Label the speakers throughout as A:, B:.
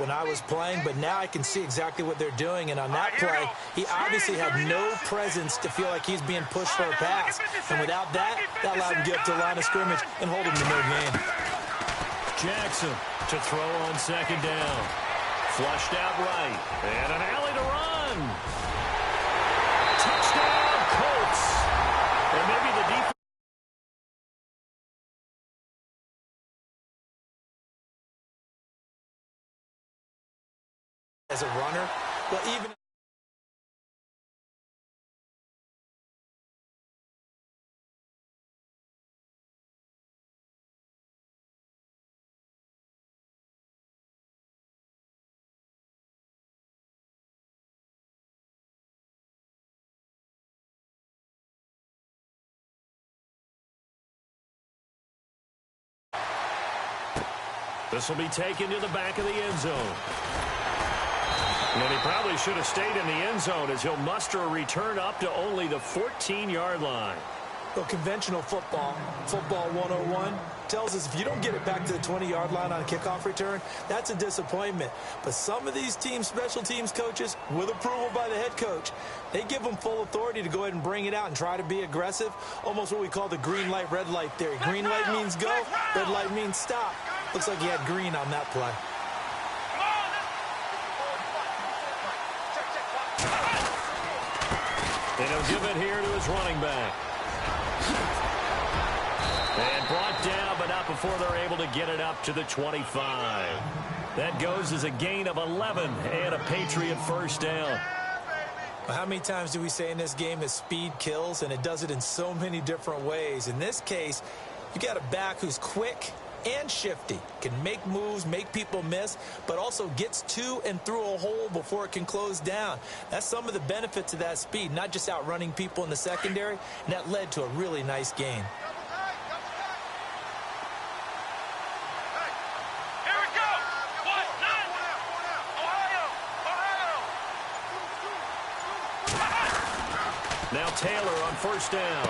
A: when I was playing, but now I can see exactly what they're doing. And on that play, he obviously had no presence to feel like he's being pushed for a pass. And without that, that allowed him to get up to the line of scrimmage and hold him to no gain.
B: Jackson to throw on second down. Flushed out right. And an alley to run. Touchdown, Colts. And maybe the defense.
A: As a runner, well, even
B: this will be taken to the back of the end zone. And he probably should have stayed in the end zone as he'll muster a return up to only the 14-yard line.
A: well, conventional football 101, tells us if you don't get it back to the 20-yard line on a kickoff return, that's a disappointment. But some of these teams, special teams coaches, with approval by the head coach, they give them full authority to go ahead and bring it out and try to be aggressive, almost what we call the green light, red light theory. Green light means go, red light means stop. Looks like he had green on that play.
B: And he'll give it here to his running back. And brought down, but not before they're able to get it up to the 25. That goes as a gain of 11 and a Patriot first down.
A: Well, how many times do we say in this game that speed kills, and it does it in so many different ways? In this case, you got a back who's quick and shifty, can make moves, make people miss, but also gets to and through a hole before it can close down. That's some of the benefits of that speed, not just outrunning people in the secondary, and that led to a really nice gain.
B: Now Taylor on first down.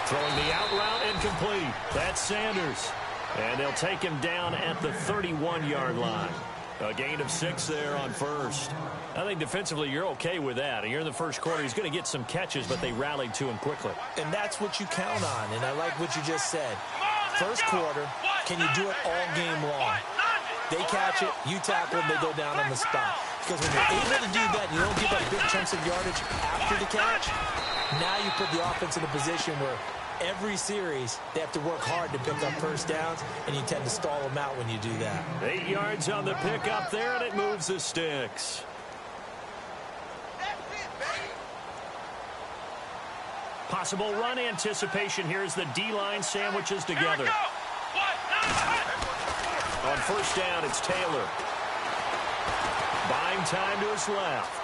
B: Throwing the out route incomplete. That's Sanders. And they'll take him down at the 31-yard line. A gain of 6 there on first. I think defensively you're okay with that. And you're in the first quarter. He's going to get some catches, but they rallied to him quickly.
A: And that's what you count on, and I like what you just said. First quarter, can you do it all game long? They catch it, you tackle them, they go down on the spot. Because when you're able to do that, you don't give up big chunks of yardage after the catch. Now you put the offense in a position where every series, they have to work hard to pick up first downs, and you tend to stall them out when you do that.
B: 8 yards on the pickup there, and it moves the sticks. Possible run anticipation here as the D-line sandwiches together. On first down, it's Taylor. Buying time to his left.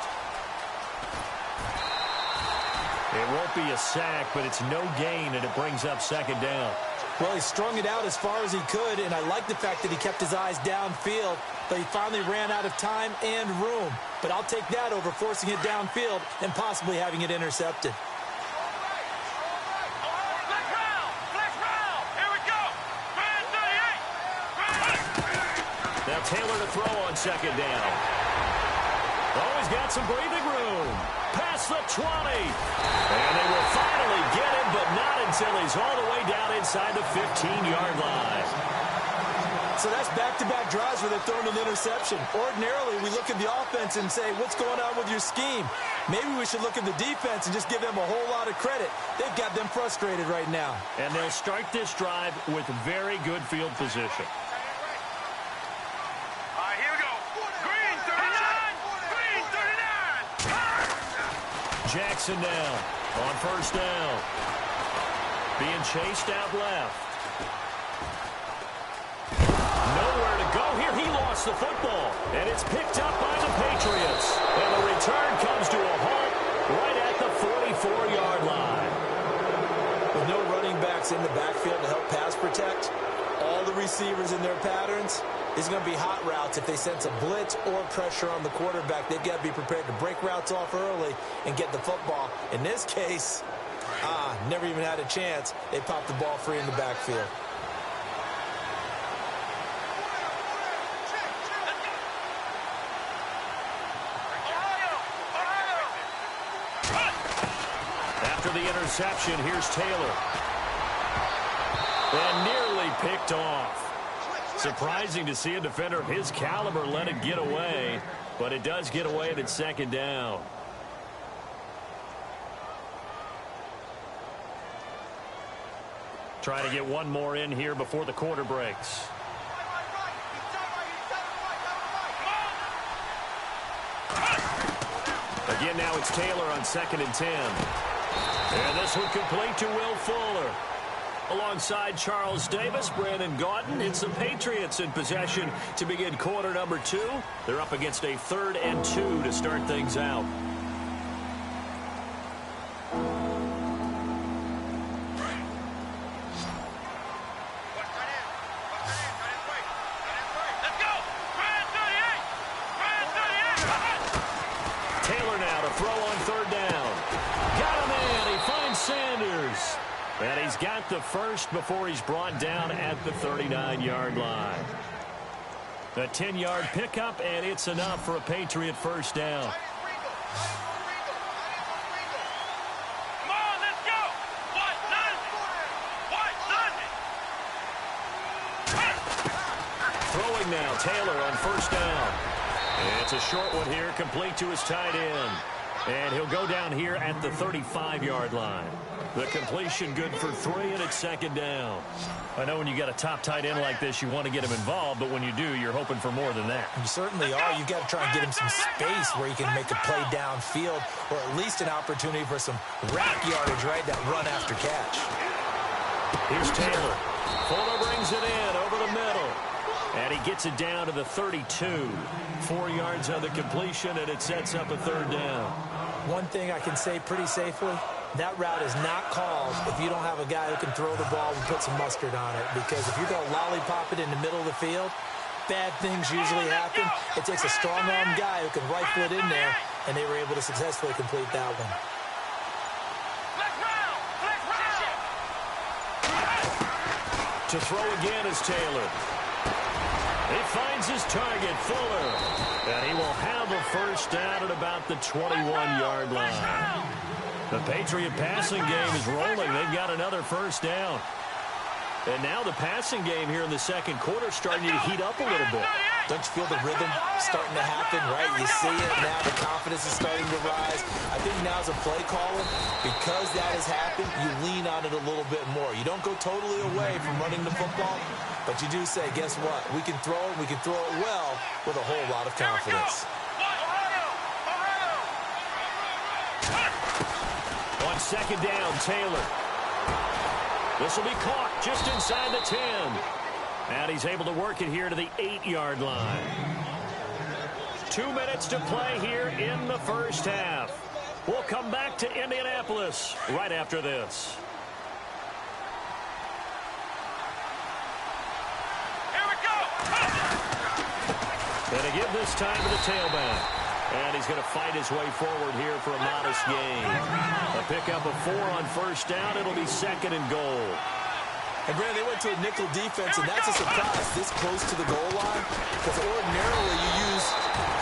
B: It won't be a sack, but it's no gain, and it brings up second down.
A: Well, he strung it out as far as he could, and I like the fact that he kept his eyes downfield, but he finally ran out of time and room. But I'll take that over forcing it downfield and possibly having it intercepted.
B: Now Taylor to throw on second down. Oh, he's got some breathing room. Past the 20. And they will finally get him, but not until he's all the way down inside the 15-yard line.
A: So that's back-to-back drives where they're throwing an interception. Ordinarily, we look at the offense and say, what's going on with your scheme? Maybe we should look at the defense and just give them a whole lot of credit. They've got them frustrated right now.
B: And they'll start this drive with very good field position. Jackson now on first down. Being chased out left. Nowhere to go here. He lost the football. And it's picked up by the Patriots. And the return comes to a halt right at the 44-yard line.
A: With no running backs in the backfield to help pass protect, all the receivers in their patterns, it's going to be hot routes. If they sense a blitz or pressure on the quarterback, they've got to be prepared to break routes off early and get the football. In this case, never even had a chance. They popped the ball free in the backfield.
B: after the interception. Here's Taylor. And nearly picked off. Surprising to see a defender of his caliber let it get away, but it does get away at its second down. Trying to get one more in here before the quarter breaks. Again, now it's Taylor on 2nd and 10. And this one complete to Will Fuller. Alongside Charles Davis, Brandon Gaudin, it's the Patriots in possession to begin quarter number 2. They're up against a 3rd and 2 to start things out. Taylor now to throw on 3rd down. Got a man. He finds Sanders. And he's got the first before he's brought down at the 39-yard line. A 10-yard pickup, and it's enough for a Patriot first down.
C: Come on, let's go. What does it?
B: Throwing now, Taylor on 1st down. It's a short one here, complete to his tight end. And he'll go down here at the 35-yard line. The completion good for 3, and it's 2nd down. I know when you got a top tight end like this, you want to get him involved, but when you do, you're hoping for more than that.
A: You certainly are. You've got to try and get him some space where he can make a play downfield, or at least an opportunity for some rack yardage, right? That run after catch.
B: Here's Taylor. Fuller brings it in over the middle. And he gets it down to the 32. 4 yards on the completion, and it sets up a 3rd down.
A: One thing I can say pretty safely, that route is not called if you don't have a guy who can throw the ball and put some mustard on it. Because if you're going to lollipop it in the middle of the field, bad things usually happen. It takes a strong-arm guy who can rifle it in there, and they were able to successfully complete that one.
B: To throw again is Taylor. He finds his target, Fuller. And he will have a first down at about the 21-yard line. The Patriot passing game is rolling. They've got another first down. And now the passing game here in the second quarter starting to heat up a little bit.
A: Don't you feel the rhythm starting to happen, right? You see it now. The confidence is starting to rise. I think now as a play caller, because that has happened, you lean on it a little bit more. You don't go totally away from running the football, but you do say, guess what? We can throw it. We can throw it well with a whole lot of confidence.
B: On 2nd down, Taylor. This will be caught just inside the 10. And he's able to work it here to the 8-yard line. 2 minutes to play here in the first half. We'll come back to Indianapolis right after this.
C: Here we go.
B: And to give this time to the tailback. And he's going to fight his way forward here for a modest gain. A pickup of 4 on 1st down. It'll be 2nd and goal.
A: And, Brad, they went to a nickel defense, and that's a surprise this close to the goal line. Because ordinarily you use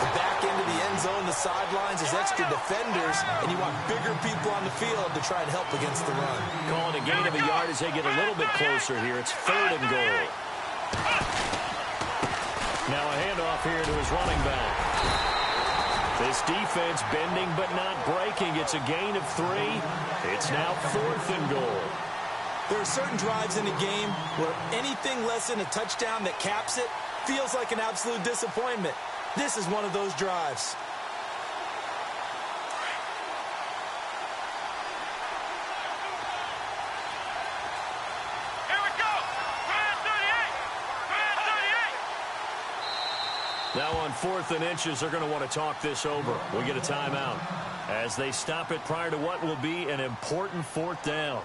A: the back end of the end zone, the sidelines as extra defenders, and you want bigger people on the field to try and help against the run.
B: Calling a gain of a yard as they get a little bit closer here. It's 3rd and goal. Now a handoff here to his running back. This defense bending but not breaking. It's a gain of 3. It's now 4th and goal.
A: There are certain drives in the game where anything less than a touchdown that caps it feels like an absolute disappointment. This is one of those drives.
C: Here we go. 38.
B: Now on 4th and inches, they're going to want to talk this over. We get a timeout as they stop it prior to what will be an important 4th down.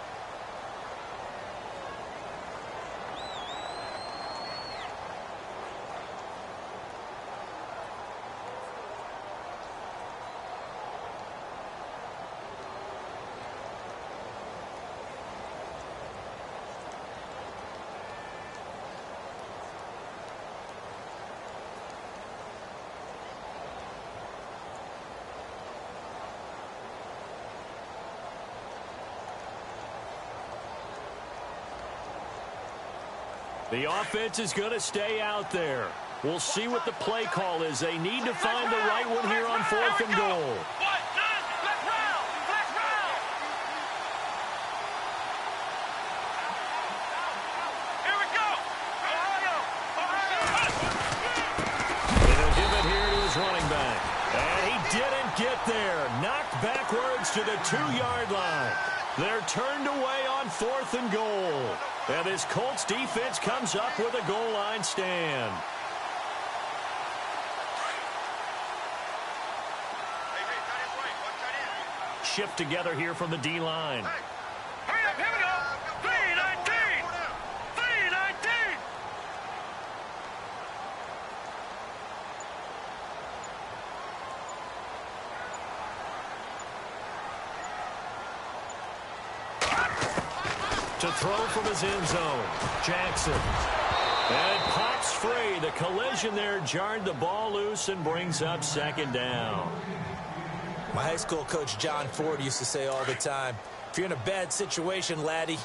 B: The offense is going to stay out there. We'll see what the play call is. They need to find the right one here on 4th and goal.
C: Here we go.
B: And he'll give it here to his running back. And he didn't get there. Knocked backwards to the 2-yard line. They're turned away on 4th and goal. And this Colts defense comes up with a goal line stand. Shift together here from the D-line.
C: Hurry up, here we go. 3-19. 3-19.
B: To throw from his end zone, Jackson. And pops free. The collision there jarred the ball loose and brings up 2nd down.
A: My high school coach, John Ford, used to say all the time, if you're in a bad situation, laddie,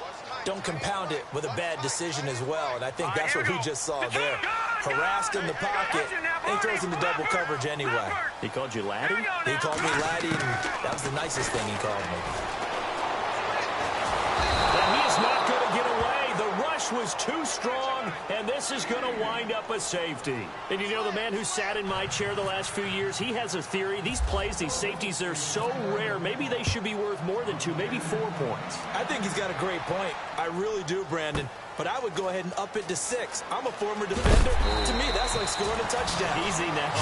A: don't compound it with a bad decision as well. And I think that's what we just saw there. Harassed in the pocket, and he throws into double coverage anyway.
B: He called you laddie?
A: He called me laddie, and that was the nicest thing he called me.
B: And he is not going to get away. The rush was too strong, and this is going to wind up a safety. And you know, the man who sat in my chair the last few years, he has a theory. These plays, these safeties, they're so rare. Maybe they should be worth more than 2, maybe 4 points.
A: I think he's got a great point. I really do, Brandon. But I would go ahead and up it to 6. I'm a former defender. To me, that's like scoring a touchdown.
B: Easy now.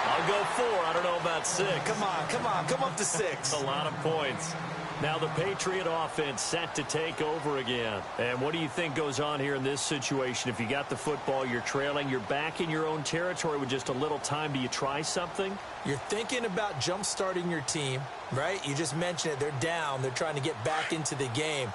B: I'll go 4. I don't know about 6.
A: Come on. Come up to 6.
B: A lot of points. Now the Patriot offense set to take over again. And what do you think goes on here in this situation? If you got the football, you're trailing, you're back in your own territory with just a little time. Do you try something?
A: You're thinking about jump-starting your team, right? You just mentioned it. They're down. They're trying to get back into the game.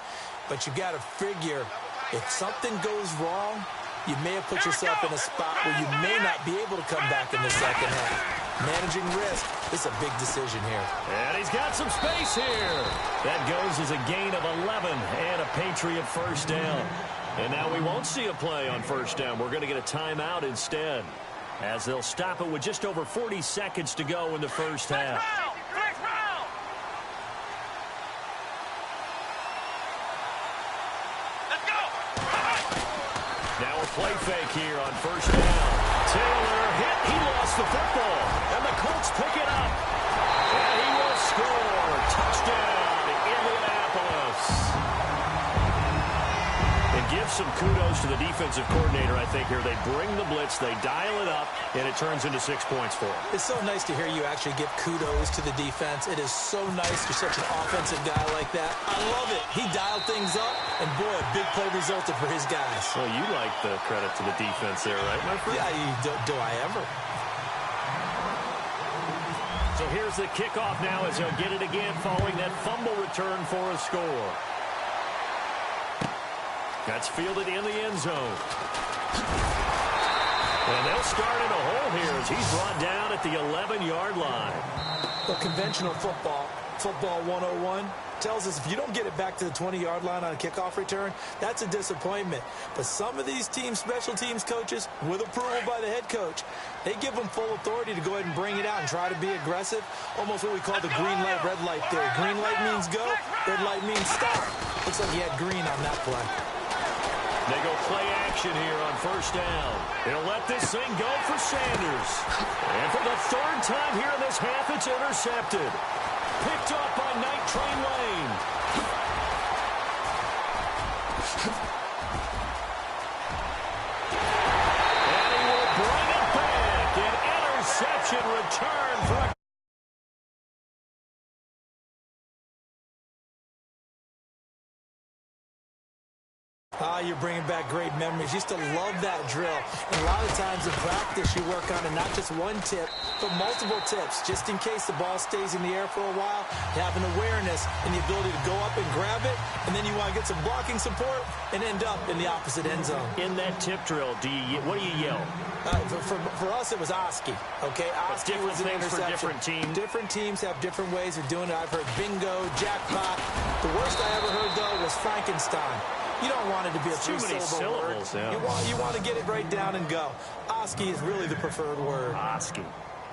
A: But you got to figure if something goes wrong, you may have put yourself in a spot where you may not be able to come back in the second half. Managing risk, this is a big decision here.
B: And he's got some space here. That goes as a gain of 11 and a Patriot 1st down. And now we won't see a play on 1st down. We're going to get a timeout instead, as they'll stop it with just over 40 seconds to go in the 1st half.
C: Let's go.
B: Now a play fake here on 1st down. Taylor hit. He lost the football. And the Colts pick it up. And he will score. Touchdown, Indianapolis. And give some kudos to the defensive coordinator, I think, here. They bring the blitz, they dial it up, and it turns into 6 points for them.
A: It's so nice to hear you actually give kudos to the defense. It is so nice. You're such an offensive guy like that. I love it. He dialed things up, and boy, a big play resulted for his guys.
B: Well, you like the credit to the defense there, right, my friend?
A: Yeah, do I ever?
B: So here's the kickoff now as he'll get it again following that fumble return for a score. That's fielded in the end zone. And they'll start in a hole here as he's brought down at the 11-yard line.
A: The conventional football 101, tells us if you don't get it back to the 20-yard line on a kickoff return, that's a disappointment. But some of these teams, special teams coaches, with approval by the head coach, they give them full authority to go ahead and bring it out and try to be aggressive. Almost what we call the green light, red light theory. Green light means go, red light means stop. Looks like he had green on that play.
B: They go play action here on 1st down. He'll let this thing go for Sanders. And for the 3rd time here in this half, it's intercepted. Picked up by Night Train Lane. And he will bring it back. An interception return for a
A: You're bringing back great memories. Used to love that drill. And a lot of times in practice, you work on it, not just one tip, but multiple tips, just in case the ball stays in the air for a while. You have an awareness and the ability to go up and grab it, and then you want to get some blocking support and end up in the opposite end zone.
B: In that tip drill, what do you yell?
A: For us, it was Oski. Okay, Oski was an interception.
B: For different teams.
A: Different teams have different ways of doing it. I've heard bingo, jackpot. The worst I ever heard, though, was Frankenstein. You don't want it to be a
B: Too many syllables.
A: word.
B: Yeah.
A: You want to get it right down and go. Oski is really the preferred word.
B: Oski.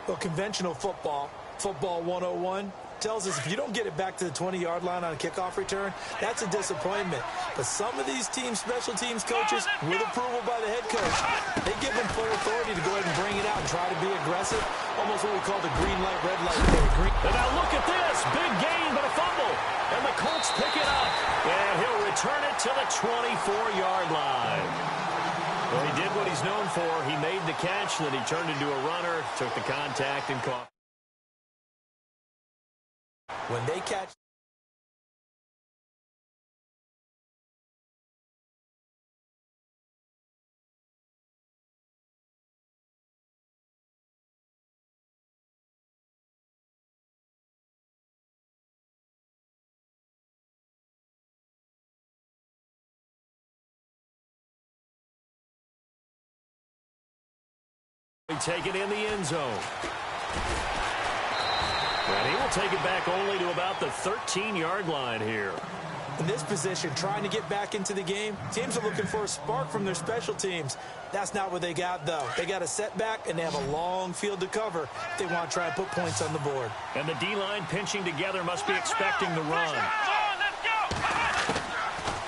A: Well, conventional football 101, tells us if you don't get it back to the 20-yard line on a kickoff return, that's a disappointment. But some of these special teams coaches, with approval by the head coach, they give them full authority to go ahead and bring it out and try to be aggressive, almost what we call the green light, red light play.
B: And now look at this. Big gain, but a fumble. And the Colts pick it up. And he'll return it to the 24-yard line. Well, he did what he's known for. He made the catch, then he turned into a runner, took the contact, and caught.
A: When they catch...
B: Take it in the end zone. And he will take it back only to about the 13-yard line here.
A: In this position, trying to get back into the game, teams are looking for a spark from their special teams. That's not what they got, though. They got a setback, and they have a long field to cover if they want to try and put points on the board.
B: And the D-line pinching together must be expecting the run.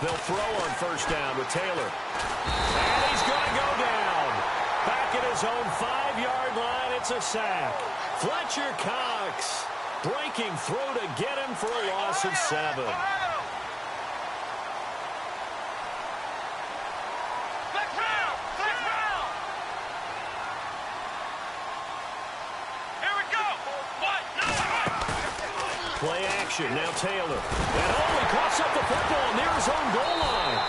B: They'll throw on first down with Taylor. And he's going to go down. Back at his own 5-yard line, it's a sack. Fletcher Cox breaking through to get him for a loss of 7. Play action, now Taylor. And he coughs up the football near his own goal line.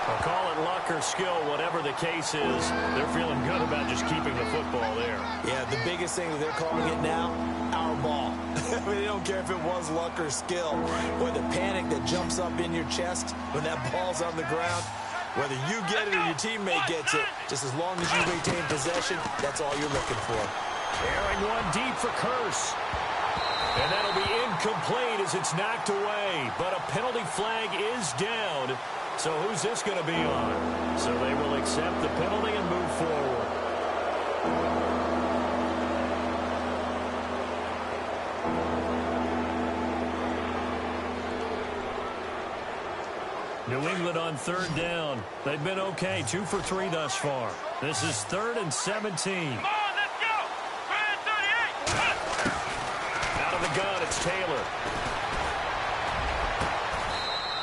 B: I'll call it luck or skill, whatever the case is. They're feeling good about just keeping the football there.
A: Yeah, the biggest thing that they're calling it now, our ball. I mean, they don't care if it was luck or skill, or the panic that jumps up in your chest when that ball's on the ground. Whether you get it or your teammate gets it, just as long as you retain possession, that's all you're looking for.
B: Airing one deep for Curse. And that'll be incomplete as it's knocked away. But a penalty flag is down. So who's this going to be on? So they will accept the penalty and move forward. New England on third down. They've been okay, 2 for 3 thus far. This is 3rd and 17. Gun, it's Taylor.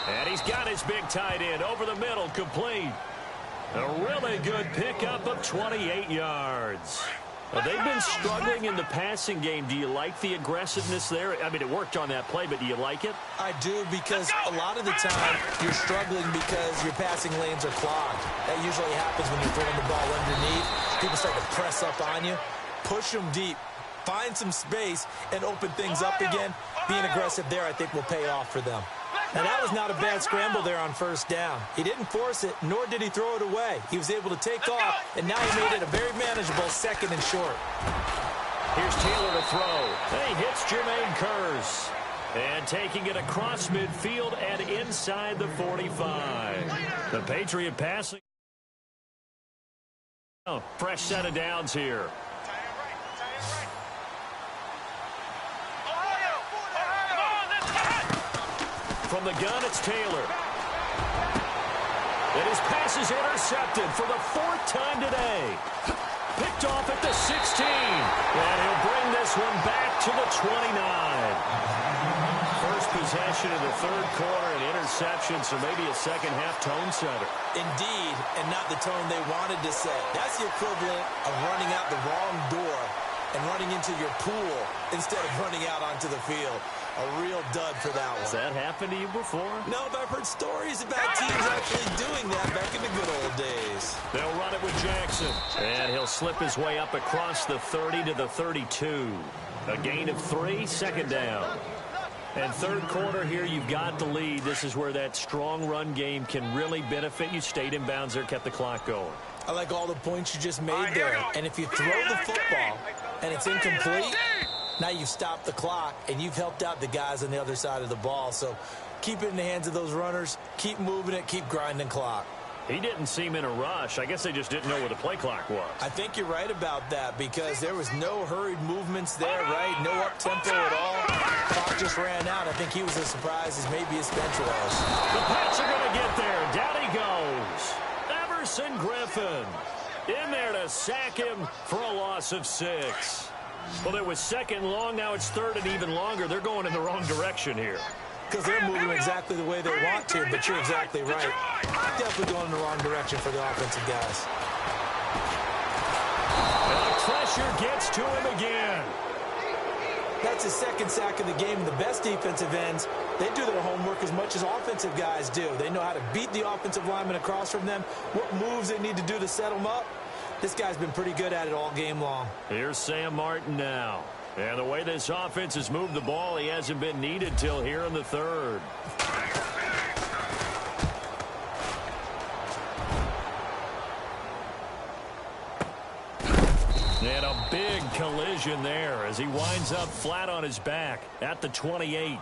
B: And he's got his big tight end over the middle, complete. A really good pickup of 28 yards. They've been struggling in the passing game. Do you like the aggressiveness there? I mean, it worked on that play, but do you like it?
A: I do, because a lot of the time you're struggling because your passing lanes are clogged. That usually happens when you're throwing the ball underneath. People start to press up on you. Push them deep. Find some space and open things up again. Being aggressive there, I think, will pay off for them. Now, that was not a bad scramble there on first down. He didn't force it, nor did he throw it away. He was able to take off, and now he made it a very manageable 2nd and short.
B: Here's Taylor to throw. And he hits Jermaine Curse. And taking it across midfield and inside the 45. The Patriot passing. Oh, fresh set of downs here. From the gun, it's Taylor. And his pass is intercepted for the 4th time today. Picked off at the 16. And he'll bring this one back to the 29. First possession of the 3rd quarter, an interception, so maybe a second-half tone setter.
A: Indeed, and not the tone they wanted to set. That's the equivalent of running out the wrong door and running into your pool instead of running out onto the field. A real dud for that one.
B: Has that happened to you before?
A: No, but I've heard stories about teams actually doing that back in the good old days.
B: They'll run it with Jackson. And he'll slip his way up across the 30 to the 32. A gain of 3, 2nd down. And 3rd quarter here, you've got the lead. This is where that strong run game can really benefit you. Stayed in bounds there, kept the clock going.
A: I like all the points you just made there. And if you throw the football and it's incomplete, now you've stopped the clock and you've helped out the guys on the other side of the ball. So keep it in the hands of those runners, keep moving it, keep grinding clock.
B: He didn't seem in a rush. I guess they just didn't know where the play clock was.
A: I think you're right about that because there was no hurried movements there, right? No up-tempo at all. Clock just ran out. I think he was as surprised as maybe his bench was.
B: The Pats are going to get there. Down he goes. Everson Griffin in there to sack him for a loss of 6. Well, it was second long. Now it's third and even longer. They're going in the wrong direction here.
A: Because they're moving exactly the way they want to, but you're exactly right. Definitely going in the wrong direction for the offensive guys.
B: And the pressure gets to him again.
A: That's his second sack of the game. The best defensive ends, they do their homework as much as offensive guys do. They know how to beat the offensive lineman across from them, what moves they need to do to set them up. This guy's been pretty good at it all game long.
B: Here's Sam Martin now. And the way this offense has moved the ball, he hasn't been needed till here in the third. And a big collision there as he winds up flat on his back at the 28.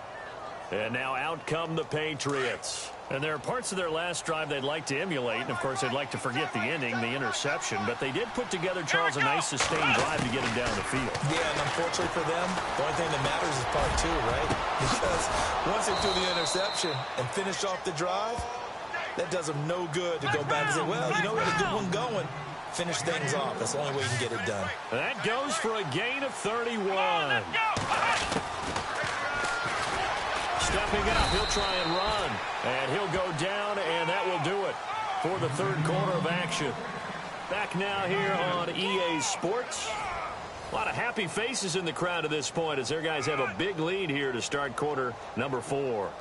B: And now out come the Patriots. And there are parts of their last drive they'd like to emulate. And, of course, they'd like to forget the ending, the interception. But they did put together, Charles, a nice sustained drive to get him down the field.
A: Yeah, and unfortunately for them, the only thing that matters is part 2, right? Because once they threw the interception and finished off the drive, that does them no good to go back and say, well, you know, we had a good one going. Finish things off. That's the only way you can get it done.
B: That goes for a gain of 31. Stepping up, he'll try and run. And he'll go down, and that will do it for the third quarter of action. Back now here on EA Sports. A lot of happy faces in the crowd at this point as their guys have a big lead here to start quarter number 4.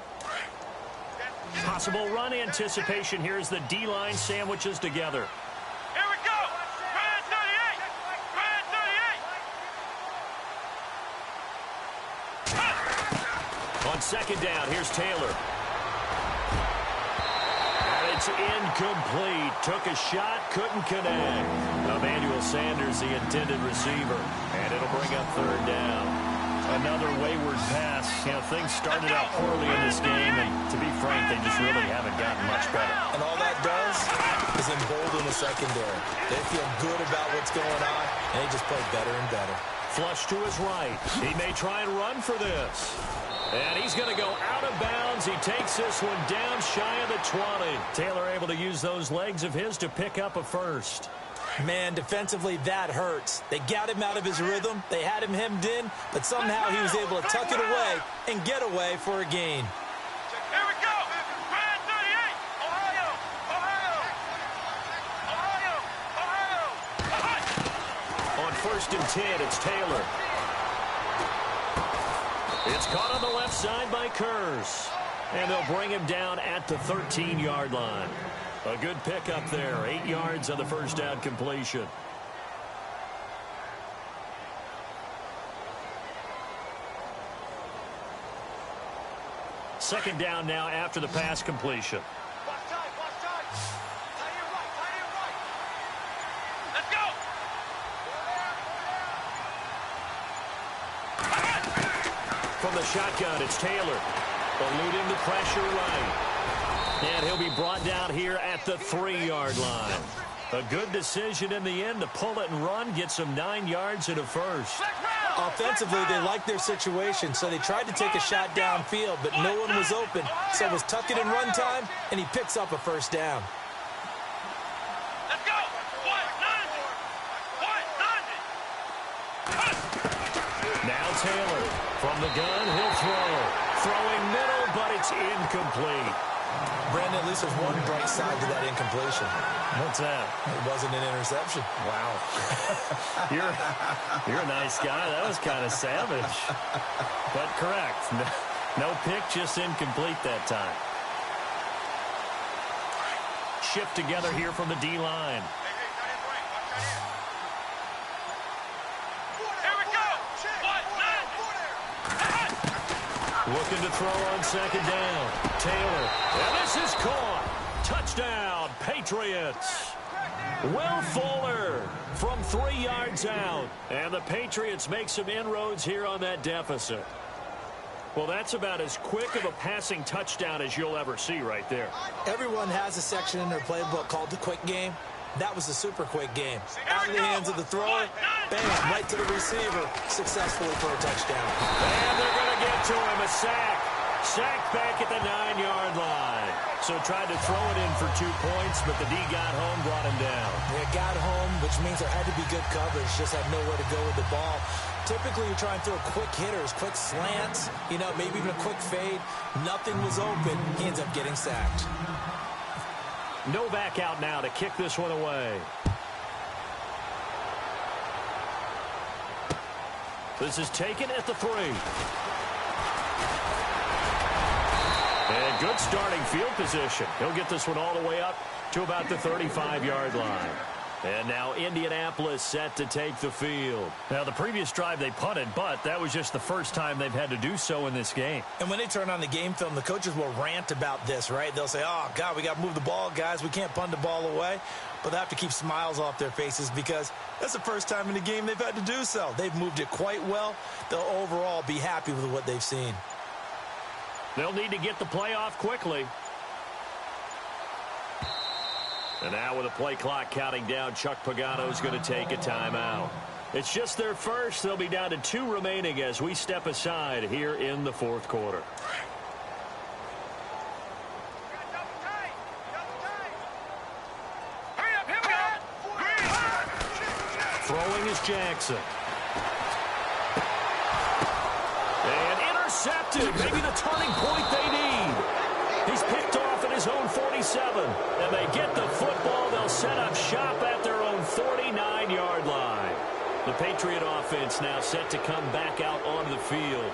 B: Possible run anticipation here as the D-line sandwiches together.
C: Here we go. Brand 38. Brand 38.
B: On second down, here's Taylor. And it's incomplete. Took a shot, couldn't connect. Emmanuel Sanders, the intended receiver. And it'll bring up third down. Another wayward pass. You know, things started out poorly in this game, and to be frank, they just really haven't gotten much better.
A: And all that does is embolden the secondary. They feel good about what's going on, and they just play better and better.
B: Flush to his right. He may try and run for this. And he's going to go out of bounds. He takes this one down shy of the 20. Taylor able to use those legs of his to pick up a first.
A: Man, defensively, that hurts. They got him out of his rhythm. They had him hemmed in, but somehow he was able to tuck it away and get away for a gain.
C: Here we go. Brand 38. Ohio.
B: On first and 10, it's Taylor. It's caught on the left side by Kurz. And they'll bring him down at the 13-yard line. A good pickup there. 8 yards on the first down completion. Second down now after the pass completion.
C: Watch time. Tie it right. Let's go.
B: From the shotgun, it's Taylor. Eluding the pressure right. And he'll be brought down here at the 3-yard line. A good decision in the end to pull it and run, get some 9 yards and a first.
A: Offensively, they liked their situation, so they tried to take a shot downfield, but no one was open. So it was tuck it and run time, and he picks up a first down.
C: Let's go.
B: Now Taylor from the gun, he'll throw. Throwing middle, but it's incomplete.
A: Brandon, at least there's one bright side to that incompletion.
B: What's that?
A: It wasn't an interception.
B: Wow. You're a nice guy. That was kind of savage. But correct. No pick, just incomplete that time. Shift together here from the D-line.
C: Here we go.
B: Looking to throw on second down. Taylor. And this is caught. Touchdown, Patriots. Will Fuller from 3 yards out. And the Patriots make some inroads here on that deficit. Well, that's about as quick of a passing touchdown as you'll ever see right there.
A: Everyone has a section in their playbook called the quick game. That was the super quick game. Out of the hands of the thrower, bam, right to the receiver, successfully for a touchdown.
B: And they're going to get to him, a sack. Sacked back at the 9-yard line. So tried to throw it in for 2 points, but the D got home, brought him down.
A: It got home, which means there had to be good coverage, just had nowhere to go with the ball. Typically, you're trying to throw quick hitters, quick slants, maybe even a quick fade. Nothing was open. He ends up getting sacked.
B: Novak out now to kick this one away. This is taken at the 3. And good starting field position. He'll get this one all the way up to about the 35-yard line. And now Indianapolis set to take the field. Now, the previous drive they punted, but that was just the first time they've had to do so in this game.
A: And when they turn on the game film, the coaches will rant about this, right? They'll say, oh, God, we got to move the ball, guys. We can't punt the ball away. But they have to keep smiles off their faces because that's the first time in the game they've had to do so. They've moved it quite well. They'll overall be happy with what they've seen.
B: They'll need to get the play off quickly. And now with the play clock counting down, Chuck Pagano's going to take a timeout. It's just their first. They'll be down to 2 remaining as we step aside here in the 4th quarter. Throwing is Jackson. And intercepted. Maybe the turning point they need. He's picked off at his own 47. And they get the football. They'll set up shop at their own 49-yard line. The Patriot offense now set to come back out onto the field.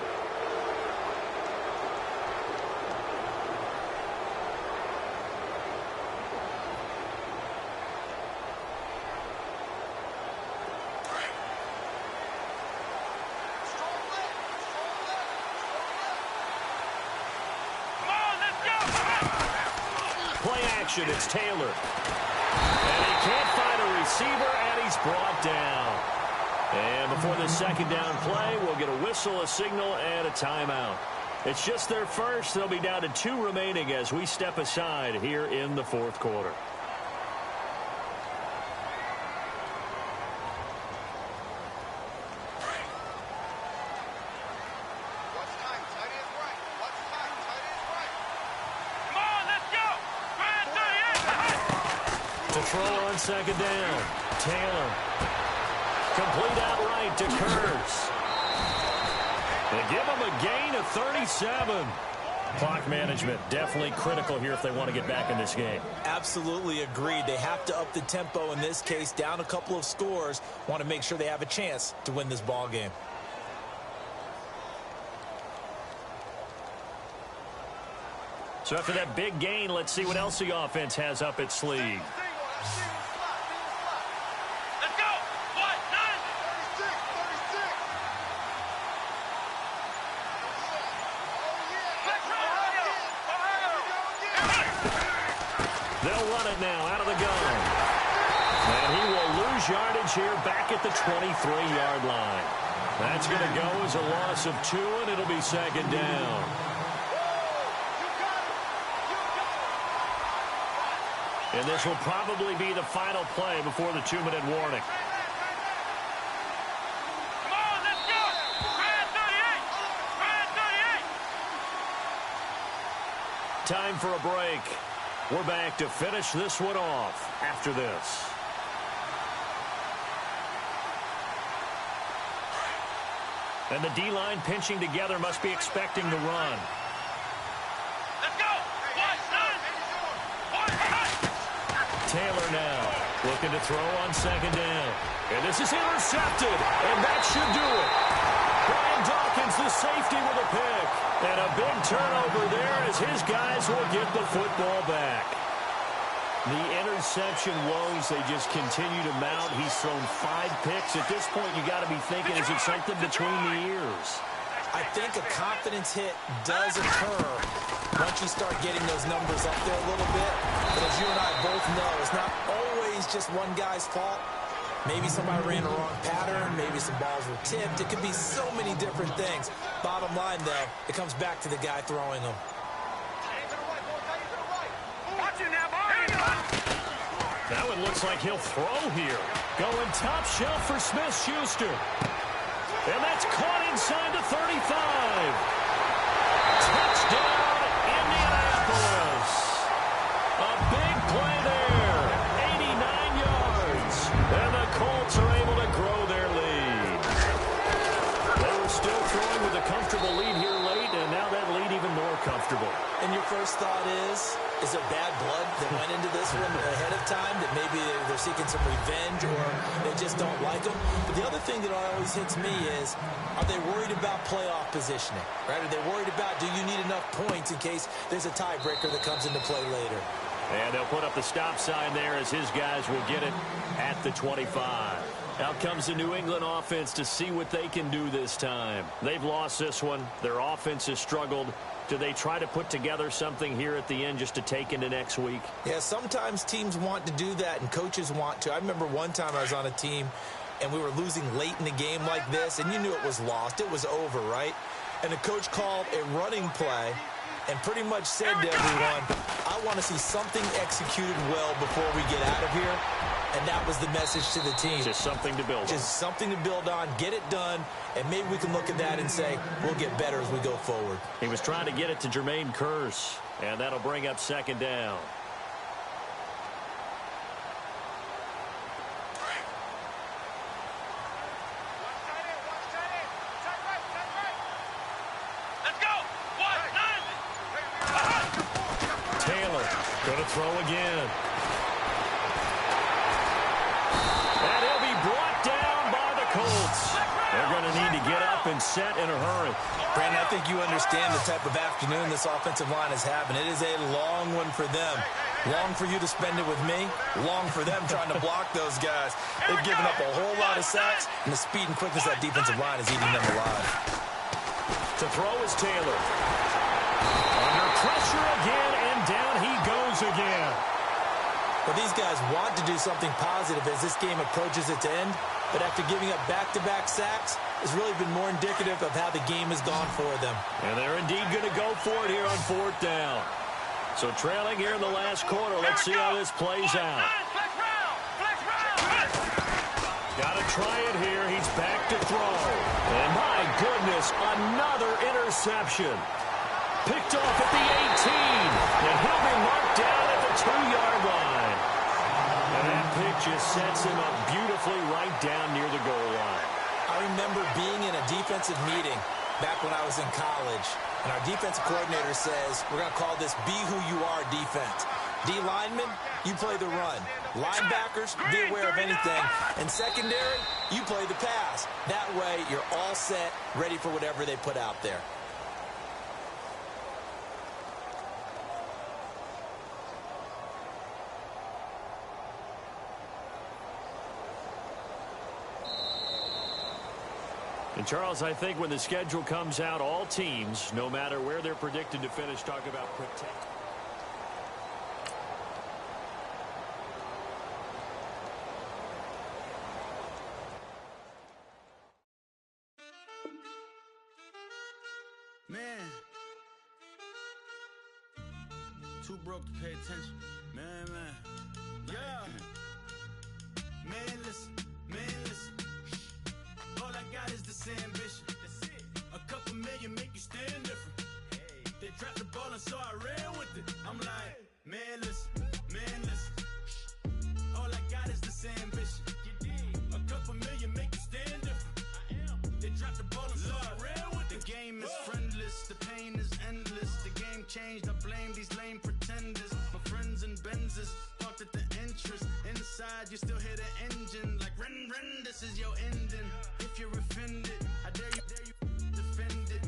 B: It's Taylor. And he can't find a receiver, and he's brought down. And before the second down play, we'll get a whistle, a signal, and a timeout. It's just their first. They'll be down to 2 remaining as we step aside here in the 4th quarter. On second down, Taylor. Complete outright to Kurtz. They give him a gain of 37. Clock management definitely critical here if they want to get back in this game.
A: Absolutely agreed. They have to up the tempo in this case, down a couple of scores. Want to make sure they have a chance to win this ball game.
B: So after that big gain, let's see what else the offense has up its sleeve. Now out of the gun. And he will lose yardage here back at the 23-yard line. That's going to go as a loss of 2, and it'll be second down. And this will probably be the final play before the 2-minute warning.
C: Come on, let's go! Red 38! Red 38!
B: Time for a break. We're back to finish this one off after this. And the D-line pinching together must be expecting the run.
C: Let's go!
B: Taylor now looking to throw on second down. And this is intercepted, and that should do it. Brian Dawkins, the safety, with a pick. And a big turnover there as his guys will get the football back. The interception woes, they just continue to mount. He's thrown 5 picks. At this point, you got to be thinking, is it something between the ears?
A: I think a confidence hit does occur once you start getting those numbers up there a little bit. But as you and I both know, it's not always just one guy's fault. Maybe somebody ran a wrong pattern. Maybe some balls were tipped. It could be so many different things. Bottom line, though, it comes back to the guy throwing them.
B: That one looks like he'll throw here. Going top shelf for Smith-Schuster. And that's caught inside the 35. Touchdown, Indianapolis. A big play there. 89 yards. And the Colts are able to grow their lead. They were still throwing with a comfortable lead here late, and now that lead even more comfortable.
A: And your first thought is there bad blood that went into this one ahead of time, that maybe they're seeking some revenge or they just don't like them? But the other thing that always hits me is, are they worried about playoff positioning? Right? Are they worried about, do you need enough points in case there's a tiebreaker that comes into play later?
B: And they'll put up the stop sign there as his guys will get it at the 25. Out comes the New England offense to see what they can do this time. They've lost this one. Their offense has struggled. Do they try to put together something here at the end just to take into next week?
A: Yeah, sometimes teams want to do that and coaches want to. I remember one time I was on a team and we were losing late in the game like this, and you knew it was lost. It was over, right? And the coach called a running play and pretty much said to everyone, I want to see something executed well before we get out of here. And that was the message to the team.
B: Just something to build on.
A: Just something to build on, get it done, and maybe we can look at that and say, we'll get better as we go forward.
B: He was trying to get it to Jermaine Kearse, and that'll bring up second down. Taylor going to throw again. And he'll be brought down by the Colts. They're going to need to get up and set in a hurry.
A: Brandon, I think you understand the type of afternoon this offensive line is having. It is a long one for them. Long for you to spend it with me. Long for them trying to block those guys. They've given up a whole lot of sacks, and the speed and quickness of that defensive line is eating them alive.
B: To throw is Taylor. Under pressure again, and down he goes again.
A: But these guys want to do something positive as this game approaches its end. But after giving up back-to-back sacks, it's really been more indicative of how the game has gone for them.
B: And they're indeed going to go for it here on fourth down. So trailing here in the last quarter, let's see how this plays out. Got to try it here. He's back to throw. And my goodness, another interception. Picked off at the 18. And he'll be marked down at the 2-yard line. And that pick just sets him up beautifully right down near the goal line.
A: I remember being in a defensive meeting back when I was in college, and our defensive coordinator says, we're going to call this Be Who You Are defense. D linemen, you play the run. Linebackers, be aware of anything. And secondary, you play the pass. That way, you're all set, ready for whatever they put out there.
B: And, Charles, I think when the schedule comes out, all teams, no matter where they're predicted to finish, talk about protect.
D: Man, too broke to pay attention. Man. Yeah. Man, listen. All I got is this ambition. That's it. A couple million make you stand different. Hey. They dropped the ball and so I ran with it. I'm like, man, listen. All I got is this ambition. A couple million make you stand different. I am. They dropped the ball and so I ran with it. The game is friendless. The pain is endless. The game changed. I blame these lame pretenders. My friends and Benzes parked at the entrance. Inside, you still hear the engine. Like, ren, this is your ending. If you're offended, I dare you defend it.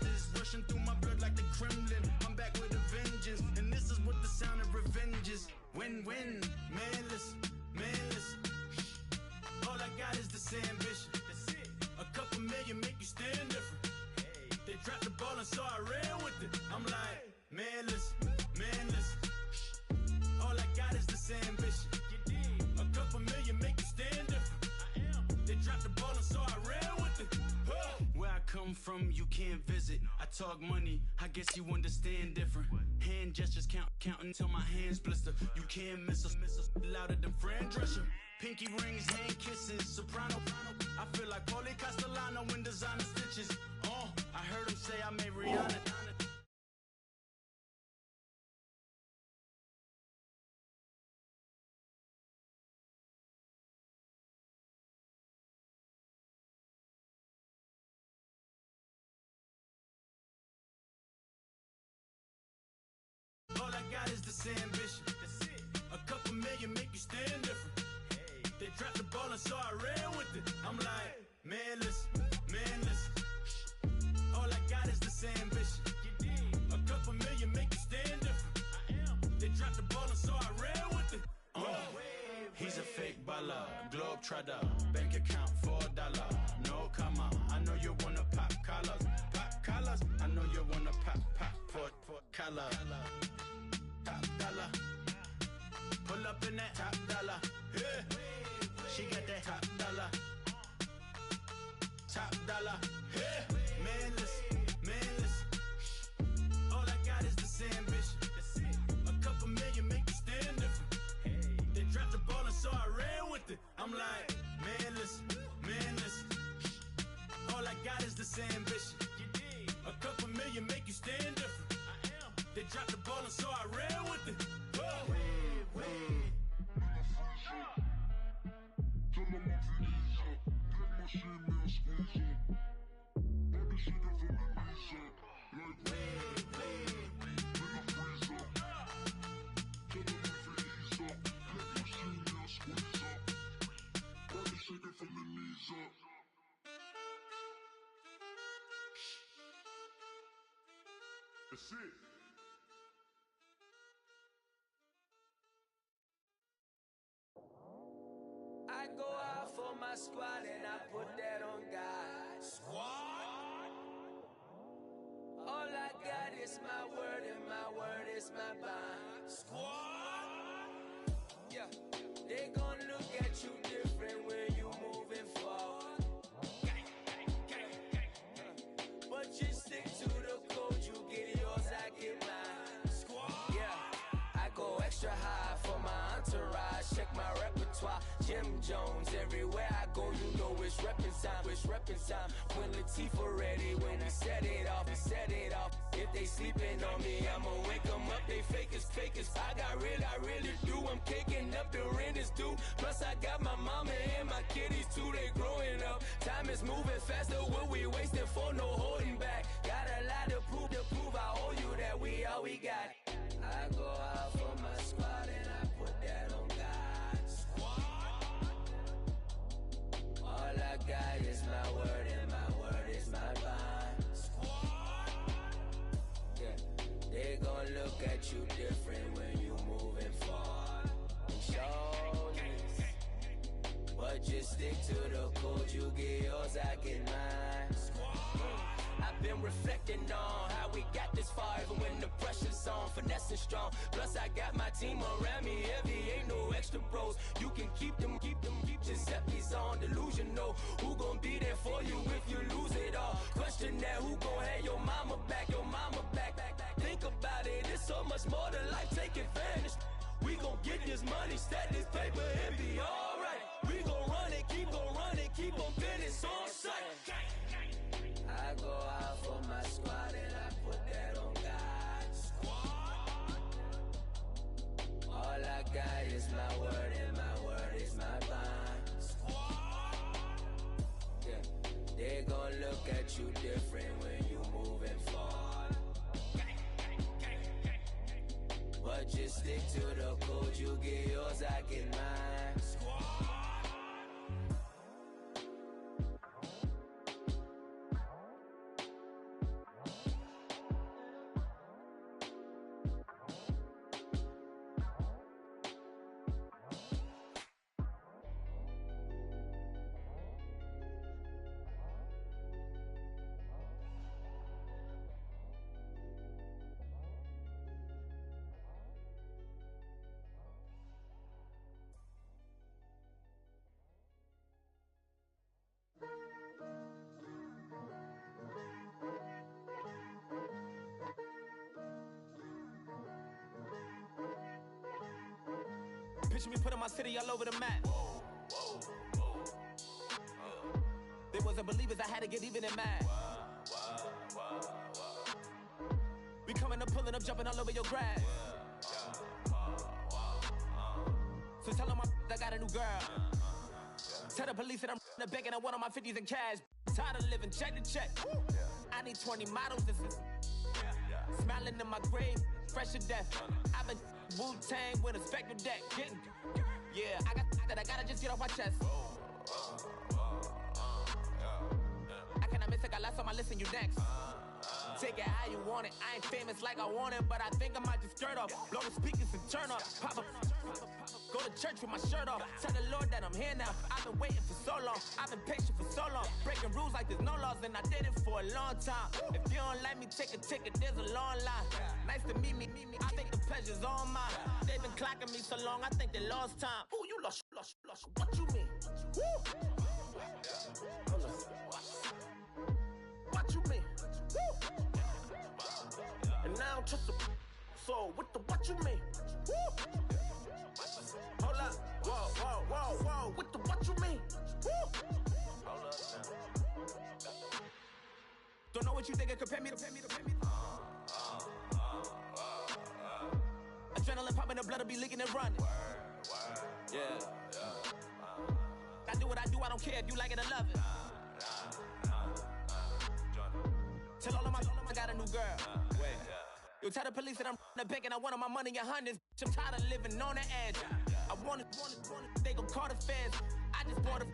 D: This is rushing through my blood like the Kremlin. I'm back with a vengeance, and this is what the sound of revenge is. Win-win, man, listen. All I got is this ambition. That's it. A couple million make you stand different. Hey. They dropped the ball and so I ran with it. I'm like, man, listen. All I got is this ambition. A couple million make you stand different. come from, you can't visit. I talk money, I guess you understand different. Hand gestures counting till my hands blister. You can't miss us, louder than Fran Drescher. Pinky rings, hand kisses, soprano. I feel like Paulie Castellano in designer stitches. Oh, I heard him say I made Rihanna. All I got is this ambition. That's it. A couple million make you stand different. Hey. They dropped the ball and so I ran with it. I'm like, man, listen, man, listen. All I got is this ambition. A couple million make you stand different. I am. They dropped the ball and so I ran with it. He's a fake baller, globe trotter, bank account $4. No comma, I know you wanna pop collars. Pop collars, I know you wanna pop collar. Top dollar, pull up in that top dollar. Yeah, she got that top dollar. Top dollar, yeah. Man, listen. All I got is this ambition. A couple million make you stand different. They dropped the ball and so I ran with it. I'm like, man, listen. All I got is this ambition. A couple million make you stand different. They dropped the ball and so I ran with it.
C: That's it.
E: I go out for my squad and I put that on God. Squad? All I got is my word and my word is my bond. Squad? Yeah, they gon' look at you different when you moving forward. But you stick to the code, you get yours, I get mine. Squad? Yeah, I go extra high for my entourage, check my repertoire. Jim Jones, everywhere I go, you know it's reppin' time. When Latifah ready, when he set it off. If they sleeping on me, I'ma wake them up, they fakers. I really do, I'm caking up the rent is due. Plus I got my mama and my kiddies too, they growing up. Time is moving faster, what we wasting for, no holding back. Got a lot to prove, I owe you that we all we got. I go out for my squad and I put that on God. All I got is my word and my word is my bond. Yeah, they gon' look at you different when you moving forward. Shoulders, but just stick to the code. You get yours, I get mine. I've been reflecting on how we got this far, even when the pressure's on, finessing strong. Plus I got my team around me heavy, ain't no extra bros. You can keep them. Giuseppe's on delusional. Who gon' be there for you if you lose it all? Question that, who gon' have your mama back? Think about it, it's so much more to life, take advantage. We gon' get this money, stack this paper and be alright. We gon' run it, keep on finish on sight. I go out for my squad and I put that on God. All I got is my word and my word is my bond. Yeah, they gon' look at you different when you moving forward. But just stick to the code, you get yours, I get mine.
F: Picture me putting my city all over the map. They wasn't believers, I had to get even and mad. We coming up, pulling up, jumping all over your grass. So tell them I got a new girl. Tell the police that I'm begging, I want on my 50s in cash. Tired of living check to check. I need 20 models, this is smiling in my grave, fresh to death. I've been Wu-Tang with a spectral deck. Yeah, I got that, I gotta just get off my chest. I cannot miss it, got lots on my list and you next. Take it how you want it. I ain't famous like I want it, but I think I might just skirt off. Blow the speakers and turn up. Pop up. Go to church with my shirt off. Tell the Lord that I'm here now. I've been waiting for so long. I've been patient for so long. Breaking rules like there's no laws, and I did it for a long time. If you don't like me, take a ticket. There's a long line. Nice to meet me. I think the pleasure's all mine. They've been clocking me so long, I think they lost time. Ooh, you lost. What you mean? Woo! What you mean? Woo! And now I'm just a so what you mean? Woo! Hold up, whoa, what you mean? Woo! Hold up now. Don't know what you think it compare me to. Adrenaline popping, the blood'll be leaking and running. Yeah. I do what I do, I don't care if you like it or love it. Tell all of my I got a new girl. Wait. You tell the police that I'm the bank and I want all my money in hundreds. I'm tired of living on the edge. I want it, they gon' call the feds. I just bought a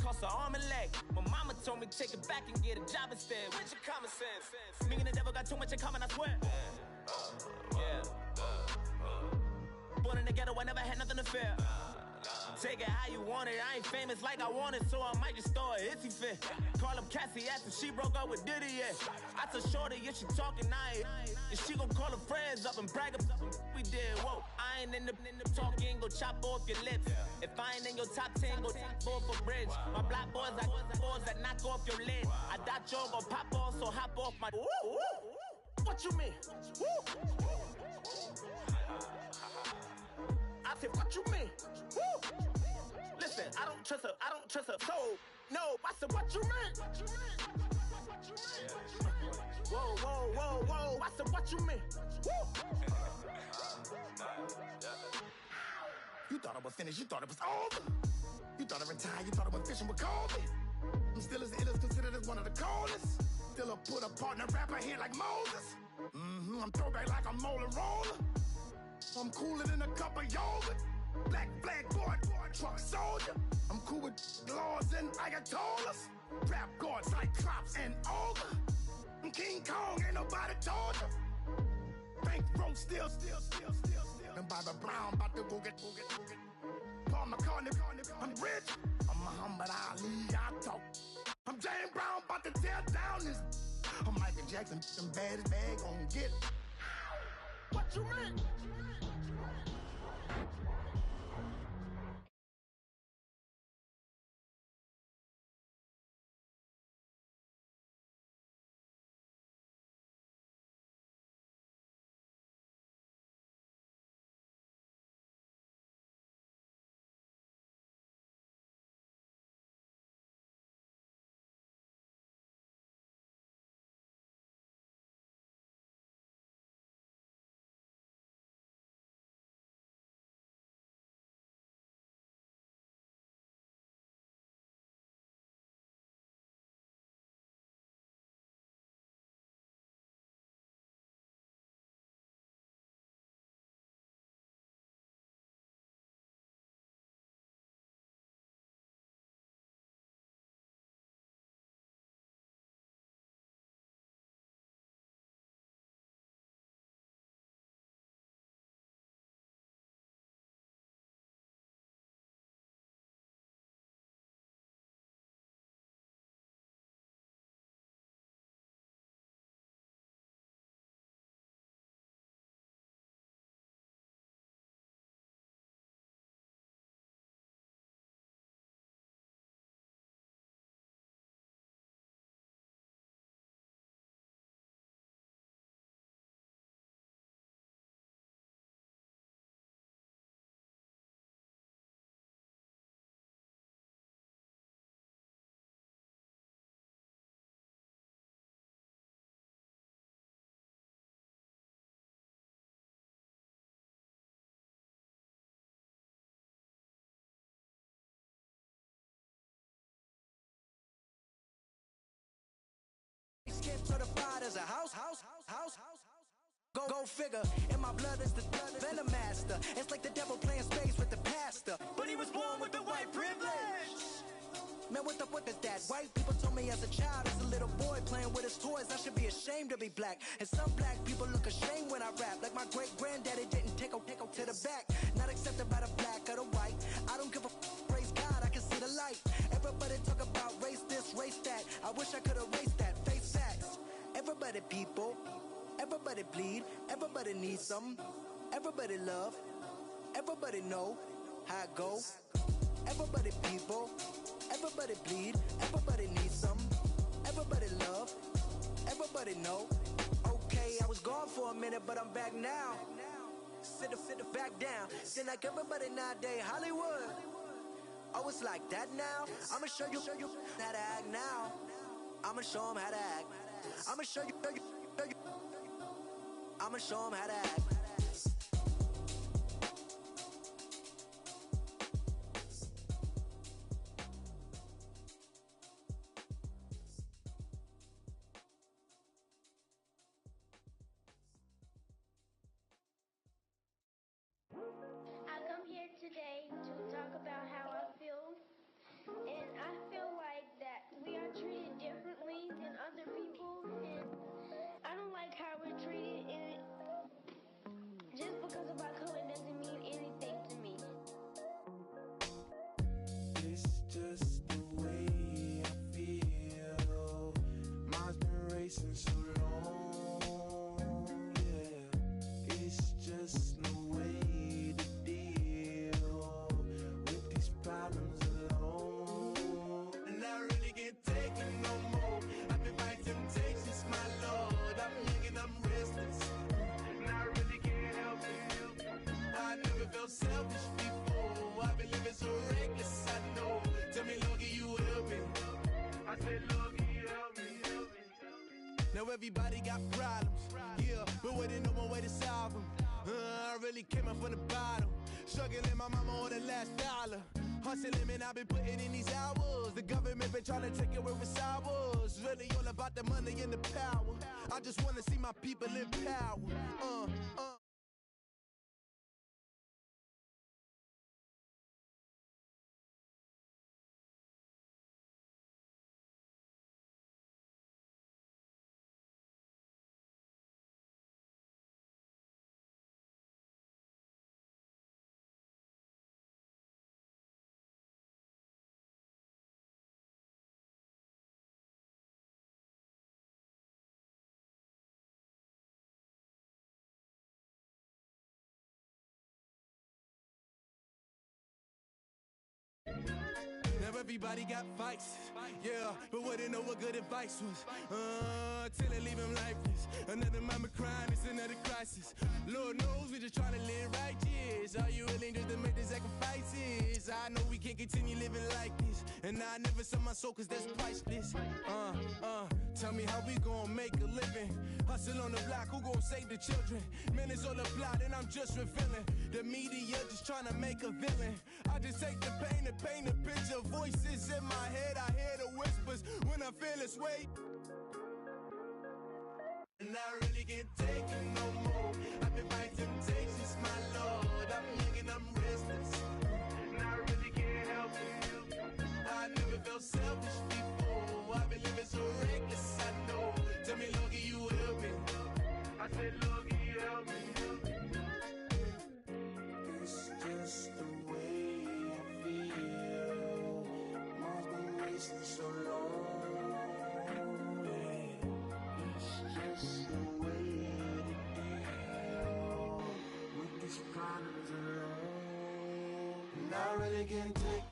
F: cost an arm and leg. My mama told me take it back and get a job instead. Where's your common sense? Me and the devil got too much in common, I swear. Yeah. Born in the ghetto, I never had nothing to fear. Take it how you want it. I ain't famous like I want it, so I might just throw a hissy fit. Call up Cassie, asked if she broke up with Diddy, yeah. I told Shorty if she talking, I ain't. And she gon' call her friends up and brag about we did. Whoa, I ain't in the talking, go chop off your lips. If I ain't in your top 10, go top 4 for bridge. My black boys like boys that knock off your lid. I thought you gon' pop off, so hop off my. What you mean? I said, what you mean? Woo! Listen, I don't trust her. So, no, I said, what you mean? Whoa, I said, what you mean? Woo! You thought I was finished, you thought it was over. You thought I retired, you thought I went fishing with Kobe. I'm still as ill as considered as one of the coldest. Still a put a partner rapper here like Moses. I'm throwback like I'm Mola Roller. I'm cooler than a cup of yogurt. Black flag boy, truck soldier. I'm cool with laws and Ayatollahs. Rap gods like Cyclops and Ogre. I'm King Kong, ain't nobody told you. Bankroll still. And Bobby Brown about to go get. Paul McCartney, I'm rich. I'm Muhammad Ali, I talk. I'm James Brown, about to tear down this. I'm Michael Jackson, them baddest bag gon' get. What you mean?
G: house. Go figure. In my blood is the venom master. It's like the devil playing space with the pastor. But he was born with the white privilege. Man, what is that? White people told me as a child, as a little boy playing with his toys, I should be ashamed to be black. And some black people look ashamed when I rap. Like my great granddaddy didn't take a to the back. Not accepted by the black or the white. I don't give a praise God, I can see the light. Everybody talk about race this, race that. I wish I could erase that. Face facts. Everybody people. Everybody bleed, everybody needs some. Everybody love, everybody know how it go. Everybody people, everybody bleed, everybody needs some. Everybody love, everybody know. Okay, I was gone for a minute, but I'm back now. Sit back down. Seem like everybody nowadays Hollywood. Oh, it's like that now. I'ma show you how to act now. I'ma show them how to act. I'ma show you. I'ma show them how to act.
H: I come here today to talk about how I feel. And I feel like that we are treated differently than other people. And I don't like how we're treated, and just because of our color doesn't mean anything to me.
D: It's just the way I feel. Mine's been racing so long, yeah. It's just no way to deal with these problems alone. And I really can't take it no more. I've been fighting temptations, my Lord. I'm young and I'm restless, and I really can't help it. I never felt selfish before. I've been living so reckless, I know. Tell me, Lord, can you help me? I said, Lord, can you help me? Now everybody got problems, yeah, but waiting no more way to solve them. I really came up from the bottom, struggling my mama on the last dollar. Hustling, man, I've been putting in these hours. The government been trying to take away what's ours. Really all about the money and the power. I just want to see my people in power. Now everybody got fights, yeah, but wouldn't know what good advice was. Till they leave him lifeless. Another mama crying, it's another crisis. Lord knows we just trying to live righteous. Are you willing just to make the sacrifices? I know we can't continue living like this, and I never sell my soul cause that's priceless. Tell me how we gon' make a living. Hustle on the block, who gon' save the children? Man, it's all a plot and I'm just revealing. The media just trying to make a villain. I just take the pain and paint a picture. Voices in my head, I hear the whispers when I feel this way. And I really can't take it no more. I've been fighting temptations, my Lord. I'm young and I'm restless, and I really can't help it. I never felt selfish before. I've been living so reckless, I know. Tell me, Lord, can you help me? I said, Lord, can you help me? It's just the way I feel. Mine's been racing so long. It's just the way to deal with these problems alone. And I really can't take.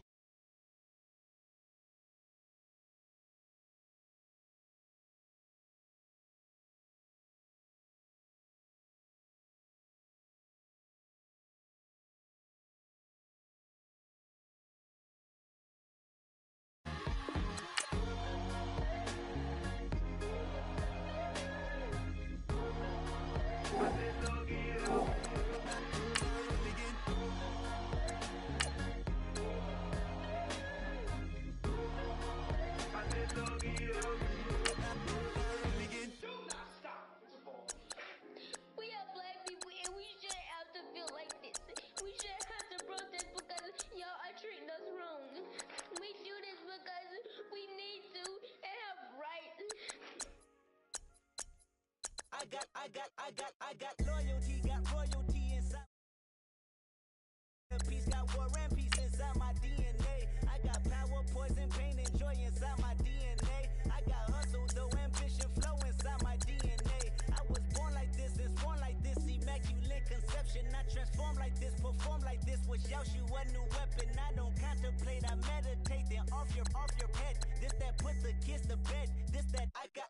G: got loyalty, got royalty inside. Peace, got war and peace inside my DNA. I got power, poison, pain, and joy inside my DNA. I got hustle, though, ambition, flow inside my DNA. I was born like this and sworn like this, immaculate conception. I transform like this, perform like this, which yells you a new weapon. I don't contemplate, I meditate, then off your head. This that put the kids to bed. This that I got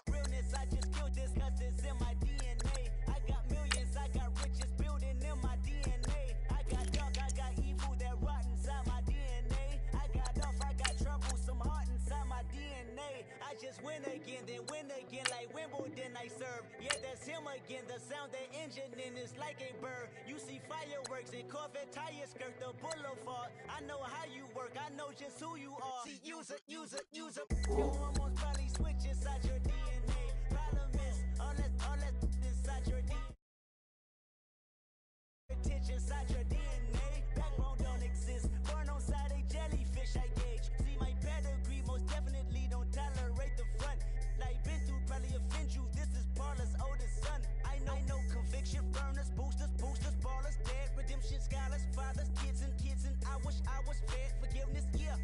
G: realness. I just killed this cause it's in my DNA. I got millions, I got riches building in my DNA. I got dark, I got evil that rot inside my DNA. I got off, I got trouble, some heart inside my DNA. I just win again, then win again like Wimbledon I serve. Yeah, that's him again, the sound that engine in is like a bird. You see fireworks and Corvette tires skirt the boulevard. I know how you work, I know just who you are. See, use it. Your hormones probably switch inside your DNA. Problem is, all that inside your DNA. Heritage inside your DNA. Backbone don't exist. Born on side a jellyfish I gauge. See my pedigree, most definitely don't tolerate the front. Like been through, probably offend you. This is Paula's oldest son. I know conviction, burners, boosters, ballers, dead, redemption, scholars, fathers, kids and I wish I was fed. Forgiveness, yeah.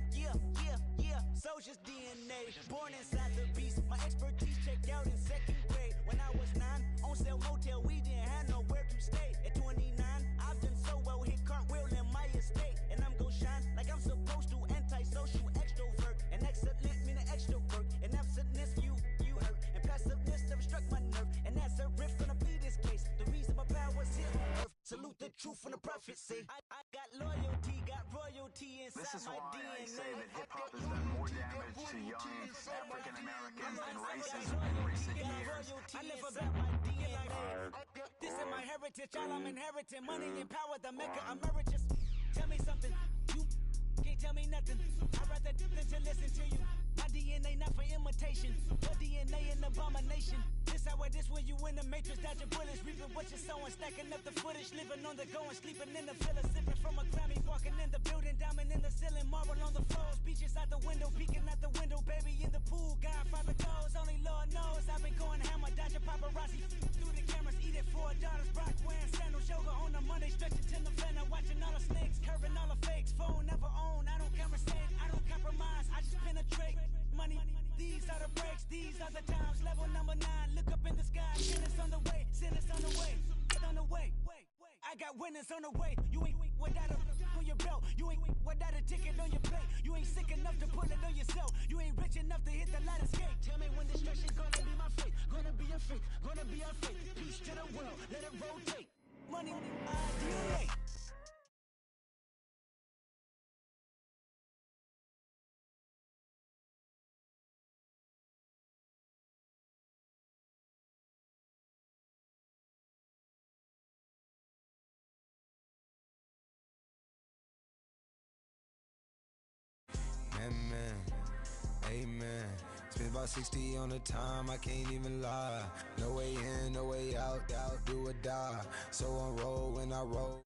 G: Soldier's DNA, born inside the beast. My expertise checked out in second grade. When I was 9, on sale motel, we didn't have nowhere to stay. At 29, I've done so well, hit cartwheel in my estate. And I'm gon' shine like I'm supposed to, antisocial extrovert. And excellent meaning extra work. And absentness, you hurt. And passiveness never struck my nerve. And that's a riff, gonna be this case. The reason my power's here on earth. Salute the truth from the prophecy. I got loyalty, got royalty inside
I: This is
G: my
I: why
G: DNA.
I: I say that hip-hop has done more damage to young African Americans than racism in recent years.
G: I live about my DNA. This is my heritage, all I'm inheriting. Money and power, the Mecca emeritus. Tell me something, you can't tell me nothing. I'd rather than to listen to you. My DNA not for imitation. Your DNA an abomination. This how this when you in the matrix, dodging bullets, reaping what you're sowing, stacking up the footage, living on the go and sleeping in the villa, sipping from a Grammy, walking in the building, diamond in the ceiling, marble on the floors, beaches out the window, peeking out the window, baby in the pool, Godfather goes, only Lord knows. I've been going hammer, dodging paparazzi through the cameras, eating $4, Brock wearing sandals, yoga on a Monday, stretching to the fan, watching all the snakes, curving all the fakes, phone never own, I don't conversate, I don't compromise, I just penetrate. Money, these are the breaks, these are the times. Level number 9, look up in the sky. Sinners on the way, sinners on the way, on the way. I got winners on the way. You ain't without a on your belt. You ain't without a ticket on your plate. You ain't sick enough to pull it on yourself. You ain't rich enough to hit the ladder skate. Tell me when destruction gonna be my fate. Gonna be a fate, gonna be our fate. Peace to the world, let it rotate. Money, DNA.
J: Amen. Spent about 60 on the time, I can't even lie. No way in, no way out, do or die. So on roll when I roll.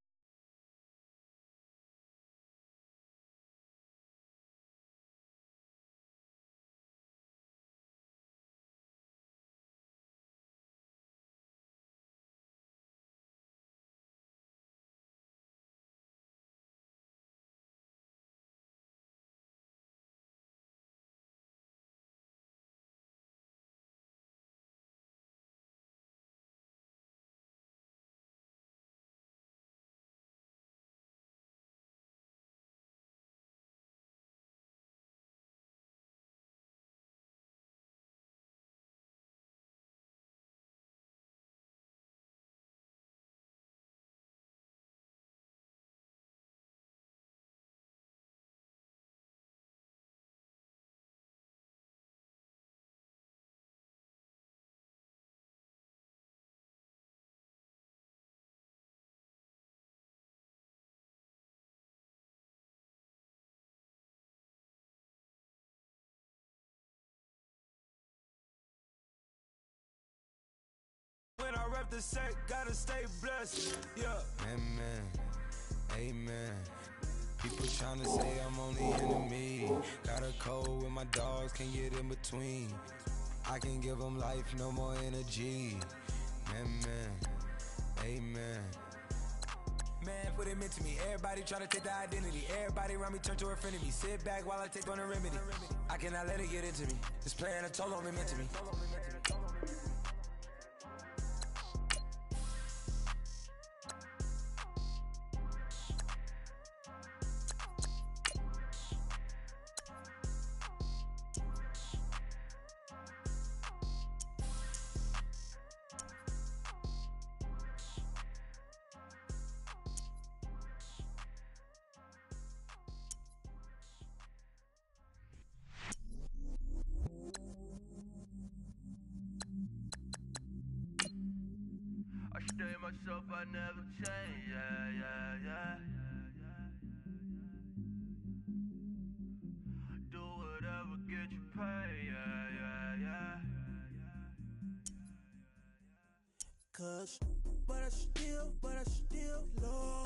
K: When I rep the set, gotta stay blessed, yeah.
J: Amen. People tryna say I'm on the enemy. Got a cold with my dogs, can't get in between. I can give them life, no more energy. Amen, amen. Man, put it into me. Everybody try to take the identity. Everybody around me turn to a friend of me. Sit back while I take on a remedy. I cannot let it get into me. This playing a toll on me, meant to me.
D: I stay myself, I never change, yeah, yeah, yeah. Do whatever, get you paid, yeah, yeah, yeah.
G: Cause, but I still low.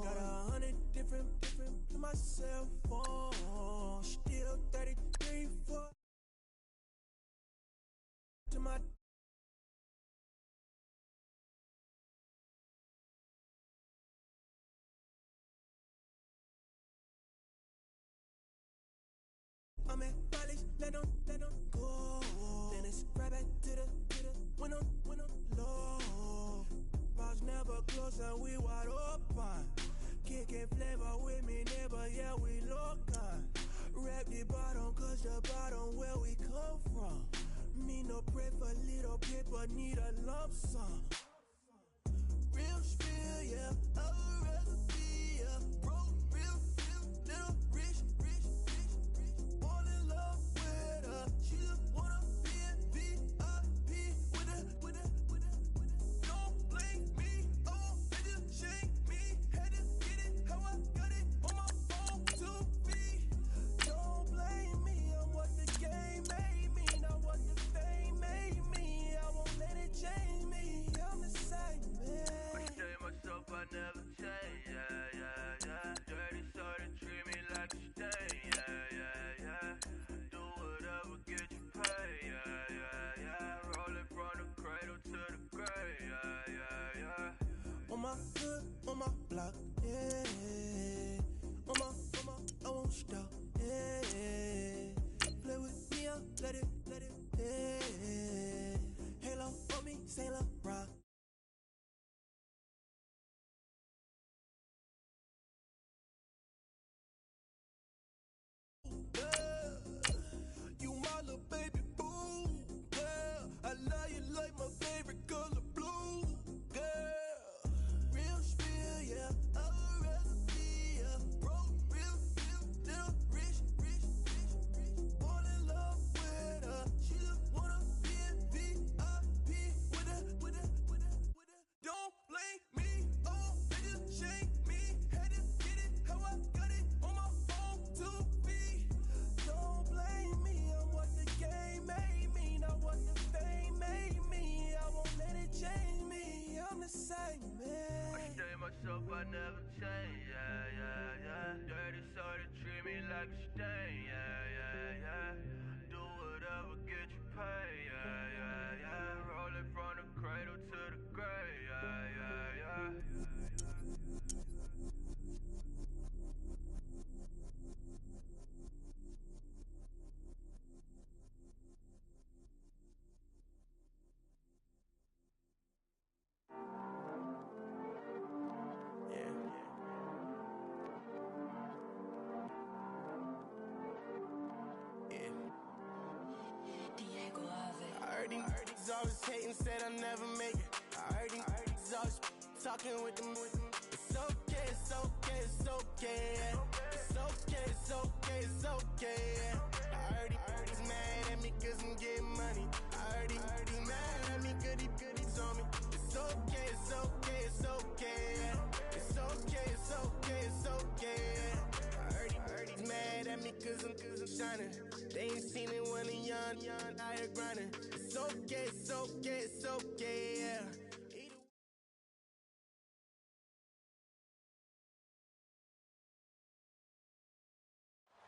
G: Got 100 different to my cell phone. Still 33 for to my. I'm at Molly's, let them go. Then it's right back to the when I'm low. Bars never close and we wide open. Kicking flavor with me, neighbor, yeah, we local. Rap the bottom, cause the bottom where we come from. Me no pray for little paper, need a lump sum. Real spill, yeah, I would rather be, yeah. Broke, real, little rich. Fall in love with her, she just wanna be in VIP with her. Don't blame me, oh, they just shame me. Had to get it, how I got it on my phone to be. Don't blame me, I'm what the game made me, not what the fame made me. I won't let it change me, I'm the same man.
D: I stay myself, I never change, yeah, yeah, yeah. Dirty soda, treat me like a stain, yeah, yeah, yeah. Do whatever, get you paid, yeah, yeah, yeah. Rolling from the cradle to the grave, yeah, yeah, yeah.
G: On my hood, on my block, yeah. On my, I won't stop, yeah. Play with me, I'll let it, yeah. Halo on me, Sailor Rock. You my little baby boo, girl. I love you like my favorite color blue, girl. Real spill, yeah, I would rather be, yeah. Broke, real, little rich. Fall in love with her, she just wanna be in VIP with her. Don't blame me, oh, they just shame me. Had to get it, how I got it on my phone to be. Don't blame me, I'm what the game made me, not what the fame made me. I won't let it change me, I'm the same man.
D: I stay myself, I never change, yeah, yeah, yeah. Dirty soda, treat me like a stain, yeah, yeah, yeah. Do whatever, get you paid, yeah, yeah, yeah. Rolling from the cradle to the grave, yeah, yeah, yeah.
F: I heard these always hating, said I'll never make it. I heard these always talking with them. It's okay, it's okay, it's okay. It's okay, it's okay, it's okay. I heard he's mad at me cause I'm getting money. I heard he's mad at me cause he's on me. It's okay, it's okay, it's okay. It's okay, it's okay, it's okay. I heard he's mad at me cause I'm shining. They ain't seen it when I'm young, out here grinding. It's okay, it's okay, it's okay, yeah.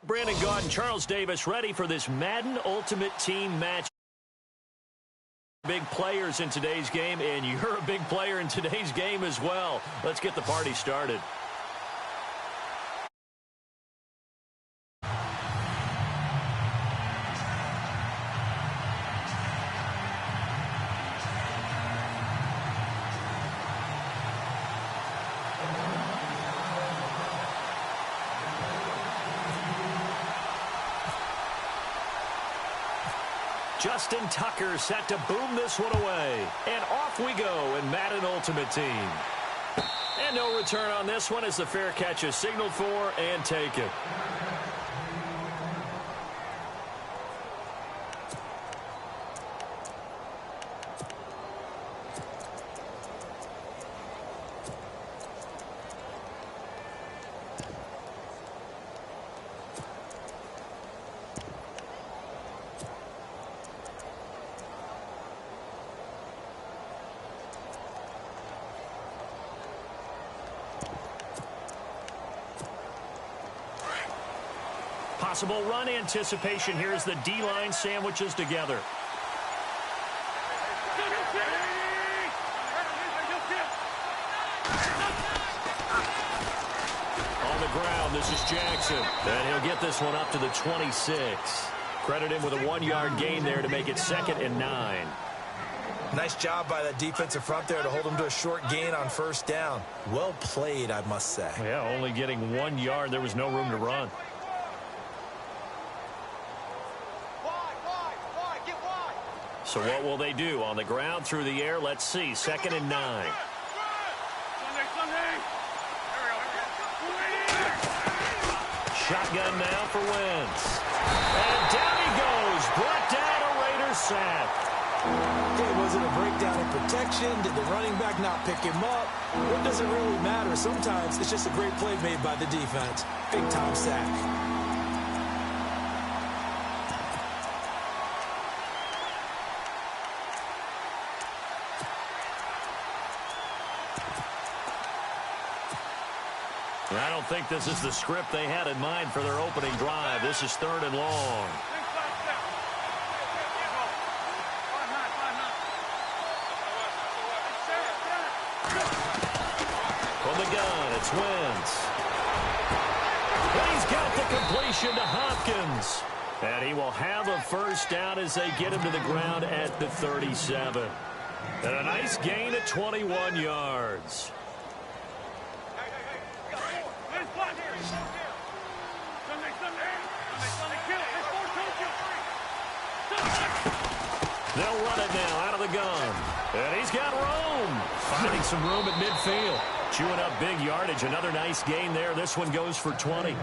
B: Brandon Gaudin, Charles Davis ready for this Madden Ultimate Team match. big players in today's game, and you're a big player in today's game as well. Let's get the party started. Justin Tucker set to boom this one away. And off we go in Madden Ultimate Team. And no return on this one as the fair catch is signaled for and taken. Possible run anticipation here as the D-line sandwiches together. On the ground, this is Jackson. And he'll get this one up to the 26. Credit him with a 1-yard gain there to make it 2nd and 9.
A: Nice job by that defensive front there to hold him to a short gain on 1st down. Well played, I must say.
B: Yeah, only getting 1 yard. There was no room to run. So what will they do? On the ground, through the air, let's see. 2nd and 9. Shotgun now for Wentz. And down he goes. Brought down a Raiders sack.
A: Hey, was it a breakdown in protection? Did the running back not pick him up? What does it really matter? Sometimes it's just a great play made by the defense. Big-time sack.
B: I don't think this is the script they had in mind for their opening drive. This is 3rd and long. From the gun, it's Wentz. He's got the completion to Hopkins. And he will have a 1st down as they get him to the ground at the 37. And a nice gain of 21 yards. They'll run it now out of the gun. And he's got room. Finding some room at midfield. Chewing up big yardage. Another nice gain there. This one goes for 20.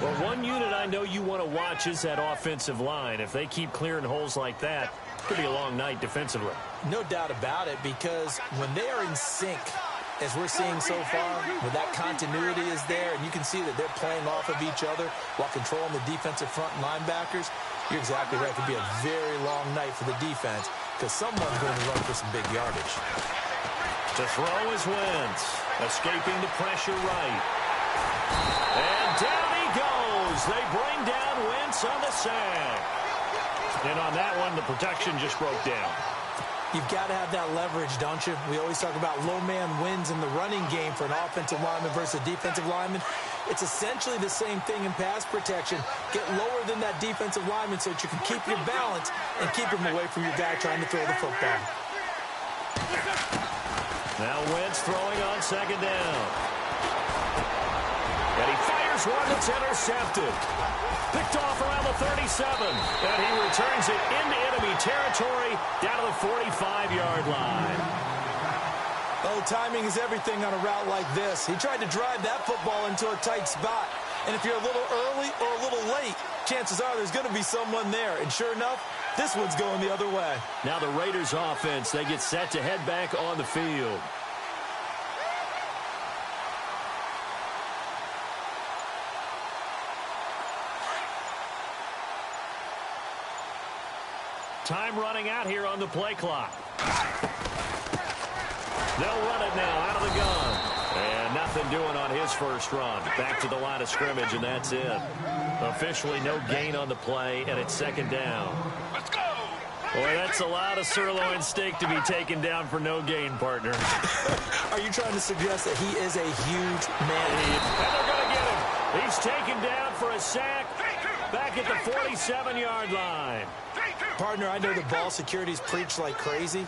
B: Well, one unit I know you want to watch is that offensive line. If they keep clearing holes like that, it could be a long night defensively.
A: No doubt about it, because when they are in sync, as we're seeing so far, where that continuity is there, and you can see that they're playing off of each other while controlling the defensive front linebackers, you're exactly right. It could be a very long night for the defense because someone's going to run for some big yardage.
B: To throw is Wentz, escaping the pressure right. And down he goes. They bring down Wentz on the sack. And on that one, the protection just broke down.
A: You've got to have that leverage, don't you? We always talk about low man wins in the running game for an offensive lineman versus a defensive lineman. It's essentially the same thing in pass protection. Get lower than that defensive lineman so that you can keep your balance and keep him away from your guy trying to throw the football.
B: Now Wentz throwing on 2nd down. And he fires one that's intercepted. Picked off around the 37. And he returns it into enemy territory down to the 45-yard line.
A: Oh, timing is everything on a route like this. He tried to drive that football into a tight spot. And if you're a little early or a little late, chances are there's going to be someone there. And sure enough, this one's going the other way.
B: Now the Raiders offense, they get set to head back on the field. Time running out here on the play clock. They'll run it now out of the gun. And nothing doing on his first run. Back to the line of scrimmage, and that's it. Officially no gain on the play, and it's 2nd down.
C: Let's go!
B: Boy, that's a lot of sirloin steak to be taken down for no gain, partner.
A: Are you trying to suggest that he is a huge man?
B: And they're going to get him. He's taken down for a sack back at the 47-yard line.
A: Partner, I know the ball security's preached like crazy,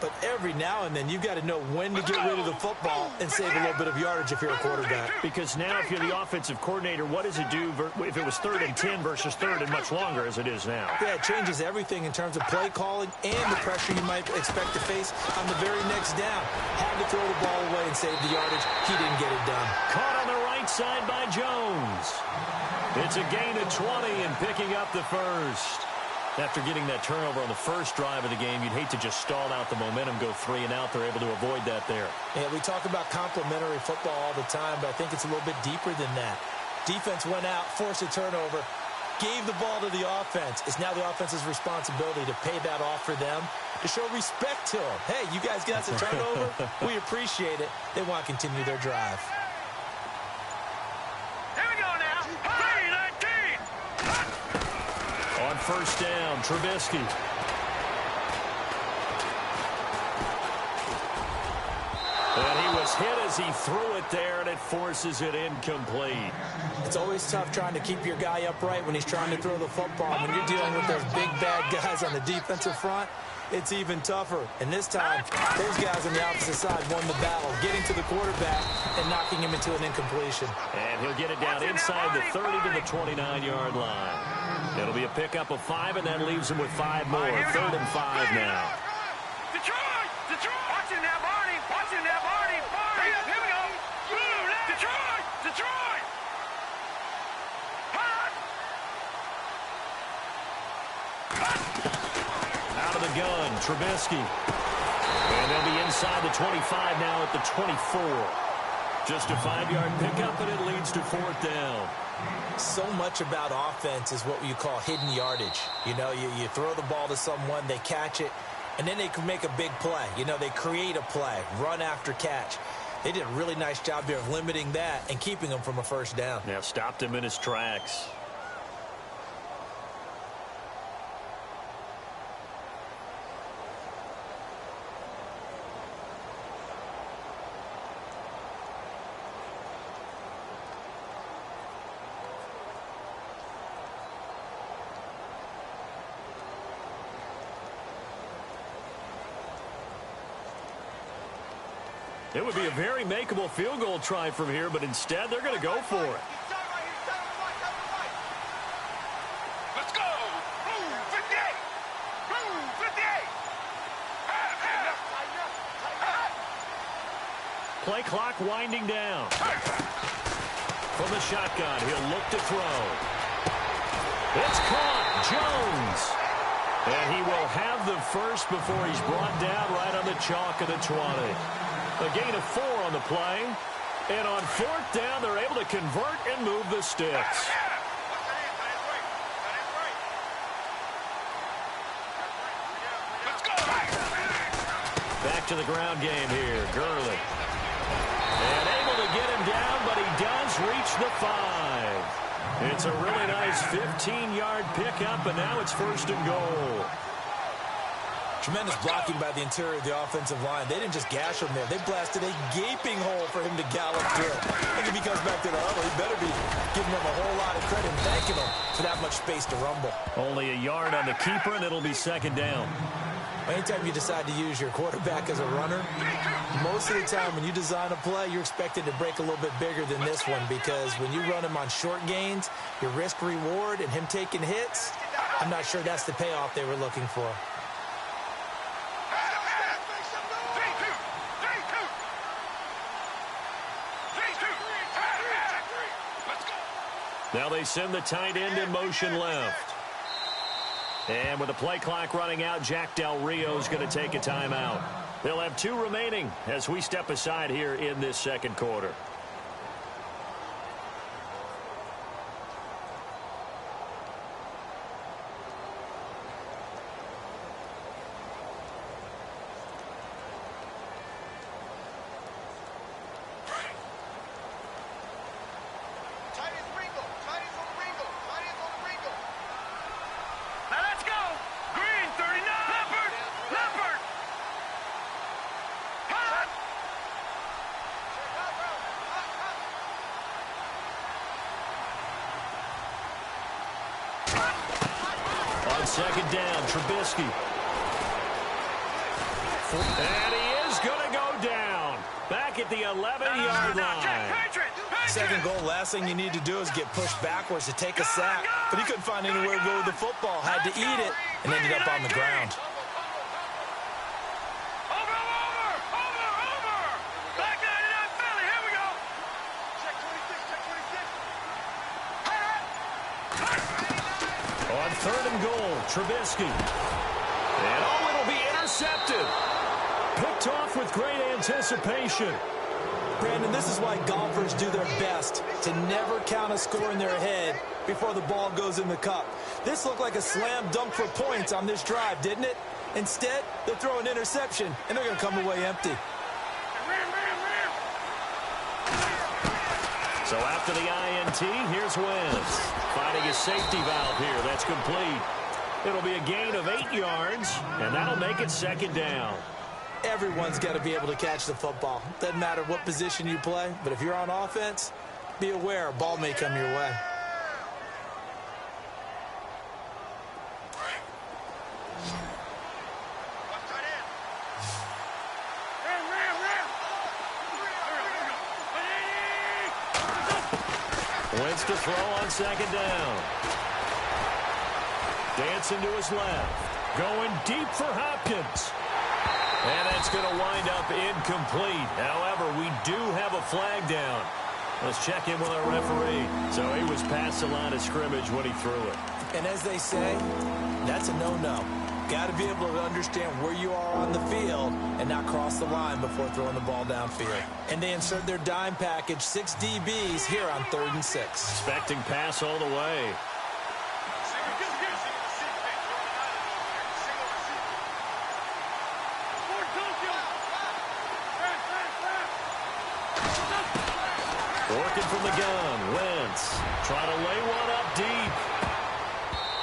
A: but every now and then you've got to know when to get rid of the football and save a little bit of yardage if you're a quarterback.
B: Because now if you're the offensive coordinator, what does it do if it was 3rd and 10 versus 3rd and much longer as it is now?
A: Yeah, it changes everything in terms of play calling and the pressure you might expect to face on the very next down. Had to throw the ball away and save the yardage. He didn't get it done.
B: Caught on the right side by Jones. It's a gain of 20 and picking up the first. After getting that turnover on the first drive of the game, you'd hate to just stall out the momentum, go 3 and out. They're able to avoid that there.
A: Yeah, we talk about complementary football all the time, but I think it's a little bit deeper than that. Defense went out, forced a turnover, gave the ball to the offense. It's now the offense's responsibility to pay that off for them, to show respect to them. Hey, you guys got us a turnover? We appreciate it. They want to continue their drive.
C: Here we go now. 3-19.
B: On first down, Trubisky. And he was hit as he threw it there, and it forces it incomplete.
A: It's always tough trying to keep your guy upright when he's trying to throw the football. When you're dealing with those big, bad guys on the defensive front, it's even tougher. And this time, those guys on the opposite side won the battle, getting to the quarterback and knocking him into an incompletion.
B: And he'll get it down inside the 30 to the 29-yard line. It'll be a pickup of 5, and that leaves him with 5 more. 3rd and 5 now.
C: Detroit! Detroit! Watch it now, Barney! Watch it now, Barney! Barney! Here we go! Detroit! Detroit!
B: Out of the gun, Trubisky. And they'll be inside the 25 now at the 24. Just a 5-yard pickup, and it leads to 4th down.
A: So much about offense is what you call hidden yardage. You know, you throw the ball to someone, they catch it, and then they can make a big play. You know, they create a play, run after catch. They did a really nice job there of limiting that and keeping him from a first down.
B: Yeah, stopped him in his tracks. It would be a very makeable field goal try from here, but instead they're going to go for it.
C: Let's go! Blue 58! Blue 58!
B: Play clock winding down. From the shotgun, he'll look to throw. It's caught. Jones. And he will have the first before he's brought down right on the chalk of the 20. A gain of 4 on the play. And on 4th down, they're able to convert and move the sticks. Back to the ground game here. Gurley. And able to get him down, but he does reach the 5. It's a really nice 15-yard pickup, and now it's 1st and goal.
A: Tremendous blocking by the interior of the offensive line. They didn't just gash him there. They blasted a gaping hole for him to gallop through. I think if he comes back to the huddle, he better be giving them a whole lot of credit and thanking them for that much space to rumble.
B: Only a yard on the keeper, and it'll be 2nd down.
A: Anytime you decide to use your quarterback as a runner, most of the time when you design a play, you're expected to break a little bit bigger than this one, because when you run him on short gains, your risk-reward and him taking hits, I'm not sure that's the payoff they were looking for.
B: Now they send the tight end in motion left. And with the play clock running out, Jack Del Rio is going to take a timeout. They'll have 2 remaining as we step aside here in this 2nd quarter.
C: Now let's go! Green 39!
B: second down. Trubisky. And he is going to go down. Back at the 11-yard line.
A: Second goal, last thing you need to do is get pushed backwards to take a sack. But he couldn't find anywhere to go with the football. Had to eat it and ended up on the ground.
B: On third and goal, Trubisky. And it'll be intercepted. Picked off with great anticipation.
A: Brandon, this is why golfers do their best to never count a score in their head before the ball goes in the cup. This looked like a slam dunk for points on this drive, didn't it? Instead, they throw an interception, and they're going to come away empty.
B: So after the INT, here's Wentz. Finding a safety valve here. That's complete. It'll be a gain of 8 yards, and that'll make it second down.
A: Everyone's got to be able to catch the football. Doesn't matter what position you play, but if you're on offense, be aware a ball may come your way.
B: Wentz to throw on second down. Dancing to his left. Going deep for Hopkins. And that's going to wind up incomplete. However, we do have a flag down. Let's check in with our referee. So he was past the line of scrimmage when he threw it.
A: And as they say, that's a no-no. Got to be able to understand where you are on the field and not cross the line before throwing the ball downfield. And they insert their dime package, 6 DBs here on 3rd and 6.
B: Expecting pass all the way. Working from the gun, Wentz trying to lay one up deep.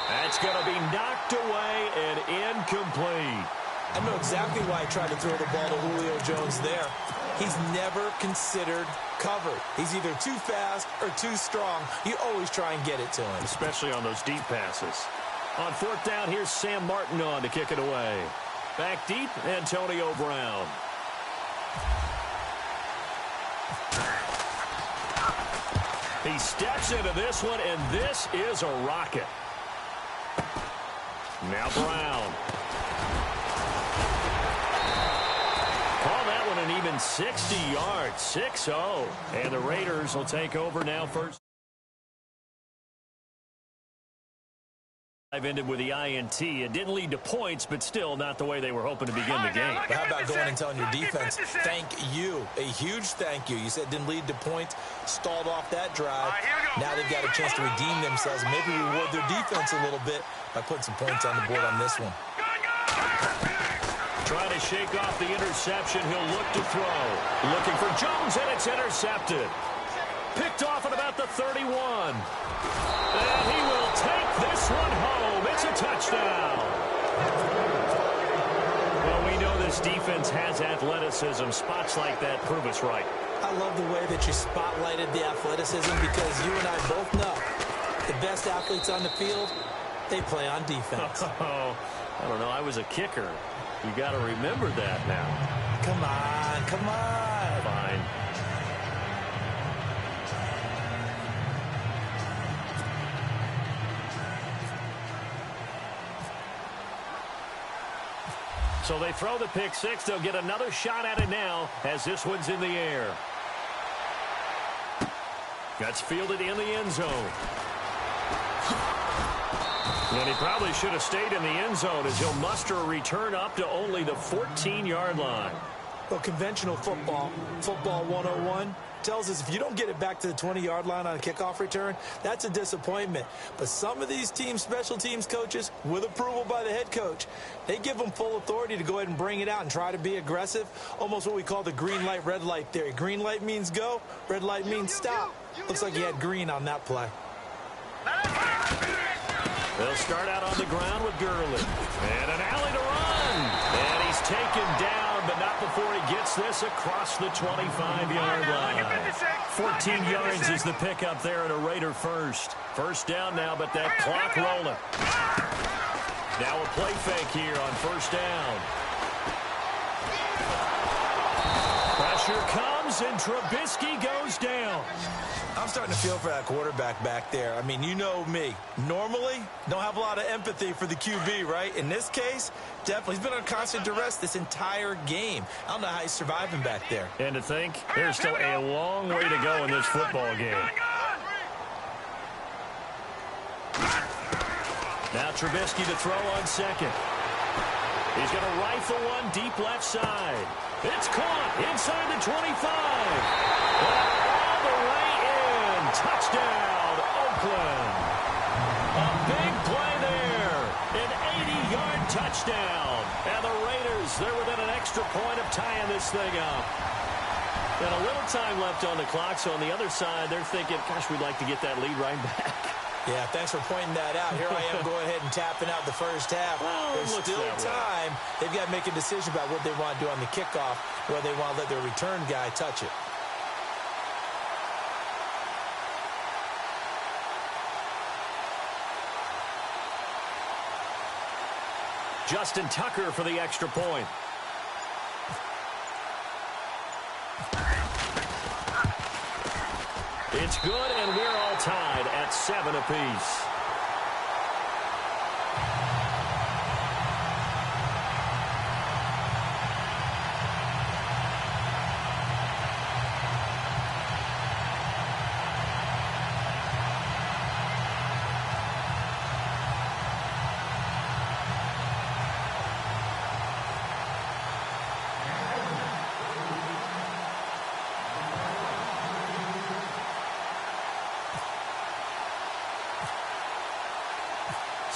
B: That's going to be knocked away and incomplete.
A: I know exactly why he tried to throw the ball to Julio Jones there. He's never considered covered. He's either too fast or too strong. You always try and get it to him.
B: Especially on those deep passes. On 4th down, here's Sam Martin on to kick it away. Back deep, Antonio Brown. He steps into this one, and this is a rocket. Now Brown. Call that one an even 60 yards, 6-0. And the Raiders will take over now first. I've ended with the INT. It didn't lead to points, but still not the way they were hoping to begin the game.
A: But how about going and telling your defense, thank you, a huge thank you. You said it didn't lead to points, stalled off that drive. Now they've got a chance to redeem themselves, maybe reward their defense a little bit by putting some points on the board on this one.
B: Trying to shake off the interception. He'll look to throw. Looking for Jones, and it's intercepted. Picked off at about the 31. And he will take this one home. It's a touchdown. Well, we know this defense has athleticism. Spots like that prove us right.
A: I love the way that you spotlighted the athleticism because you and I both know the best athletes on the field, they play on defense.
B: Oh, I don't know. I was a kicker. You got to remember that now.
A: Come on, come on.
B: Fine. So they throw the pick six. They'll get another shot at it now as this one's in the air. That's fielded in the end zone. And he probably should have stayed in the end zone as he'll muster a return up to only the 14-yard line.
A: Well, conventional football, football 101, tells us if you don't get it back to the 20-yard line on a kickoff return, that's a disappointment. But some of these teams, special teams coaches, with approval by the head coach, they give them full authority to go ahead and bring it out and try to be aggressive, almost what we call the green light, red light theory. Green light means go, red light means stop. Looks like he had green on that play.
B: They'll start out on the ground with Gurley. And an alley to run. And he's taken down, but not before he gets this across the 25-yard line. 14 yards is the pickup there at a Raider first. First down now, but that clock rolling. Now a play fake here on first down. Pressure comes, and Trubisky goes down.
A: I'm starting to feel for that quarterback back there. I mean, you know me. Normally, don't have a lot of empathy for the QB, right? In this case, definitely. He's been on constant duress this entire game. I don't know how he's surviving back there.
B: And to think, there's still a long way to go in this football game. Now Trubisky to throw on second. He's going to rifle one deep left side. It's caught inside the 25. All the way in. Touchdown, Oakland. A big play there. An 80-yard touchdown. And the Raiders, they're within an extra point of tying this thing up. And a little time left on the clock, so on the other side, they're thinking, gosh, we'd like to get that lead right back.
A: Yeah, thanks for pointing that out. Here I am going ahead and tapping out the first half.
B: Well,
A: there's still time. They've got to make a decision about what they want to do on the kickoff, whether they want to let their return guy touch it.
B: Justin Tucker for the extra point. It's good, and we're all tied at 7 apiece.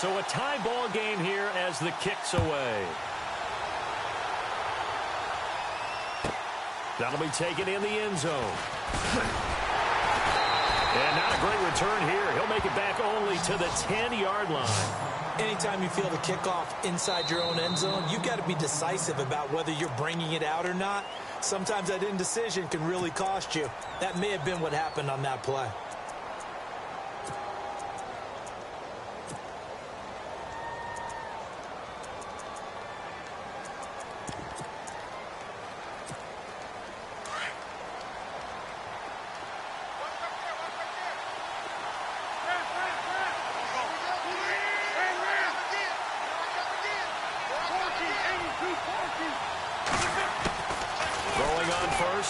B: So a tie ball game here as the kick's away. That'll be taken in the end zone. And not a great return here. He'll make it back only to the 10-yard line.
A: Anytime you feel the kickoff inside your own end zone, you've got to be decisive about whether you're bringing it out or not. Sometimes that indecision can really cost you. That may have been what happened on that play.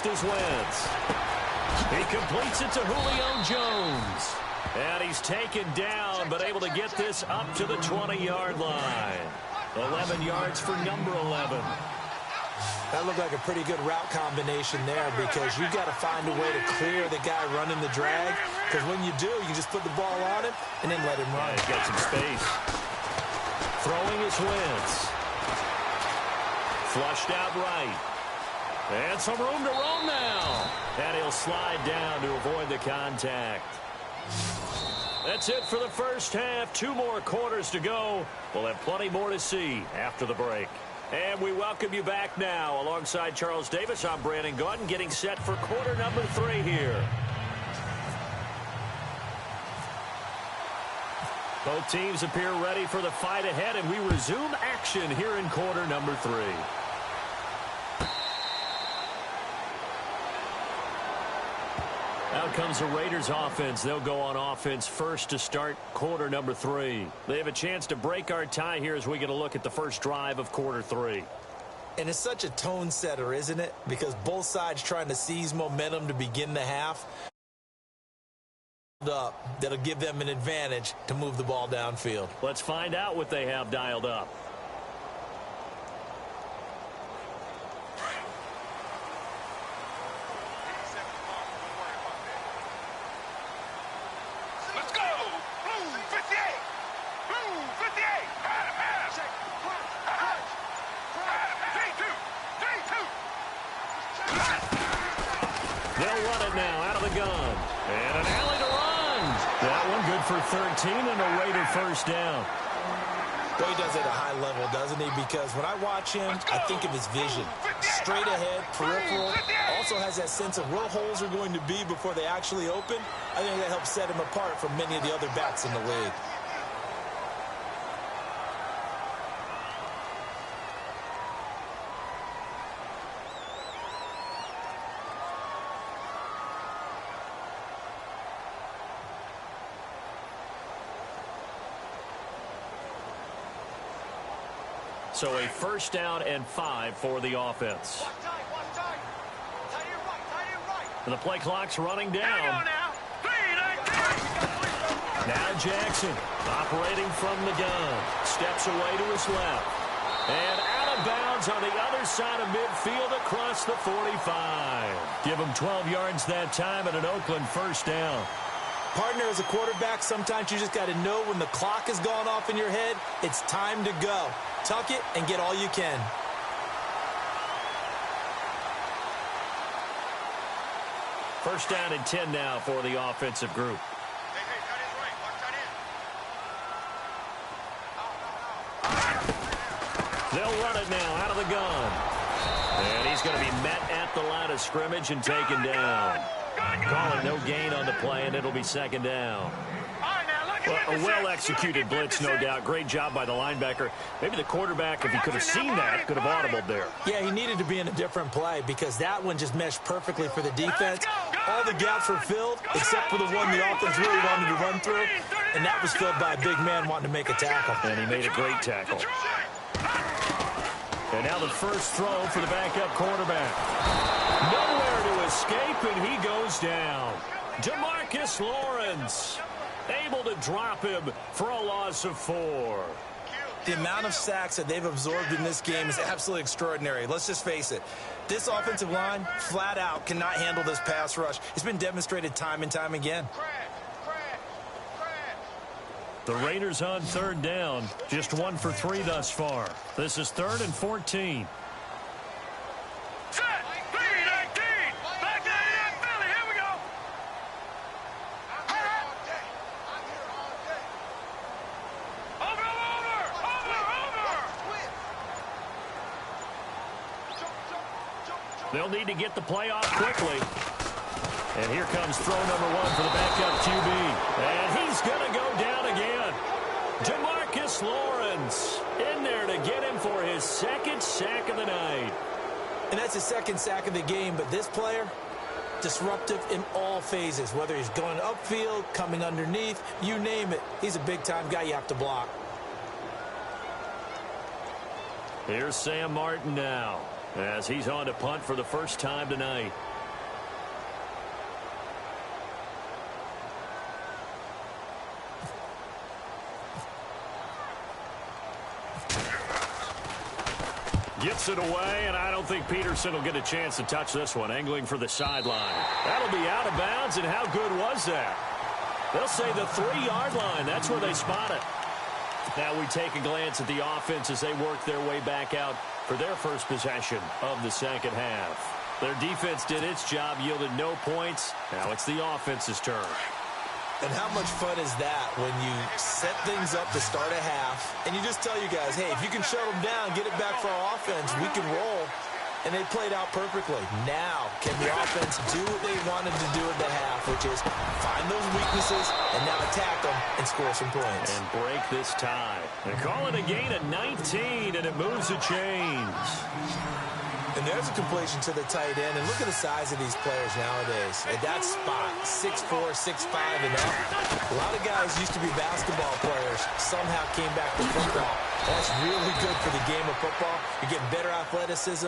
B: Is Wentz. He completes it to Julio Jones. And he's taken down, but able to get this up to the 20-yard line. 11 yards for number 11.
A: That looked like a pretty good route combination there because you've got to find a way to clear the guy running the drag. Because when you do, you just put the ball on him and then let him run.
B: Yeah, he's got some space. Throwing is Wentz. Flushed out right. And some room to roam now. And he'll slide down to avoid the contact. That's it for the first half. 2 more quarters to go. We'll have plenty more to see after the break. And we welcome you back now. Alongside Charles Davis, I'm Brandon Gaudin, getting set for quarter number 3 here. Both teams appear ready for the fight ahead, and we resume action here in quarter number 3. Out comes the Raiders offense. They'll go on offense first to start quarter number 3. They have a chance to break our tie here as we get a look at the first drive of quarter 3.
A: And it's such a tone setter, isn't it? Because both sides trying to seize momentum to begin the half. That'll give them an advantage to move the ball downfield.
B: Let's find out what they have dialed up. For 13 and a Raider first down.
A: Well, he does it at a high level, doesn't he? Because when I watch him, I think of his vision. Straight ahead, peripheral. Also has that sense of where holes are going to be before they actually open. I think that helps set him apart from many of the other backs in the league.
B: So a first down and 5 for the offense. The play clock's running down. Now Jackson operating from the gun. Steps away to his left. And out of bounds on the other side of midfield across the 45. Give him 12 yards that time and an Oakland first down.
A: Partner, as a quarterback, sometimes you just got to know when the clock has gone off in your head, it's time to go. Tuck it and get all you can.
B: First down and 10 now for the offensive group. They'll run it now out of the gun. And he's going to be met at the line of scrimmage and taken down. Calling no gain on the play, and it'll be second down. Well, a well-executed blitz, no doubt. Great job by the linebacker. Maybe the quarterback, if he could have seen that, could have audibled there.
A: Yeah, he needed to be in a different play because that one just meshed perfectly for the defense. All the gaps were filled except for the one the offense really wanted to run through, and that was filled by a big man wanting to make a tackle.
B: And he made a great tackle. And now the first throw for the backup quarterback. Nowhere to escape, and he goes down. DeMarcus Lawrence able to drop him for a loss of 4.
A: The amount of sacks that they've absorbed in this game is absolutely extraordinary. Let's just face it. This offensive line, flat out, cannot handle this pass rush. It's been demonstrated time and time again.
B: The Raiders on third down, just 1 for 3 thus far. This is 3rd and 14.
C: Set, 3-19. Back to Philly. Here we go. Over.
B: They'll need to get the play off quickly. And here comes throw number 1 for the backup QB. And he's going to go down again. DeMarcus Lawrence in there to get him for his 2nd sack of the night.
A: And that's his 2nd sack of the game, but this player, disruptive in all phases, whether he's going upfield, coming underneath, you name it. He's a big-time guy you have to block.
B: Here's Sam Martin now as he's on to punt for the first time tonight. Gets it away, and I don't think Peterson will get a chance to touch this one. Angling for the sideline. That'll be out of bounds, and how good was that? They'll say the 3-yard line. That's where they spot it. Now we take a glance at the offense as they work their way back out for their first possession of the second half. Their defense did its job, yielded no points. Now it's the offense's turn.
A: And how much fun is that when you set things up to start a half and you just tell you guys, hey, if you can shut them down, get it back for our offense, we can roll. And they played out perfectly. Now, can the offense do what they wanted to do at the half, which is find those weaknesses and now attack them and score some points.
B: And break this tie. They call it a gain of 19, and it moves the chains.
A: And there's a completion to the tight end. And look at the size of these players nowadays. At that spot, 6'4", 6'5", and up. A lot of guys used to be basketball players, somehow came back to football. That's really good for the game of football. You're getting better athleticism,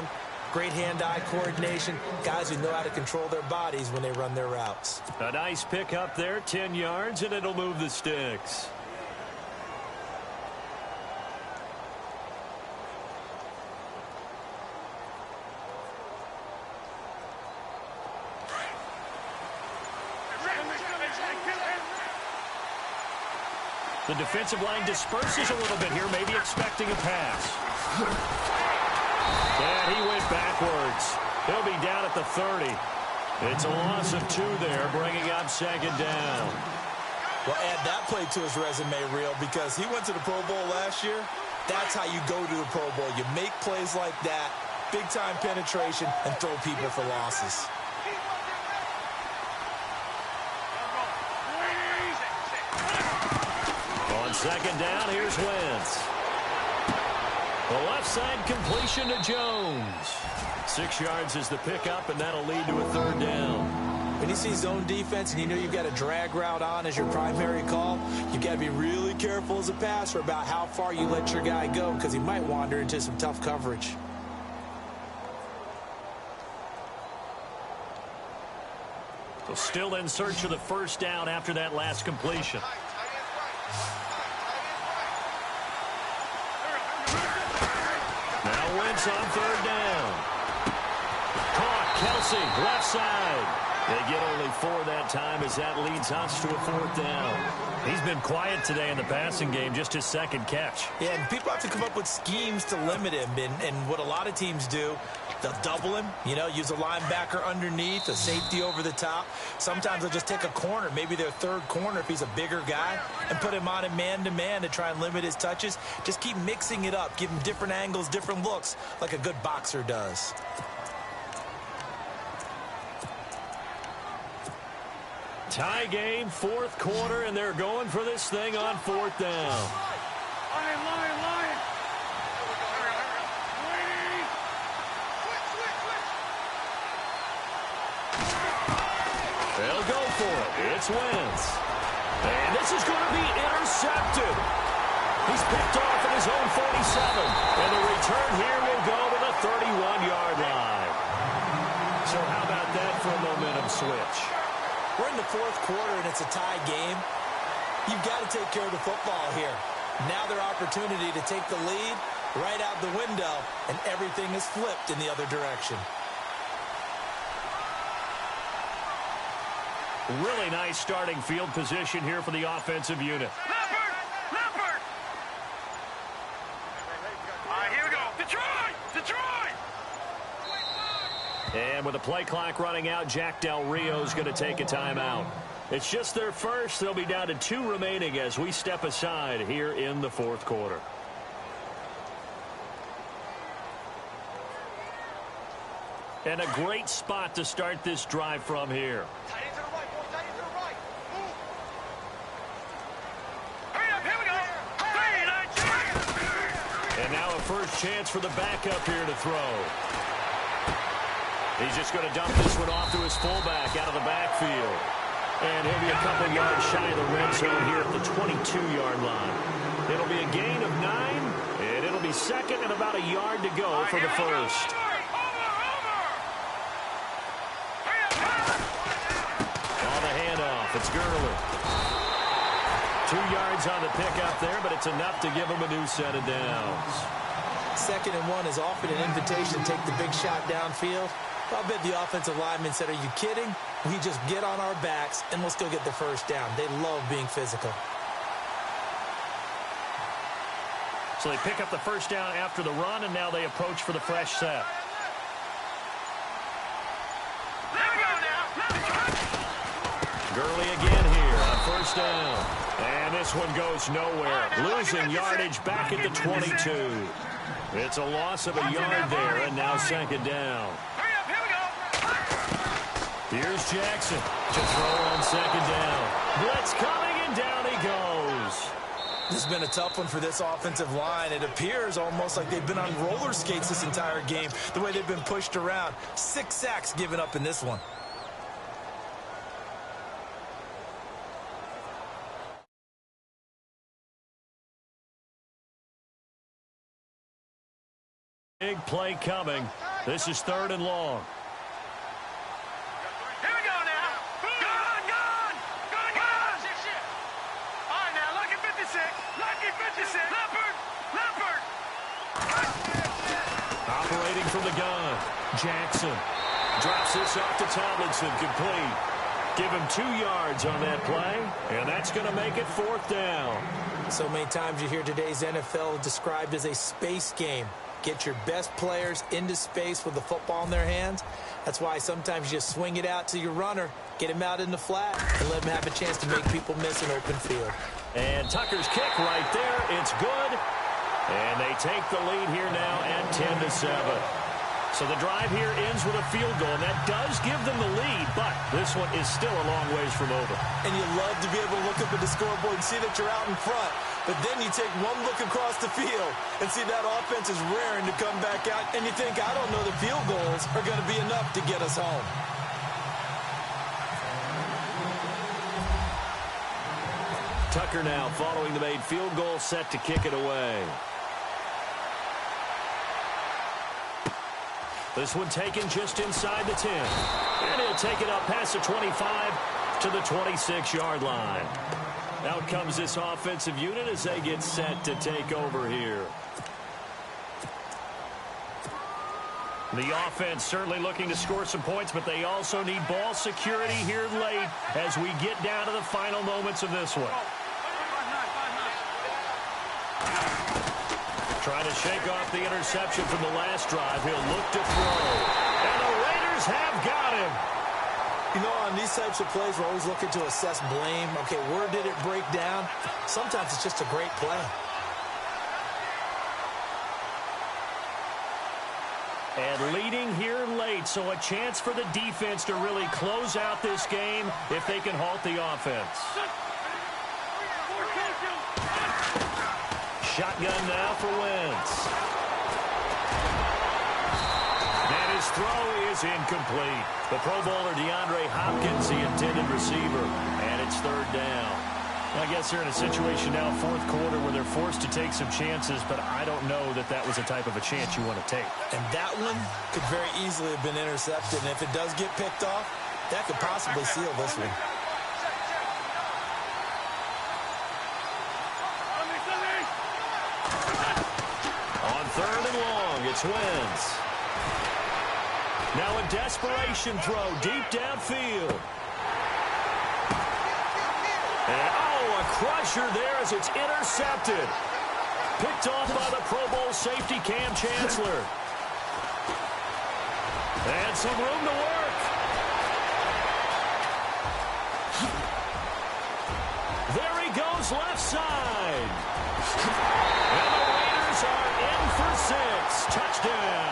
A: great hand-eye coordination, guys who know how to control their bodies when they run their routes.
B: A nice pick up there, 10 yards, and it'll move the sticks. The defensive line disperses a little bit here, maybe expecting a pass. And he went backwards. He'll be down at the 30. It's a loss of 2 there, bringing up second down.
A: Well, add that play to his resume reel because he went to the Pro Bowl last year. That's how you go to the Pro Bowl. You make plays like that, big-time penetration, and throw people for losses.
B: Second down, here's Wentz. The left side completion to Jones. 6 yards is the pickup, and that'll lead to a third down.
A: When you see zone defense and you know you've got a drag route on as your primary call, you've got to be really careful as a passer about how far you let your guy go because he might wander into some tough coverage.
B: So still in search of the first down after that last completion. Now Wentz on third down. Caught, Kelsey, left side. They get only 4 that time as that leads us to a 4th down. He's been quiet today in the passing game, just his second catch.
A: Yeah, and people have to come up with schemes to limit him. And what a lot of teams do, they'll double him, use a linebacker underneath, a safety over the top. Sometimes they'll just take a corner, maybe their third corner if he's a bigger guy, and put him on a man-to-man to try and limit his touches. Just keep mixing it up, give him different angles, different looks, like a good boxer does.
B: Tie game, 4th quarter, and they're going for this thing on 4th down.
C: Lion.
B: They'll go for it. It's Wentz. And this is going to be intercepted. He's picked off at his own 47. And the return here will go to the 31-yard line. So how about that for a momentum switch?
A: We're in the 4th quarter, and it's a tie game. You've got to take care of the football here. Now their opportunity to take the lead right out the window, and everything is flipped in the other direction.
B: Really nice starting field position here for the offensive unit.
C: Leopard! All right, here we go. Detroit!
B: And with the play clock running out, Jack Del Rio's going to take a timeout. It's just their first. They'll be down to 2 remaining as we step aside here in the 4th quarter. And a great spot to start this drive from here.
C: Tight end to the right, boy. Tight end to the right. Move. Hurry up, here we go.
B: And now a first chance for the backup here to throw. He's just going to dump this one off to his fullback out of the backfield. And he'll be a couple yards shy of the red zone here at the 22-yard line. It'll be a gain of 9, and it'll be second and about a yard to go for the first. On the handoff, it's Gurley. 2 yards on the pickup there, but it's enough to give him a new set of downs.
A: 2nd and 1 is often an invitation to take the big shot downfield. I bet the offensive lineman said, are you kidding? We just get on our backs and let's go get the first down. They love being physical.
B: So they pick up the first down after the run, and now they approach for the fresh set. Gurley again here on first down. And this one goes nowhere. Losing yardage back at the 22. It's a loss of a yard there, and now 2nd down. Here's Jackson to throw on 2nd down. Blitz coming, and down he goes.
A: This has been a tough one for this offensive line. It appears almost like they've been on roller skates this entire game, the way they've been pushed around. 6 sacks given up in this one.
B: Big play coming. This is 3rd and long.
C: Here we go now. Gone. All right, now, lucky 56. Leopard.
B: Operating from the gun. Jackson drops this off to Tomlinson, complete. Give him 2 yards on that play, and that's going to make it 4th down.
A: So many times you hear today's NFL described as a space game. Get your best players into space with the football in their hands. That's why sometimes you just swing it out to your runner, get him out in the flat, and let him have a chance to make people miss an open field.
B: And Tucker's kick right there. It's good. And they take the lead here now at 10-7. So the drive here ends with a field goal, and that does give them the lead, but this one is still a long ways from over.
A: And you love to be able to look up at the scoreboard and see that you're out in front. But then you take one look across the field and see that offense is raring to come back out, and you think, I don't know, the field goals are going to be enough to get us home.
B: Tucker now following the made field goal, set to kick it away. This one taken just inside the 10. And he'll take it up past the 25 to the 26-yard line. Out comes this offensive unit as they get set to take over here. The offense certainly looking to score some points, but they also need ball security here late as we get down to the final moments of this one. Trying to shake off the interception from the last drive. He'll look to throw. And the Raiders have got him.
A: You know, on these types of plays, we're always looking to assess blame. Okay, where did it break down? Sometimes it's just a great play.
B: And leading here late, so a chance for the defense to really close out this game if they can halt the offense. Shotgun now for Wentz. And his throw is incomplete. The Pro Bowler DeAndre Hopkins, the intended receiver, and it's third down. I guess they're in a situation now, fourth quarter, where they're forced to take some chances, but I don't know that that was the type of a chance you want to take.
A: And that one could very easily have been intercepted, and if it does get picked off, that could possibly seal this one.
B: On third and long, it's Wentz. Now a desperation throw deep downfield. And, a crusher there as it's intercepted. Picked off by the Pro Bowl safety Cam Chancellor. And some room to work. There he goes left side. And the Raiders are in for 6. Touchdown.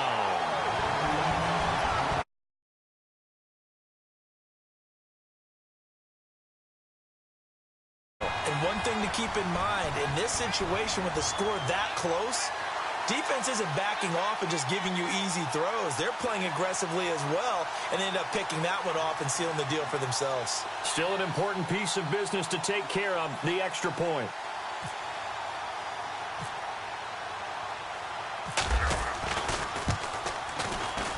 A: One thing to keep in mind, in this situation with the score that close, defense isn't backing off and just giving you easy throws. They're playing aggressively as well and end up picking that one off and sealing the deal for themselves.
B: Still an important piece of business to take care of, the extra point.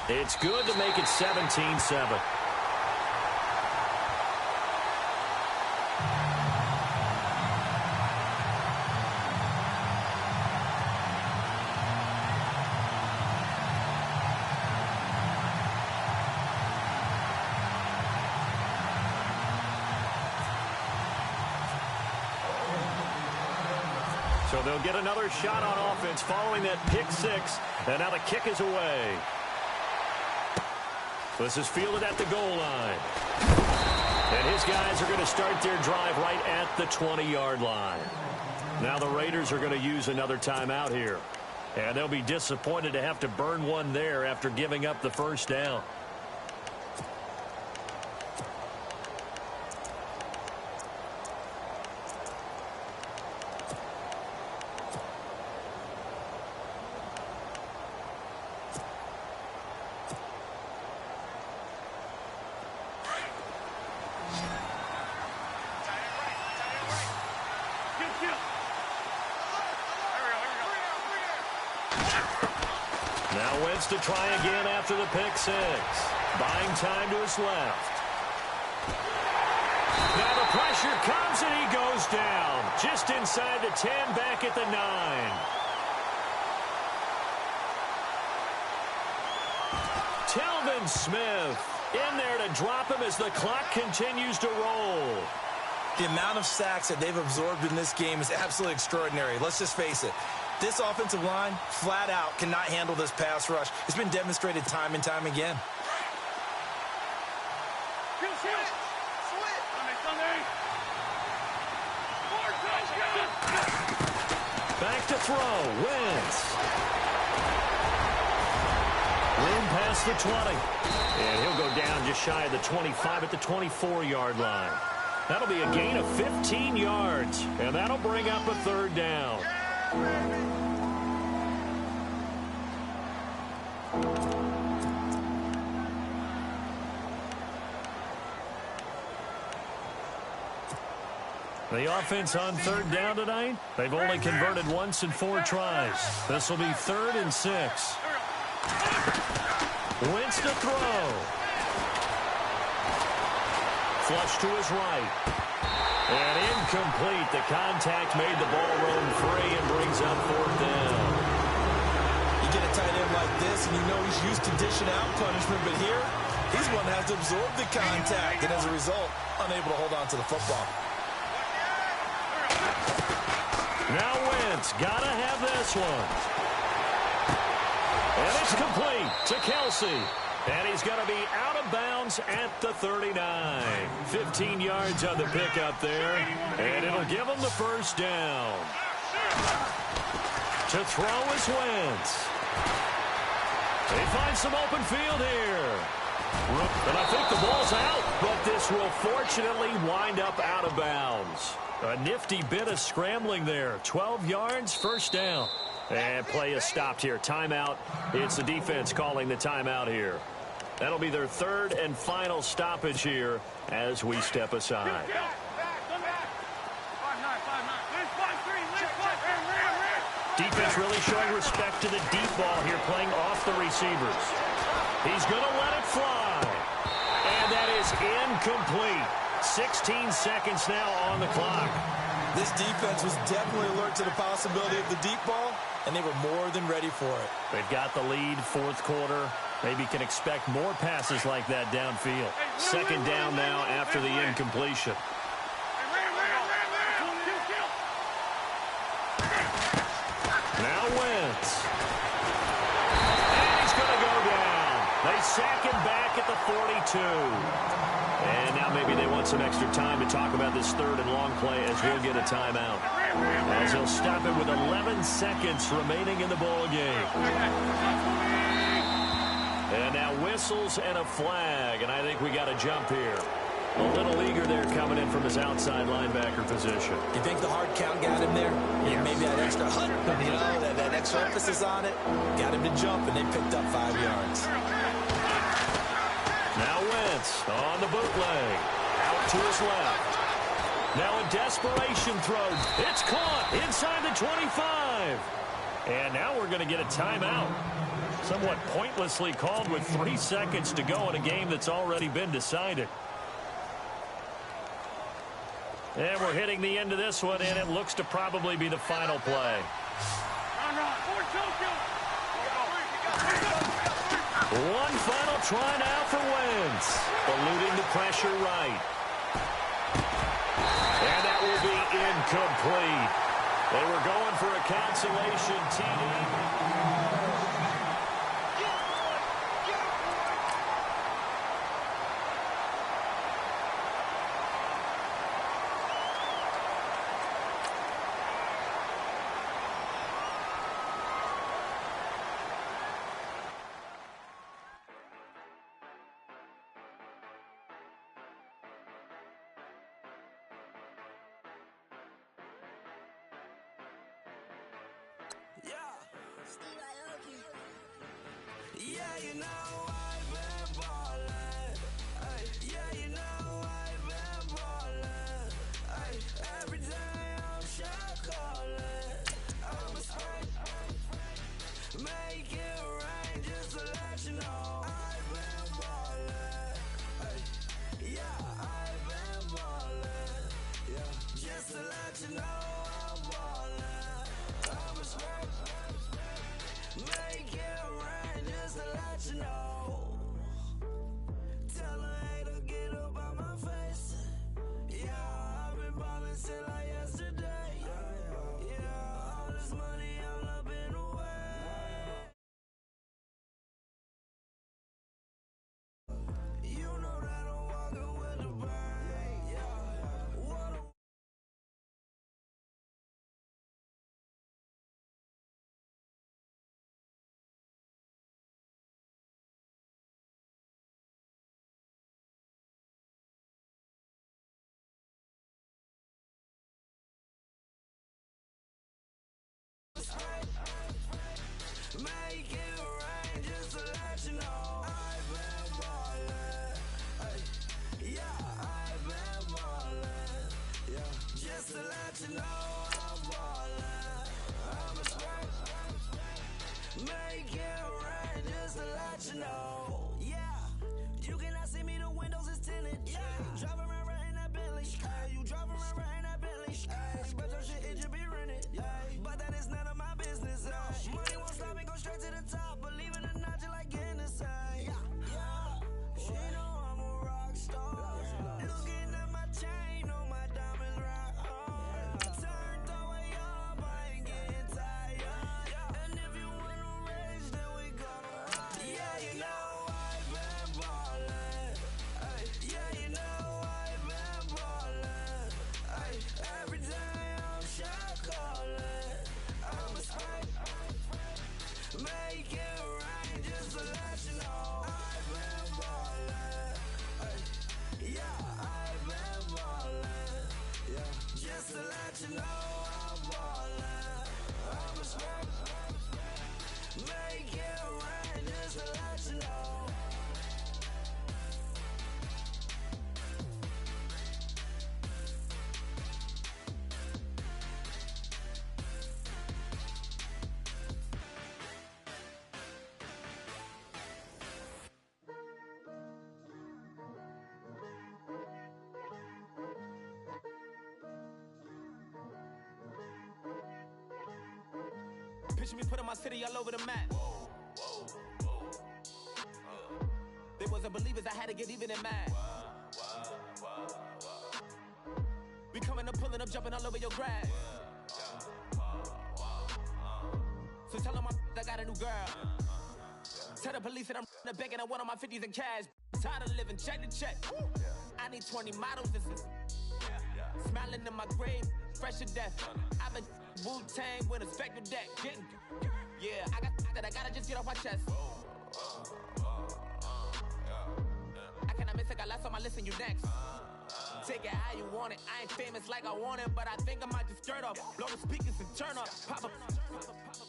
B: It's good to make it 17-7. So they'll get another shot on offense following that pick six. And now the kick is away. This is fielded at the goal line. And his guys are going to start their drive right at the 20-yard line. Now the Raiders are going to use another timeout here. And they'll be disappointed to have to burn one there after giving up the first down. Now Wentz to try again after the pick six. Buying time to his left. Now the pressure comes and he goes down. Just inside the 10, back at the 9. Telvin Smith in there to drop him as the clock continues to roll.
A: The amount of sacks that they've absorbed in this game is absolutely extraordinary. Let's just face it. This offensive line, flat out, cannot handle this pass rush. It's been demonstrated time and time again.
B: Back to throw. Wentz. Room past the 20. And he'll go down just shy of the 25 at the 24-yard line. That'll be a gain of 15 yards. And that'll bring up a third down. The offense on third down tonight, they've only converted once in 4 tries. This will be 3rd and 6. Wentz to throw. Flush to his right. And incomplete. The contact made the ball roam free and brings up 4th down.
A: You get a tight end like this, and you know he's used to dishing out punishment, but here, he's one that has to absorb the contact, and as a result, unable to hold on to the football.
B: Now Wentz, gotta have this one. And it's complete to Kelsey. And he's going to be out of bounds at the 39. 15 yards on the pickup there. And it'll give him the first down. To throw is Wentz. They find some open field here. And I think the ball's out, but this will fortunately wind up out of bounds. A nifty bit of scrambling there. 12 yards, first down. And play is stopped here. Timeout. It's the defense calling the timeout here. That'll be their 3rd and final stoppage here as we step aside. Defense really showing respect to the deep ball here, playing off the receivers. He's going to let it fly. And that is incomplete. 16 seconds now on the clock.
A: This defense was definitely alert to the possibility of the deep ball, and they were more than ready for it.
B: They've got the lead, 4th quarter. Maybe can expect more passes like that downfield. 2nd down now after the incompletion. Now Wentz. And he's going to go down. They sack him back at the 42. And now maybe they want some extra time to talk about this 3rd and long play as we'll get a timeout. As he'll stop it with 11 seconds remaining in the ball game. And now whistles and a flag, and I think we got a jump here. A little eager there coming in from his outside linebacker position.
A: You think the hard count got him there? Yeah, maybe that extra that extra emphasis on it got him to jump, and they picked up 5 yards.
B: Now Wentz on the bootleg. Out to his left. Now a desperation throw. It's caught inside the 25. And now we're going to get a timeout. Somewhat pointlessly called with 3 seconds to go in a game that's already been decided. And we're hitting the end of this one, and it looks to probably be the final play. One final try now for Wentz. Eluding the pressure right. And that will be incomplete. They were going for a consolation TD.
J: Yeah, you know I've been ballin'. Ay, yeah, you know I've been ballin'. Ay, every day I'm shot callin'. I'm a spray, make it rain just to let you know I've been ballin'. Ay, yeah, I've been ballin'. Yeah, just to let you know I'm ballin'. I'm a spray, make it rain just to let you know. Tell a hater get up on my face. Yeah, I've been ballin' since like yesterday. Yeah, all this money all up in the way. You know that I'm walking with the bang. Yeah, what a make it rain just to let you know I've been ballin'. Ay, yeah, I've been ballin'. Yeah, just
G: Just to let you know I'm ballin'. I'm a spray. Make it rain just to let you know. Yeah, you cannot see me, the windows is tinted. Yeah, driving around right in that Bentley. Hey, you driving around right in that Bentley. Hey, but your shit, it should be rented. Yeah, but that is none of my business. Money won't stop me, go straight to the top. Believe it or not, you like getting the same. Yeah, she know I'm a rock star. Looking at my chain, on my diamonds right hard. Turned the way up, I ain't getting tired. And if you wanna race, then we gonna ride. Yeah, you know I've been ballin'. Ay, yeah, you know I've been ballin'. Ay, every day I'm shot callin'. I'm a spray. Make it rain just to let you know I've been ballin'. Ay, yeah, I've been ballin'. Yeah, just to let you know I'm ballin'. I'm a spray. Make it rain just to let you know.
L: Picture me putting my city all over the map. They wasn't believers, I had to get even and mad. We coming up, pulling up, jumping all over your grass. So tell them I got a new girl. Tell the police that I'm the bank and I want all my 50s in cash. Tired of living check to check. I need 20 models. This is smiling in my grave, fresh to death. I've been Wu-Tang with a spectre deck. Getting, yeah, I got that. I gotta just get off my chest. I cannot miss it. Got last on my list and you next. Take it how you want it. I ain't famous like I want it, but I think I might just skirt off. Blow the speakers and turn up. Pop up.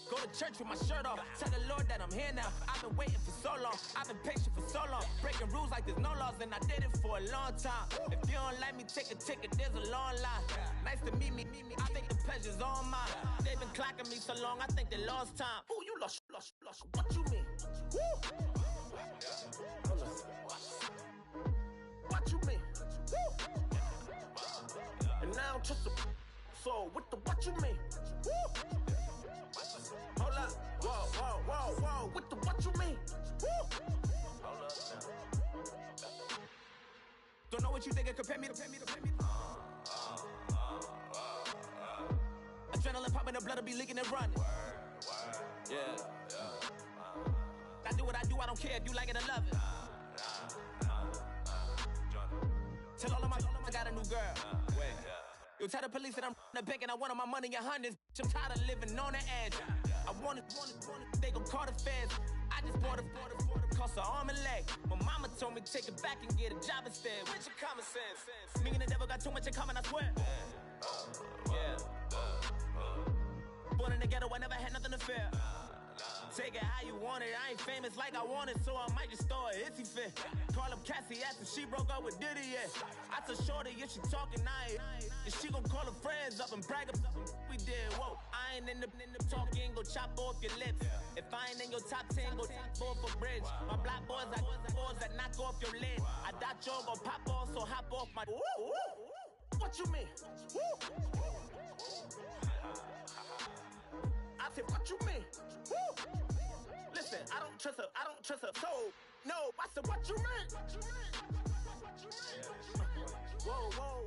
L: Go to church with my shirt off. Tell the Lord that I'm here now. I've been waiting for so long. I've been patient for so long. Breaking rules like there's no laws, and I did it for a long time. If you don't like me, take a ticket. There's a long line. Nice to meet me. I think the pleasure's all mine. They've been clocking me so long, I think they lost time. Ooh, you lost. What you mean? Woo! What you mean? Woo! And now I'm just a so with the what you mean? Woo! Hold up, whoa, with the what you mean? Woo! Hold up now. Don't know what you think, compare me to. Adrenaline popping, the blood will be leaking and running. Yeah. I do what I do, I don't care if you like it or love it. Tell all of my I got a new girl. Yo, tell the police that I'm the bank and I want all my money in hundreds. I'm tired of living on the edge. I want it, they gon' call the feds. I just bought a cost an arm and leg. My mama told me take it back and get a job instead. Where's your common sense? Me and the devil got too much in common, I swear. Yeah. Born in the ghetto, I never had nothing to fear. Take it how you want it. I ain't famous like I want it, so I might just throw a hissy fit. Call up Cassie after she broke up with Diddy, yeah. I told Shorty if she talking, and she gon' call her friends up and brag up. We did, whoa. I ain't in the talking, go chop off your lips. If I ain't in your top 10, go top 4 for bridge. My black boys like boys that knock off your lid. I thought you gon' pop off, so hop off my. What you mean? I said, what you mean? Listen, I don't trust her. So, no, I said, what you mean? Whoa.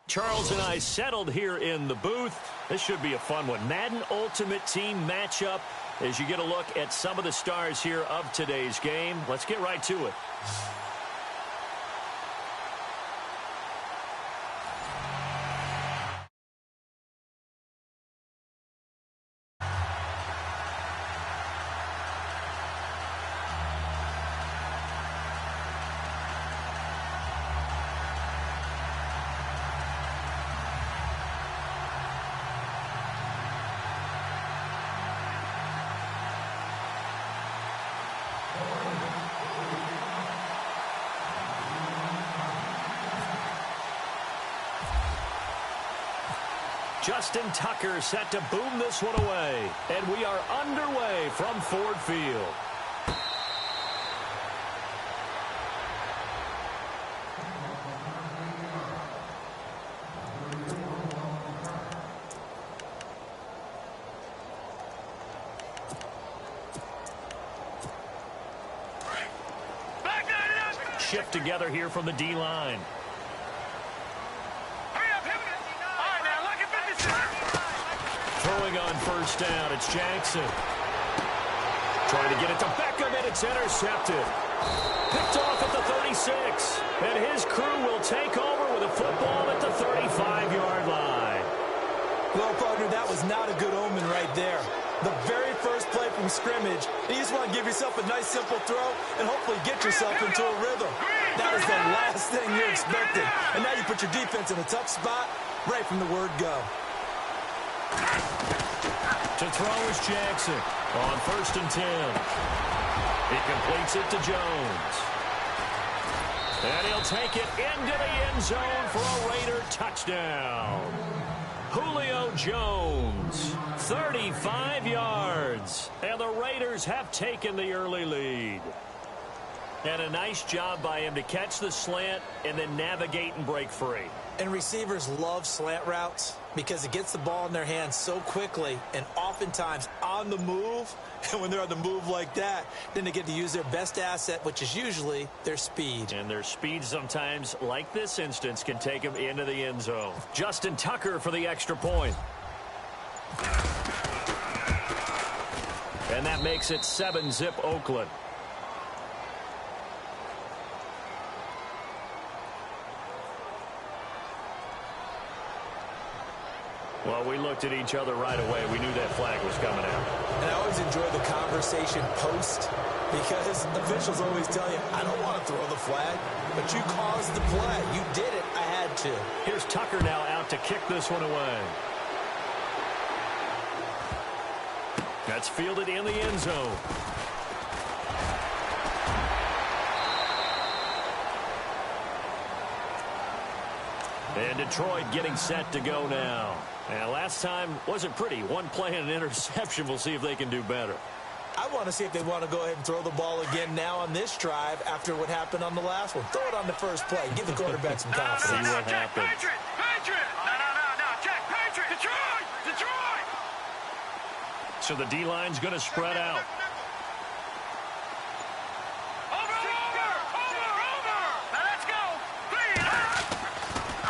B: Charles and I settled here in the booth. This should be a fun one. Madden Ultimate Team matchup as you get a look at some of the stars here of today's game. Let's get right to it. Justin Tucker set to boom this one away. And we are underway from Ford Field. Shift together here from the D-line. Throwing on first down, it's Jackson. Trying to get it to Beckham, and it's intercepted. Picked off at the 36. And his crew will take over with a football at the 35-yard line.
A: Well, partner, that was not a good omen right there. The very first play from scrimmage, you just want to give yourself a nice, simple throw and hopefully get yourself into a rhythm. That is the last thing you're expecting. And now you put your defense in a tough spot right from the word go.
B: To throw is Jackson on 1st and 10. He completes it to Jones. And he'll take it into the end zone for a Raider touchdown. Julio Jones, 35 yards. And the Raiders have taken the early lead. And a nice job by him to catch the slant and then navigate and break free.
A: And receivers love slant routes because it gets the ball in their hands so quickly and oftentimes on the move. And when they're on the move like that, then they get to use their best asset, which is usually their speed.
B: And their speed sometimes, like this instance, can take them into the end zone. Justin Tucker for the extra point. And that makes it 7-zip Oakland. Well, we looked at each other right away. We knew that flag was coming out.
A: And I always enjoy the conversation post because officials always tell you, I don't want to throw the flag, but you caused the play. You did it. I had to.
B: Here's Tucker now out to kick this one away. That's fielded in the end zone. And Detroit getting set to go now. And last time wasn't pretty. One play and an interception. We'll see if they can do better.
A: I want to see if they want to go ahead and throw the ball again now on this drive after what happened on the last one. Throw it on the first play. Give the quarterback some confidence.
B: See what happens.
C: Patriot! No, check. Patriot! Detroit!
B: So the D-line's going to spread out.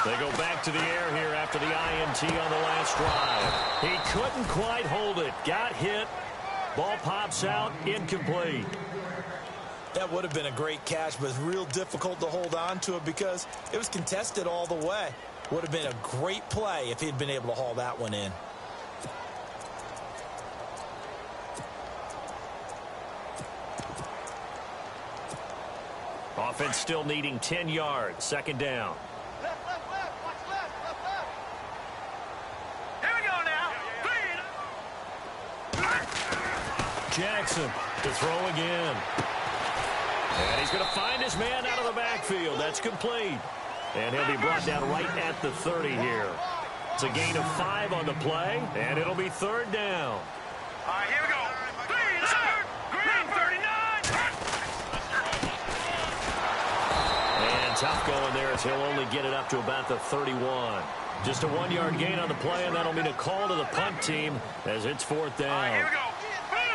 B: They go back to the air here after the INT on the last drive. He couldn't quite hold it. Got hit. Ball pops out. Incomplete.
A: That would have been a great catch, but it's real difficult to hold on to it because it was contested all the way. Would have been a great play if he'd been able to haul that one in.
B: Offense still needing 10 yards. 2nd down. Jackson to throw again. And he's going to find his man out of the backfield. That's complete. And he'll be brought down right at the 30 here. It's a gain of 5 on the play, and it'll be 3rd down.
C: All right, here we go. Green 39.
B: And tough going there as he'll only get it up to about the 31. Just a 1-yard gain on the play, and that'll mean a call to the punt team as it's 4th down.
C: All right, here we go.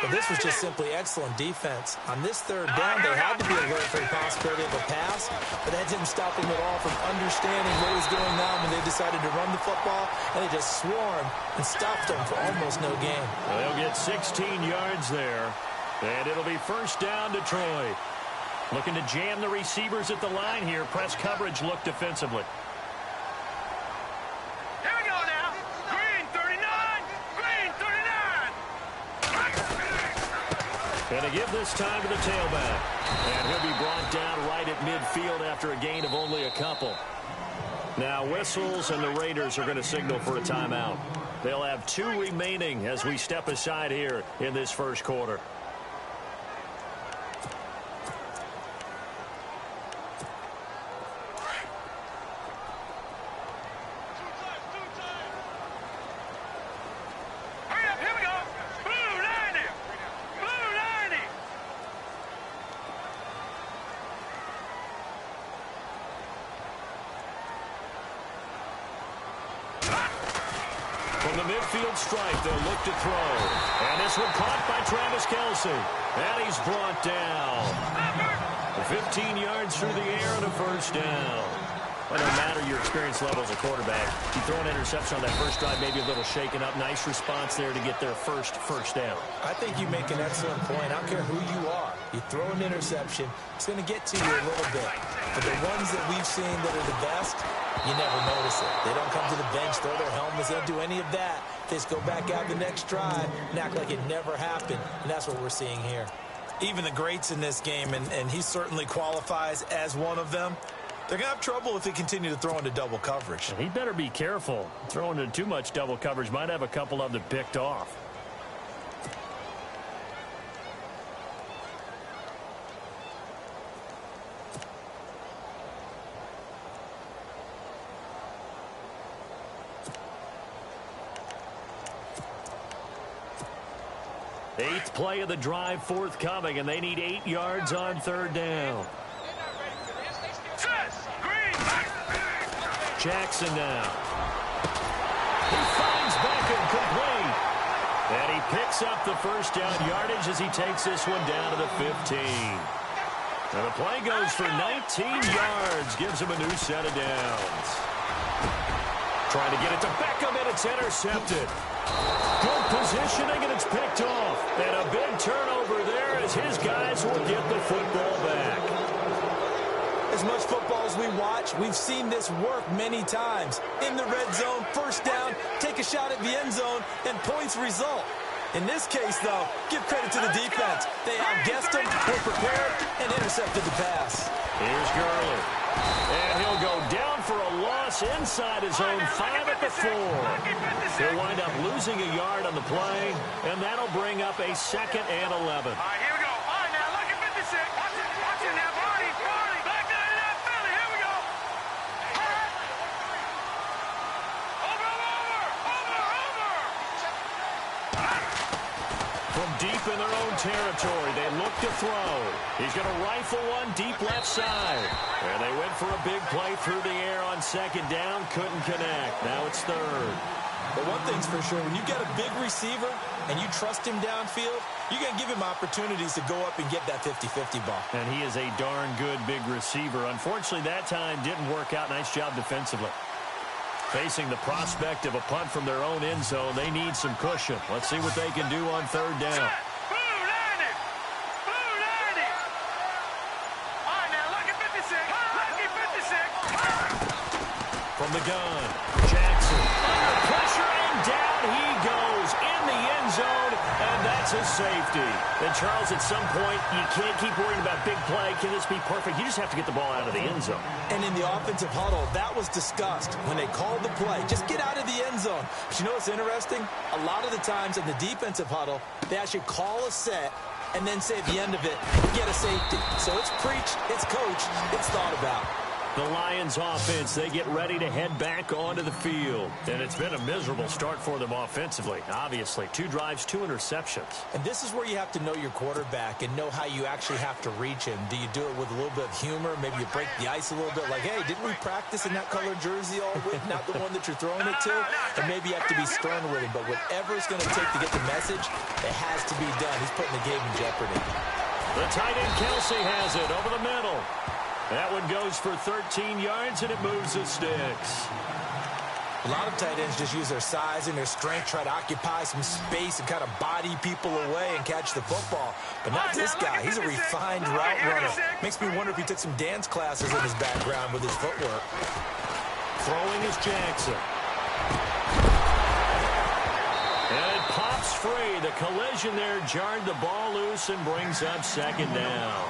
A: But this was just simply excellent defense. On this 3rd down, they had to be alert for the possibility of a pass, but that didn't stop them at all from understanding what was going on when they decided to run the football, and they just swarmed and stopped them for almost no gain.
B: Well, they'll get 16 yards there, and it'll be 1st down Detroit. Looking to jam the receivers at the line here. Press coverage look defensively.
C: Here we go now. Green 39.
B: And to give this time to the tailback. And he'll be brought down right at midfield after a gain of only a couple. Now whistles and the Raiders are going to signal for a timeout. They'll have 2 remaining as we step aside here in this 1st quarter. From the midfield stripe, they'll look to throw. And this one caught by Travis Kelce. And he's brought down. 15 yards through the air and a first down. Well, no matter your experience level as a quarterback, you throw an interception on that first drive, maybe a little shaken up. Nice response there to get their first down.
A: I think you make an excellent point. I don't care who you are. You throw an interception, it's going to get to you a little bit. But the ones that we've seen that are the best, you never notice it. They don't come to the bench, throw their helmets, they don't do any of that. They just go back out the next drive and act like it never happened. And that's what we're seeing here. Even the greats in this game, and he certainly qualifies as one of them, they're going to have trouble if they continue to throw into double coverage.
B: He better be careful. Throwing into too much double coverage might have a couple of them picked off. Eighth play of the drive forthcoming, and they need 8 yards on third down. Jackson now. He finds Beckham complete. And he picks up the first down yardage as he takes this one down to the 15. And the play goes for 19 yards. Gives him a new set of downs. Trying to get it to Beckham, and it's intercepted. Good positioning, and it's picked off. And a big turnover there as his guys will get the football back.
A: As much football as we watch, we've seen this work many times. In the red zone, first down, take a shot at the end zone, and points result. In this case, though, give credit to the defense. They outguessed them, were prepared, and intercepted the pass.
B: Here's Gurley. And he'll go down for a loss inside his own 5 at the 4. He'll wind up losing a yard on the play, and that'll bring up a 2nd and 11.
C: All right, here we go. All right, now look at 56. Watch it now, Barney. Back there in that Philly. Here we go. Over.
B: From deep in their own territory, they look to throw. He's going to rifle one deep left side. And they went for a big play through the air on 2nd down. Couldn't connect. Now it's 3rd.
A: But one thing's for sure, when you got a big receiver and you trust him downfield, you're going to give him opportunities to go up and get that 50-50 ball.
B: And he is a darn good big receiver. Unfortunately, that time didn't work out. Nice job defensively. Facing the prospect of a punt from their own end zone, they need some cushion. Let's see what they can do on 3rd down. From the gun, Jackson under pressure, and down he goes in the end zone, and that's a safety. And Charles, at some point, you can't keep worrying about big play. Can this be perfect? You just have to get the ball out of the end zone.
A: And in the offensive huddle, that was discussed when they called the play. Just get out of the end zone. But you know what's interesting? A lot of the times in the defensive huddle, they actually call a set and then say at the end of it, get a safety. So it's preached, it's coached, it's thought about.
B: The Lions offense, they get ready to head back onto the field. And it's been a miserable start for them offensively, obviously. 2 drives, 2 interceptions.
A: And this is where you have to know your quarterback and know how you actually have to reach him. Do you do it with a little bit of humor? Maybe you break the ice a little bit like, hey, didn't we practice in that color jersey all week? Not the one that you're throwing it to? And maybe you have to be stern with him. But whatever it's going to take to get the message, it has to be done. He's putting the game in jeopardy.
B: The tight end Kelce has it over the middle. That one goes for 13 yards, and it moves the sticks.
A: A lot of tight ends just use their size and their strength, try to occupy some space and kind of body people away and catch the football. But not this guy. He's a refined route runner. Makes me wonder if he took some dance classes in his background with his footwork.
B: Throwing is Jackson. And it pops free. The collision there jarred the ball loose and brings up 2nd down.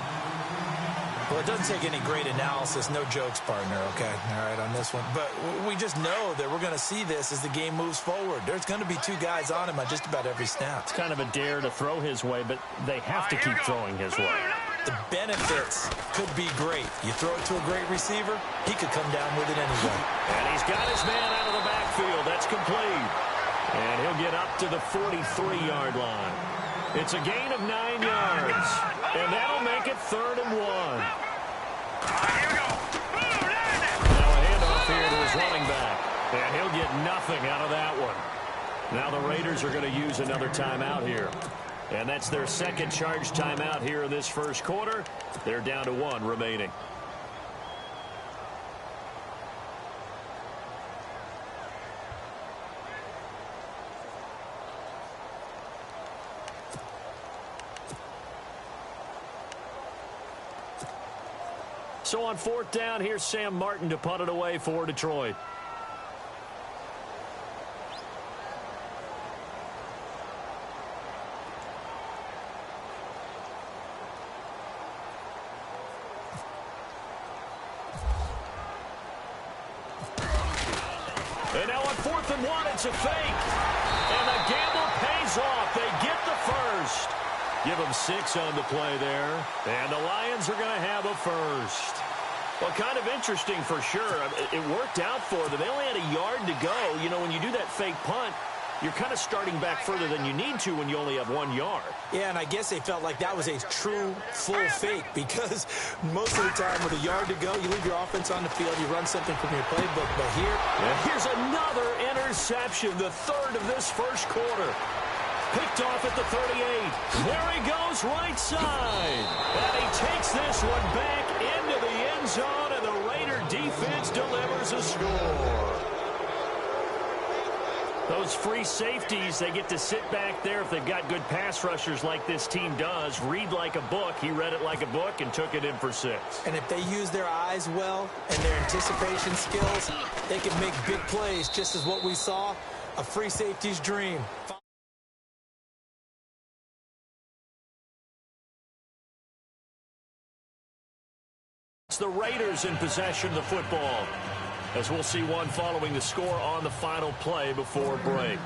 A: Well, it doesn't take any great analysis. No jokes, partner, okay? All right, on this one. But we just know that we're going to see this as the game moves forward. There's going to be 2 guys on him on just about every snap.
B: It's kind of a dare to throw his way, but they have to keep throwing his way.
A: The benefits could be great. You throw it to a great receiver, he could come down with it anyway.
B: And he's got his man out of the backfield. That's complete. And he'll get up to the 43-yard line. It's a gain of 9 yards. And that'll make it 3rd and 1. Now a handoff here to his running back. And he'll get nothing out of that one. Now the Raiders are going to use another timeout here. And that's their second charge timeout here in this first quarter. They're down to 1 remaining. So on 4th down, here's Sam Martin to punt it away for Detroit. And now on 4th and 1, it's a fake. And the gamble pays off. They get the first. Give them 6 on the play there. And the Lions are going to have a first. Well, kind of interesting for sure. It worked out for them. They only had a yard to go. You know, when you do that fake punt, you're kind of starting back further than you need to when you only have 1 yard. Yeah, and I guess they felt like that was a true full fake because most of the time with a yard to go, you leave your offense on the field, you run something from your playbook. But here's another interception, the 3rd of this first quarter. Picked off at the 38. There he goes right side. And he takes this one back into the end zone, and the Raider defense delivers a score. Those free safeties, they get to sit back there if they've got good pass rushers like this team does. Read like a book. He read it like a book and took it in for 6. And if they use their eyes well and their anticipation skills, they can make big plays, just as what we saw, a free safety's dream. It's the Raiders in possession of the football, as we'll see one following the score on the final play before break.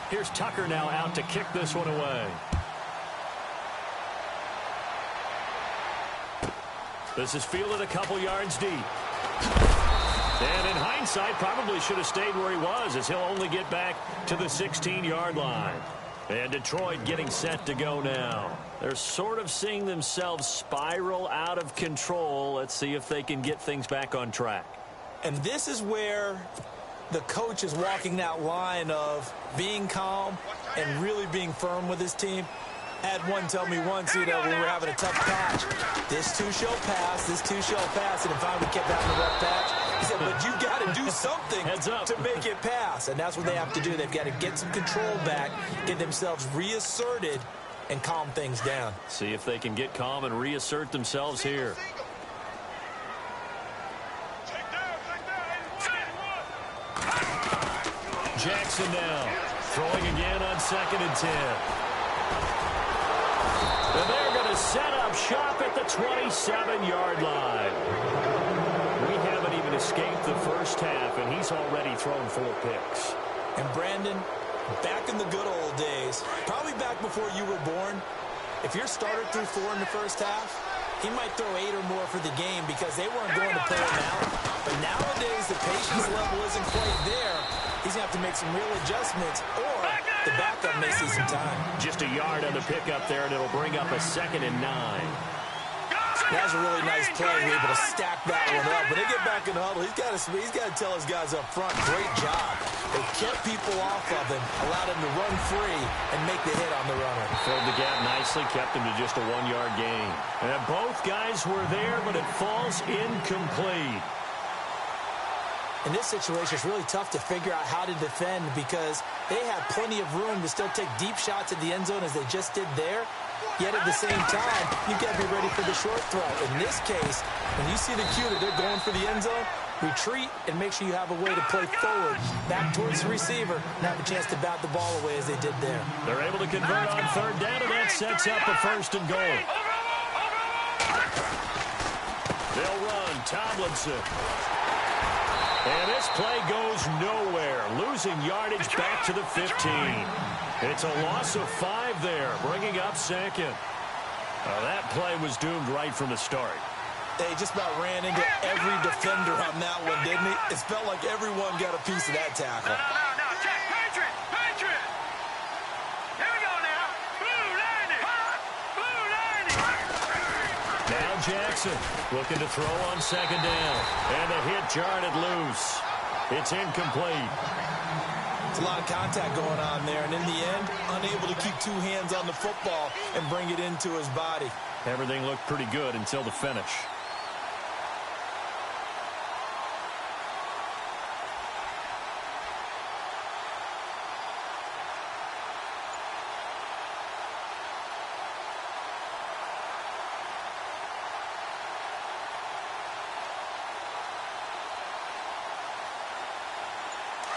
B: Here's Tucker now out to kick this one away. This is fielded a couple yards deep. And in hindsight, probably should have stayed where he was, as he'll only get back to the 16-yard line. And Detroit getting set to go now. They're sort of seeing themselves spiral out of control. Let's see if they can get things back on track. And this is where the coach is walking that line of being calm and really being firm with his team. I had one tell me once, when we were having a tough patch, this too shall pass, this too shall pass, and finally we kept having a rough patch. He said, but you got to do something to make it pass, and that's what they have to do. They've got to get some control back, get themselves reasserted, and calm things down. See if they can get calm and reassert themselves here. Jackson now, throwing again on 2nd and 10. And they're going to set up shop at the 27-yard line. We haven't even escaped the first half, and he's already thrown 4 picks. And Brandon, back in the good old days, probably back before you were born, if your starter threw 4 in the first half, he might throw 8 or more for the game because they weren't going to play him out. But nowadays, the patience level isn't quite there. He's going to have to make some real adjustments, or the backup may see some time. Just a yard on the pickup there, and it'll bring up a 2nd and 9. That was a really nice play, able to stack that one up. But they get back in the huddle. He's got to tell his guys up front, great job. They kept people off of him, allowed him to run free and make the hit on the runner. Filled the gap nicely, kept him to just a 1-yard gain. And both guys were there, but it falls incomplete. In this situation, it's really tough to figure out how to defend because they have plenty of room to still take deep shots at the end zone as they just did there. Yet at the same time, you've got to be ready for the short throw. In this case, when you see the cue that they're going for the end zone, retreat and make sure you have a way to play forward, back towards the receiver, and have a chance to bat the ball away as they did there. They're able to convert on 3rd down, and that sets up a 1st and goal. They'll run Tomlinson. And this play goes nowhere, losing yardage back to the 15. It's a loss of 5 there, bringing up 2nd. That play was doomed right from the start. They just about ran into every defender on that one, didn't he? It felt like everyone got a piece of that tackle.
C: No, check. Patriot. Here we go now. Blue landing.
B: Now Jackson looking to throw on 2nd down. And the hit jarred it loose. It's incomplete.
A: It's a lot of contact going on there, and in the end, unable to keep two hands on the football and bring it into his body.
B: Everything looked pretty good until the finish.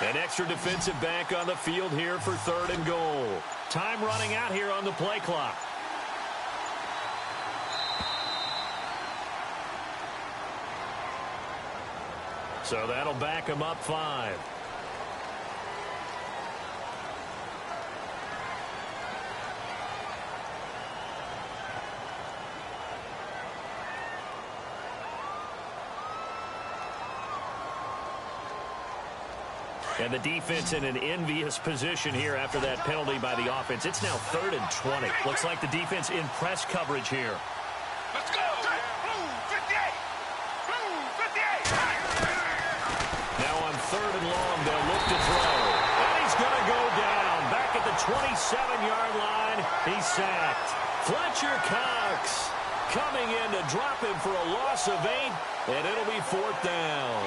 B: An extra defensive back on the field here for 3rd and goal. Time running out here on the play clock. So that'll back him up 5. And the defense in an envious position here after that penalty by the offense. It's now 3rd and 20. Looks like the defense in press coverage here.
C: Let's go! Blue 58! Blue 58!
B: Now on 3rd and long, they'll look to throw. And he's going to go down. Back at the 27-yard line, he's sacked. Fletcher Cox coming in to drop him for a loss of 8, and it'll be 4th down.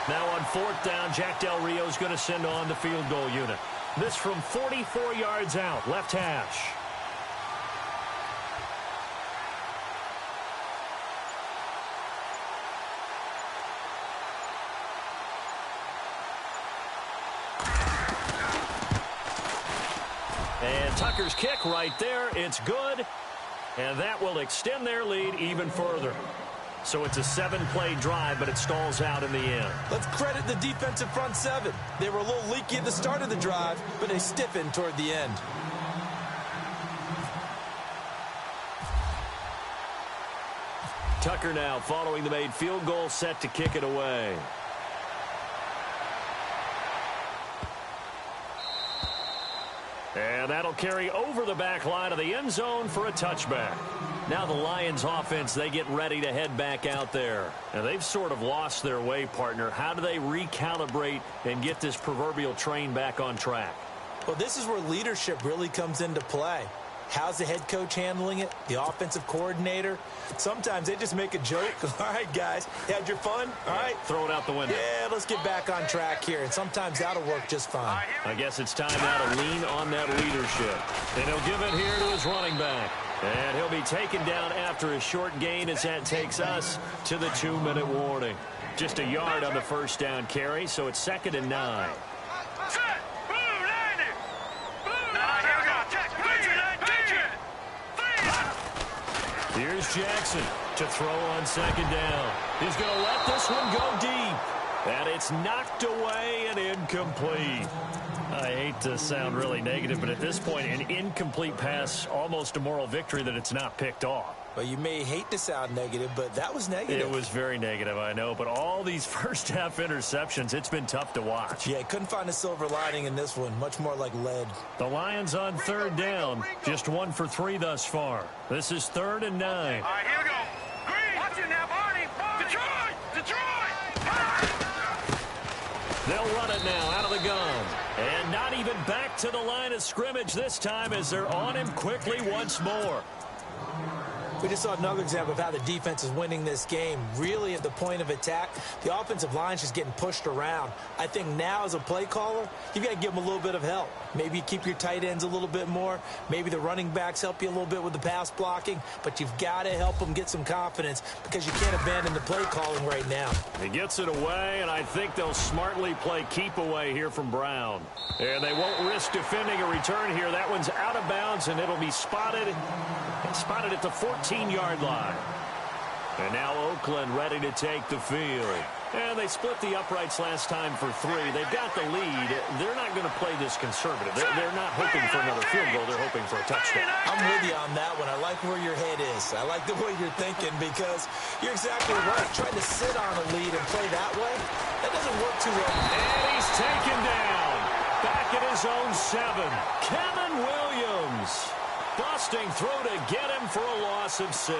B: Now on 4th down, Jack Del Rio is going to send on the field goal unit. This from 44 yards out, left hash. And Tucker's kick right there. It's good. And that will extend their lead even further. So it's a 7-play drive, but it stalls out in the end.
A: Let's credit the defensive front 7. They were a little leaky at the start of the drive, but they stiffened toward the end.
B: Tucker now following the made field goal, set to kick it away. And that'll carry over the back line of the end zone for a touchback. Now the Lions offense, they get ready to head back out there. Now they've sort of lost their way, partner. How do they recalibrate and get this proverbial train back on track?
A: Well, this is where leadership really comes into play. How's the head coach handling it? The offensive coordinator? Sometimes they just make a joke. All right, guys, you had your fun? All right.
B: Throw it out the window.
A: Yeah, let's get back on track here. And sometimes that'll work just fine.
B: I guess it's time now to lean on that leadership. And he'll give it here to his running back. And he'll be taken down after a short gain as that takes us to the 2-minute warning. Just a yard on the first down carry, so it's 2nd and 9. Here's Jackson to throw on 2nd down. He's going to let this one go deep. And it's knocked away and incomplete. I hate to sound really negative, but at this point, an incomplete pass, almost a moral victory that it's not picked off.
A: Well, you may hate to sound negative, but that was negative.
B: It was very negative, I know. But all these first-half interceptions, it's been tough to watch.
A: Yeah, couldn't find a silver lining in this one. Much more like lead.
B: The Lions on 3rd down. Just 1 for 3 thus far. This is 3rd and 9.
C: All right, here we go. Green. Watch it now, Barney. Detroit.
B: They'll run it now out of the gun. And not even back to the line of scrimmage this time as they're on him quickly once more.
A: We just saw another example of how the defense is winning this game. Really at the point of attack, the offensive line's just getting pushed around. I think now as a play caller, you've got to give them a little bit of help. Maybe you keep your tight ends a little bit more. Maybe the running backs help you a little bit with the pass blocking. But you've got to help them get some confidence because you can't abandon the play calling right now.
B: He gets it away, and I think they'll smartly play keep away here from Brown. And they won't risk defending a return here. That one's out of bounds, and it'll be spotted at the 14-yard line. And now Oakland ready to take the field. And they split the uprights last time for 3. They've got the lead. They're not going to play this conservative. They're not hoping for another field goal. They're hoping for a touchdown.
A: I'm with you on that one. I like where your head is. I like the way you're thinking because you're exactly right. Trying to sit on a lead and play that way, that doesn't work too well.
B: And he's taken down. Back at his own 7. Kevin Williams. Busting through to get him for a loss of 6.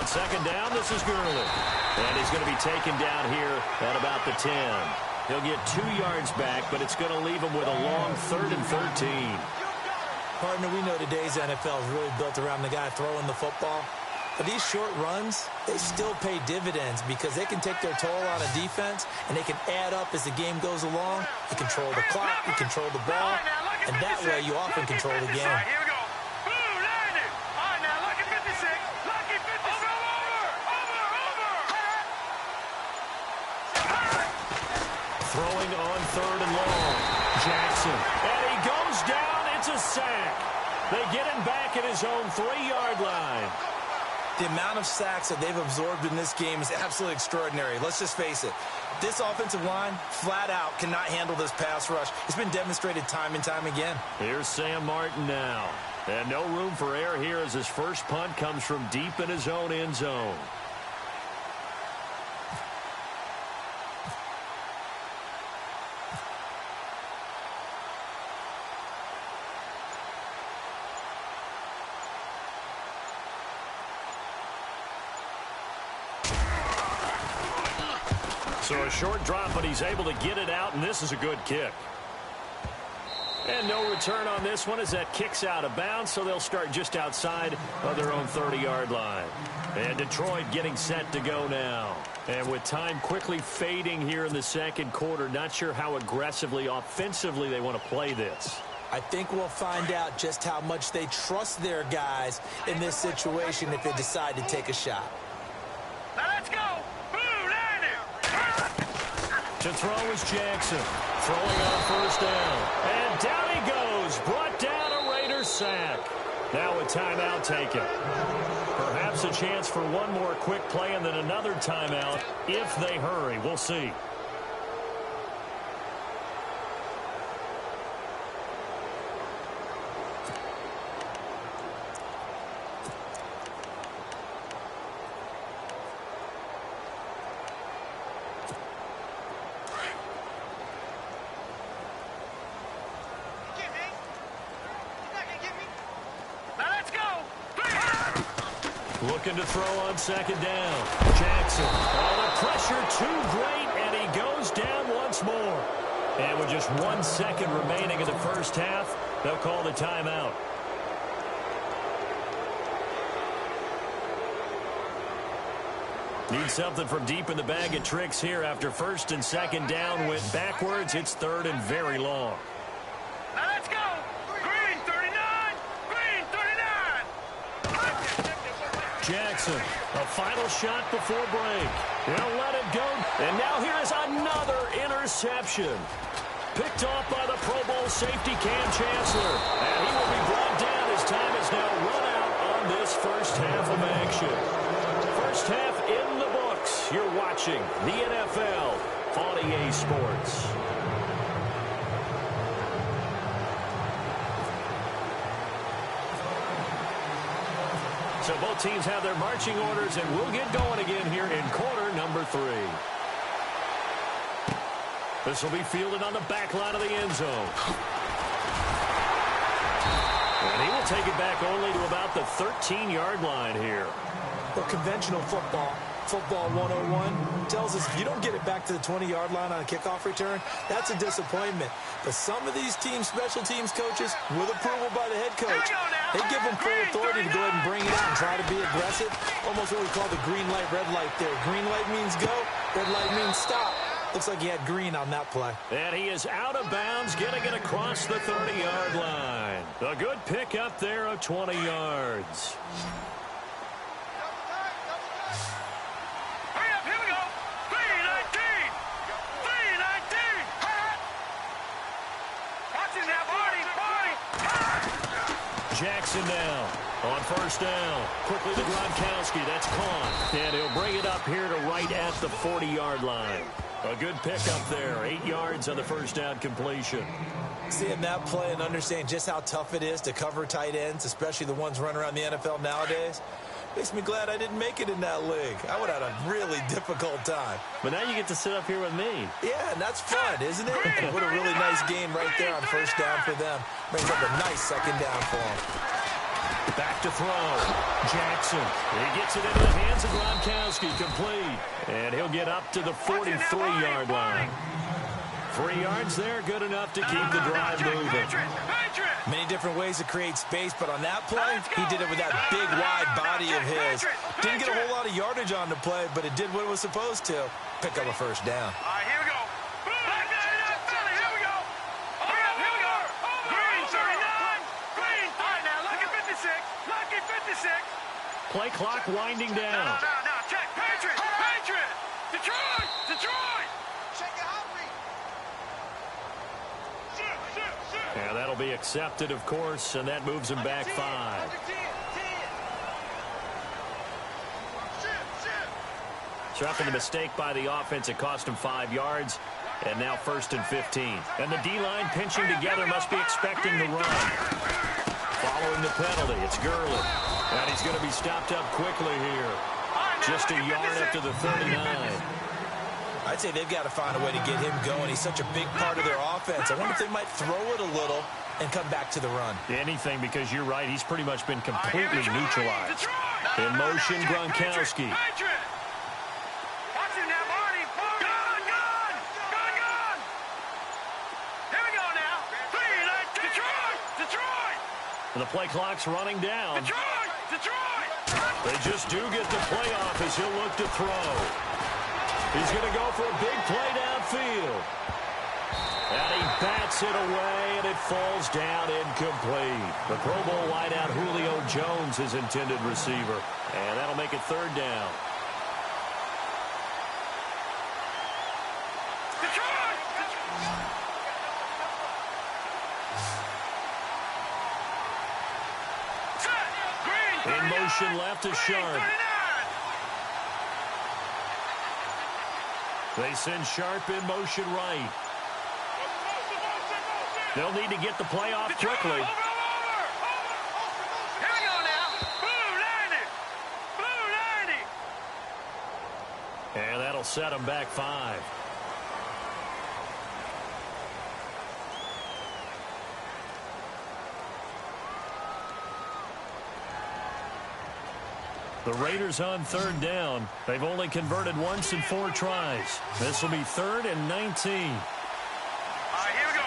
B: On second down, this is Gurley. And he's going to be taken down here at about the 10. He'll get 2 yards back, but it's going to leave him with a long 3rd and 13.
A: Partner, we know today's NFL is really built around the guy throwing the football. But these short runs, they still pay dividends because they can take their toll on a defense, and they can add up as the game goes along. You control the clock, you control the ball, and that way you often control the game.
C: Here we go. Boom, landed. All right, now look at 56. Look at 56. Over.
B: Throwing on 3rd and long. Jackson. And he goes down. It's a sack. They get him back at his own 3-yard line.
A: The amount of sacks that they've absorbed in this game is absolutely extraordinary. Let's just face it. This offensive line, flat out, cannot handle this pass rush. It's been demonstrated time and time again.
B: Here's Sam Martin now. And no room for error here as his first punt comes from deep in his own end zone. So a short drop, but he's able to get it out, and this is a good kick. And no return on this one as that kicks out of bounds, so they'll start just outside of their own 30-yard line. And Detroit getting set to go now. And with time quickly fading here in the second quarter, not sure how aggressively, offensively they want to play this.
A: I think we'll find out just how much they trust their guys in this situation if they decide to take a shot.
C: Now let's go.
B: To throw is Jackson. Throwing on 1st down. And down he goes. Brought down a Raiders sack. Now a timeout taken. Perhaps a chance for one more quick play and then another timeout if they hurry. We'll see. Looking to throw on second down. Jackson. Oh, the pressure too great, and he goes down once more. And with just 1 second remaining in the first half, they'll call the timeout. Need something from deep in the bag of tricks here after 1st and 2nd down went backwards. It's 3rd and very long.
C: Now let's go. Green 39. Green 39.
B: Jackson, a final shot before break. They'll let it go. And now here is another interception. Picked off by the Pro Bowl safety Cam Chancellor. And he will be brought down. His time is now run out on this first half of action. First half in the books. You're watching the NFL on EA Sports. So both teams have their marching orders, and we'll get going again here in quarter number 3. This will be fielded on the back line of the end zone. And he will take it back only to about the 13-yard line here.
A: Well, conventional football 101, tells us if you don't get it back to the 20-yard line on a kickoff return, that's a disappointment. But some of these teams, special teams coaches, with approval by the head coach, they give them full authority to go ahead and bring it out and try to be aggressive. Almost what we call the green light, red light there. Green light means go, red light means stop. Looks like he had green on that play.
B: And he is out of bounds, getting it across the 30-yard line. A good pick up there of 20 yards. Jackson now on first down. Quickly to Gronkowski. That's caught. And he'll bring it up here to right at the 40-yard line. A good pickup there. 8 yards on the first down completion.
A: Seeing that play and understanding just how tough it is to cover tight ends, especially the ones running around the NFL nowadays, makes me glad I didn't make it in that league. I would have had a really difficult time.
B: But now you get to sit up here with me.
A: Yeah, and that's fun, isn't it? And what a really nice game right there on first down for them. Brings up a nice second down for them.
B: Back to throw. Jackson. He gets it into the hands of Gronkowski. Complete. And he'll get up to the 43-yard line. 3 yards there, good enough to keep the drive moving.
A: Many different ways to create space, but on that play, he did it with that big, wide body of his. Didn't get a whole lot of yardage on the play, but it did what it was supposed to. Pick up a first down.
C: All right, here we go. Here we go. Here we go. Green 39. Green. All right, now, lucky 56. Lucky 56.
B: Play clock winding down.
C: No, check. Patriot. Detroit. Check it out.
B: And that'll be accepted, of course, and that moves him back 5. So after the mistake by the offense, it cost him 5 yards, and now 1st and 15. And the D-line pinching together must be expecting the run. Following the penalty, it's Gurley. And he's going to be stopped up quickly here. Just a yard up to the 39.
A: I'd say they've got to find a way to get him going. He's such a big part of their offense. I wonder if they might throw it a little and come back to the run.
B: Anything, because you're right. He's pretty much been completely neutralized. In motion, Gronkowski.
C: Watch him now, Barney. Gun. Here we go now. Detroit.
B: And the play clock's running down.
C: Detroit.
B: They just do get the play off as he'll look to throw. He's going to go for a big play downfield. And he bats it away, and it falls down incomplete. The Pro Bowl wideout Julio Jones, his intended receiver. And that'll make it 3rd down. In motion left is Sharp. They send Sharp in motion right. They'll need to get the play off quickly.
C: Here we go now. Blue 90.
B: And that'll set them back 5. The Raiders on 3rd down. They've only converted once in 4 tries. This will be 3rd and 19.
C: All right, here we go.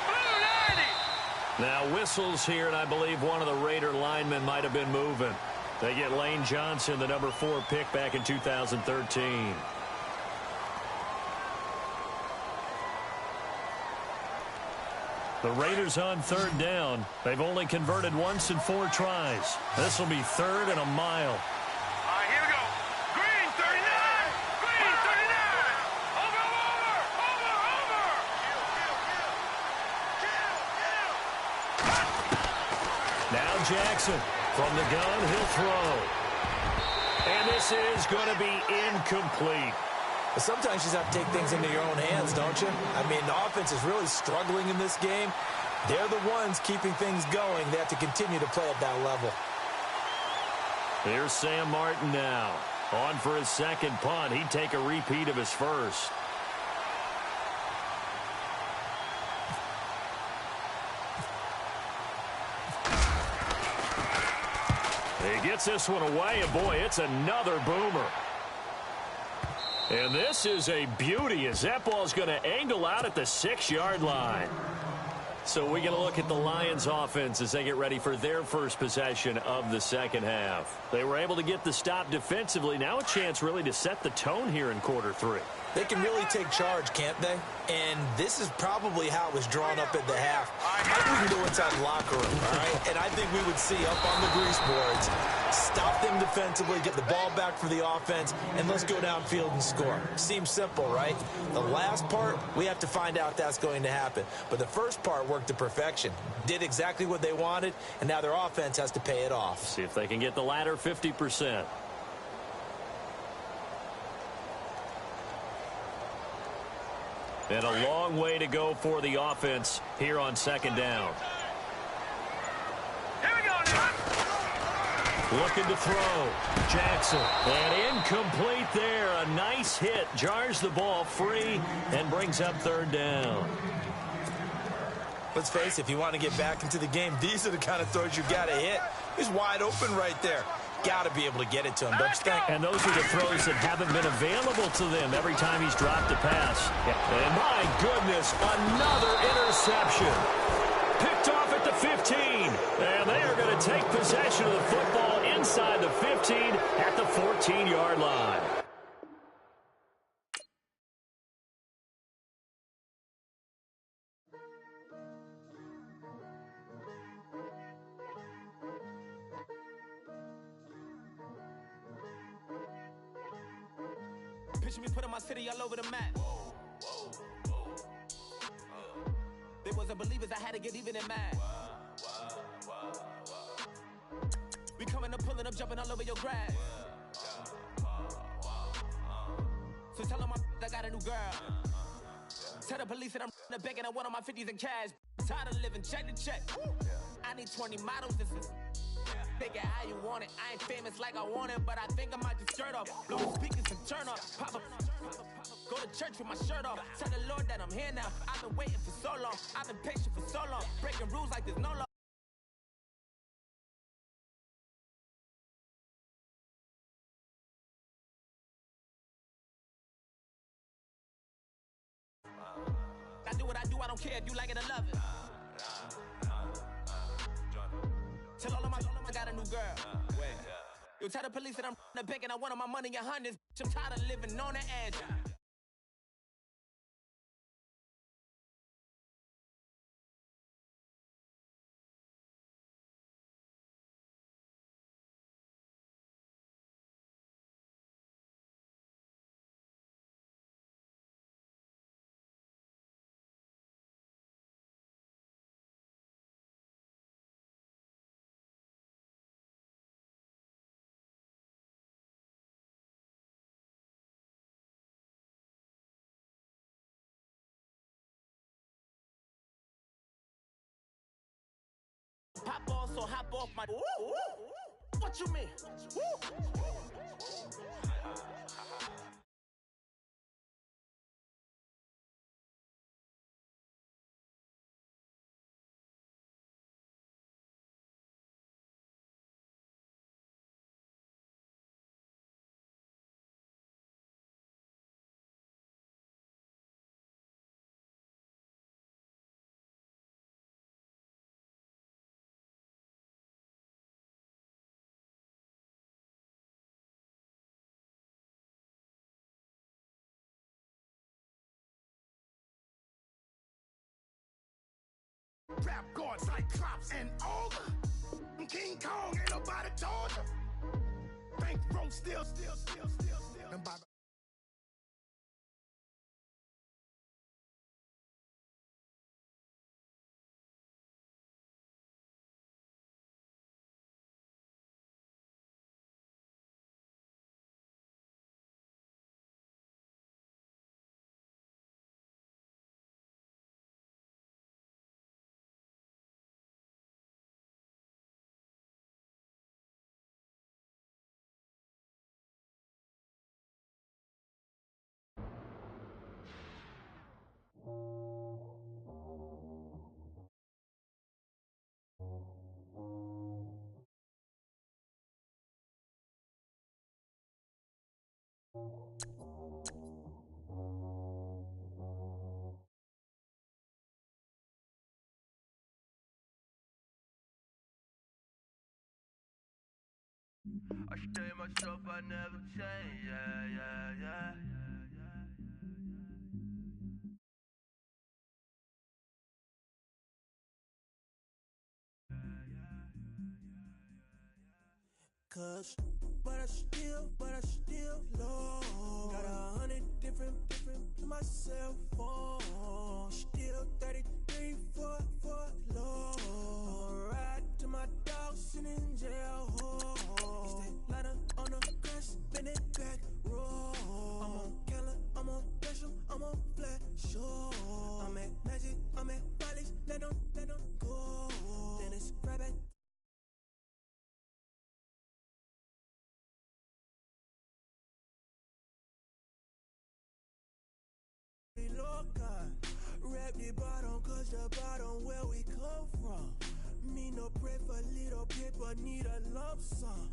C: Blue 90.
B: Now whistles here, and I believe one of the Raider linemen might have been moving. They get Lane Johnson, the number 4 pick back in 2013. The Raiders on 3rd down. They've only converted once in 4 tries. This will be 3rd and a mile.
C: All right, here we go. Green 39. Over.
B: Now Jackson from the gun, he'll throw. And this is going to be incomplete.
A: But sometimes you just have to take things into your own hands, don't you? I mean, the offense is really struggling in this game. They're the ones keeping things going. They have to continue to play at that level.
B: Here's Sam Martin now. On for his 2nd punt. He'd take a repeat of his first. He gets this one away, and boy, it's another boomer. And this is a beauty as that ball's going to angle out at the 6-yard line. So we're going to look at the Lions offense as they get ready for their first possession of the 2nd half. They were able to get the stop defensively. Now a chance really to set the tone here in quarter 3.
A: They can really take charge, can't they? And this is probably how it was drawn up at the half. I think we can go inside the locker room, all right? And I think we would see up on the grease boards, stop them defensively, get the ball back for the offense, and let's go downfield and score. Seems simple, right? The last part, we have to find out if that's going to happen. But the first part worked to perfection. Did exactly what they wanted, and now their offense has to pay it off.
B: See if they can get the latter 50%. And a long way to go for the offense here on 2nd down.
C: Here we go now.
B: Looking to throw. Jackson. And incomplete there. A nice hit. Jars the ball free and brings up 3rd down.
A: Let's face it, if you want to get back into the game, these are the kind of throws you got to hit. He's wide open right there. Got to be able to get it to him, don't you think?
B: And those are the throws that haven't been available to them every time he's dropped a pass. And my goodness, another interception. Picked off at the 15. And they are going to take possession of the football inside the 15 at the 14-yard line.
L: Picture me putting my city all over the map. They wasn't believers, I had to get even in mad. We coming up, pulling up, jumping all over your grass. So tell them I got a new girl. Tell the police that I'm the bank and I want all my 50s in cash. Tired of living check to check. I need 20 models, this is take it how you want it. I ain't famous like I want it, but I think I might just skirt off. Blow the speakers and turn up. Pop up. Go to church with my shirt off. Tell the Lord that I'm here now. I've been waiting for so long. I've been patient for so long. Breaking rules like there's no law. I do what I do. I don't care if you like it or love it. Tell all of my I got a new girl. You tell the police that I'm the bank and I want all my money in hundreds. I'm tired of living on the edge. Pop off, so hop off my. What you mean?
F: Rap guards like Klops and Olga. I'm King Kong, ain't nobody told you. Bankroll still.
D: I stay myself, I never change, yeah.
G: Cause, but I still low. Got 100 different to my cell phone. Still 33 for low. I'ma ride to my dog sitting in jail. Stay lighter on the grass, bend it back, roll. I'm on Keller, I'm on Gresham, I'm on Flat Shore. I'm at Magic, I'm at Bally's, let them go. Then it's right back. Loca, rap the
M: we bottom, cause the bottom where we come from. Me no pray for little paper, need a lump sum.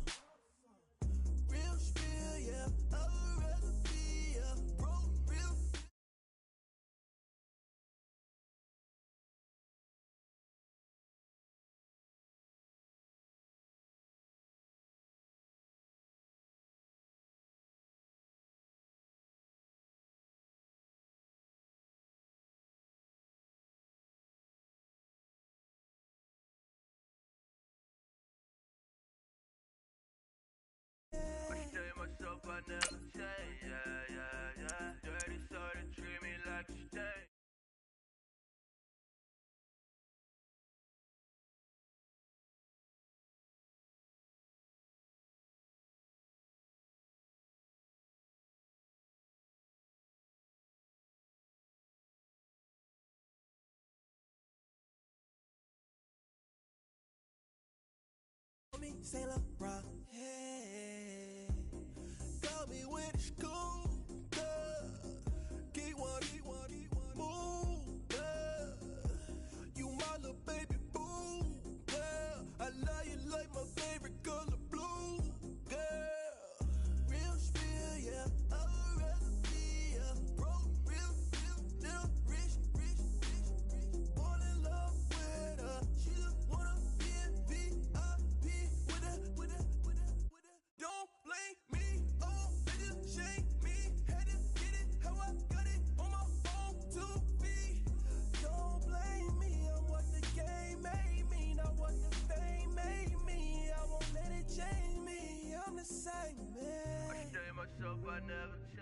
M: Real spiel, yeah, I'd rather be, yeah, bro, real.
D: I tell myself I never change, yeah, yeah, yeah. Dirty soul to treat me like a stain.
M: Me Saint Laurent, hey, got me with the school, get one, move, you my little baby boo, girl, I love you like my favorite color blue, girl, real spill, yeah, I'd rather be, yeah, broke, real, rich, fall in love with her, she just wanna be in VIP. Don't blame me, oh, they just shame me. Had to get it how I got it on my own 2 feet. Don't blame me, I'm what the game made me, not what the fame made me. I won't let it change me, I'm the same man.
D: I tell myself I never change.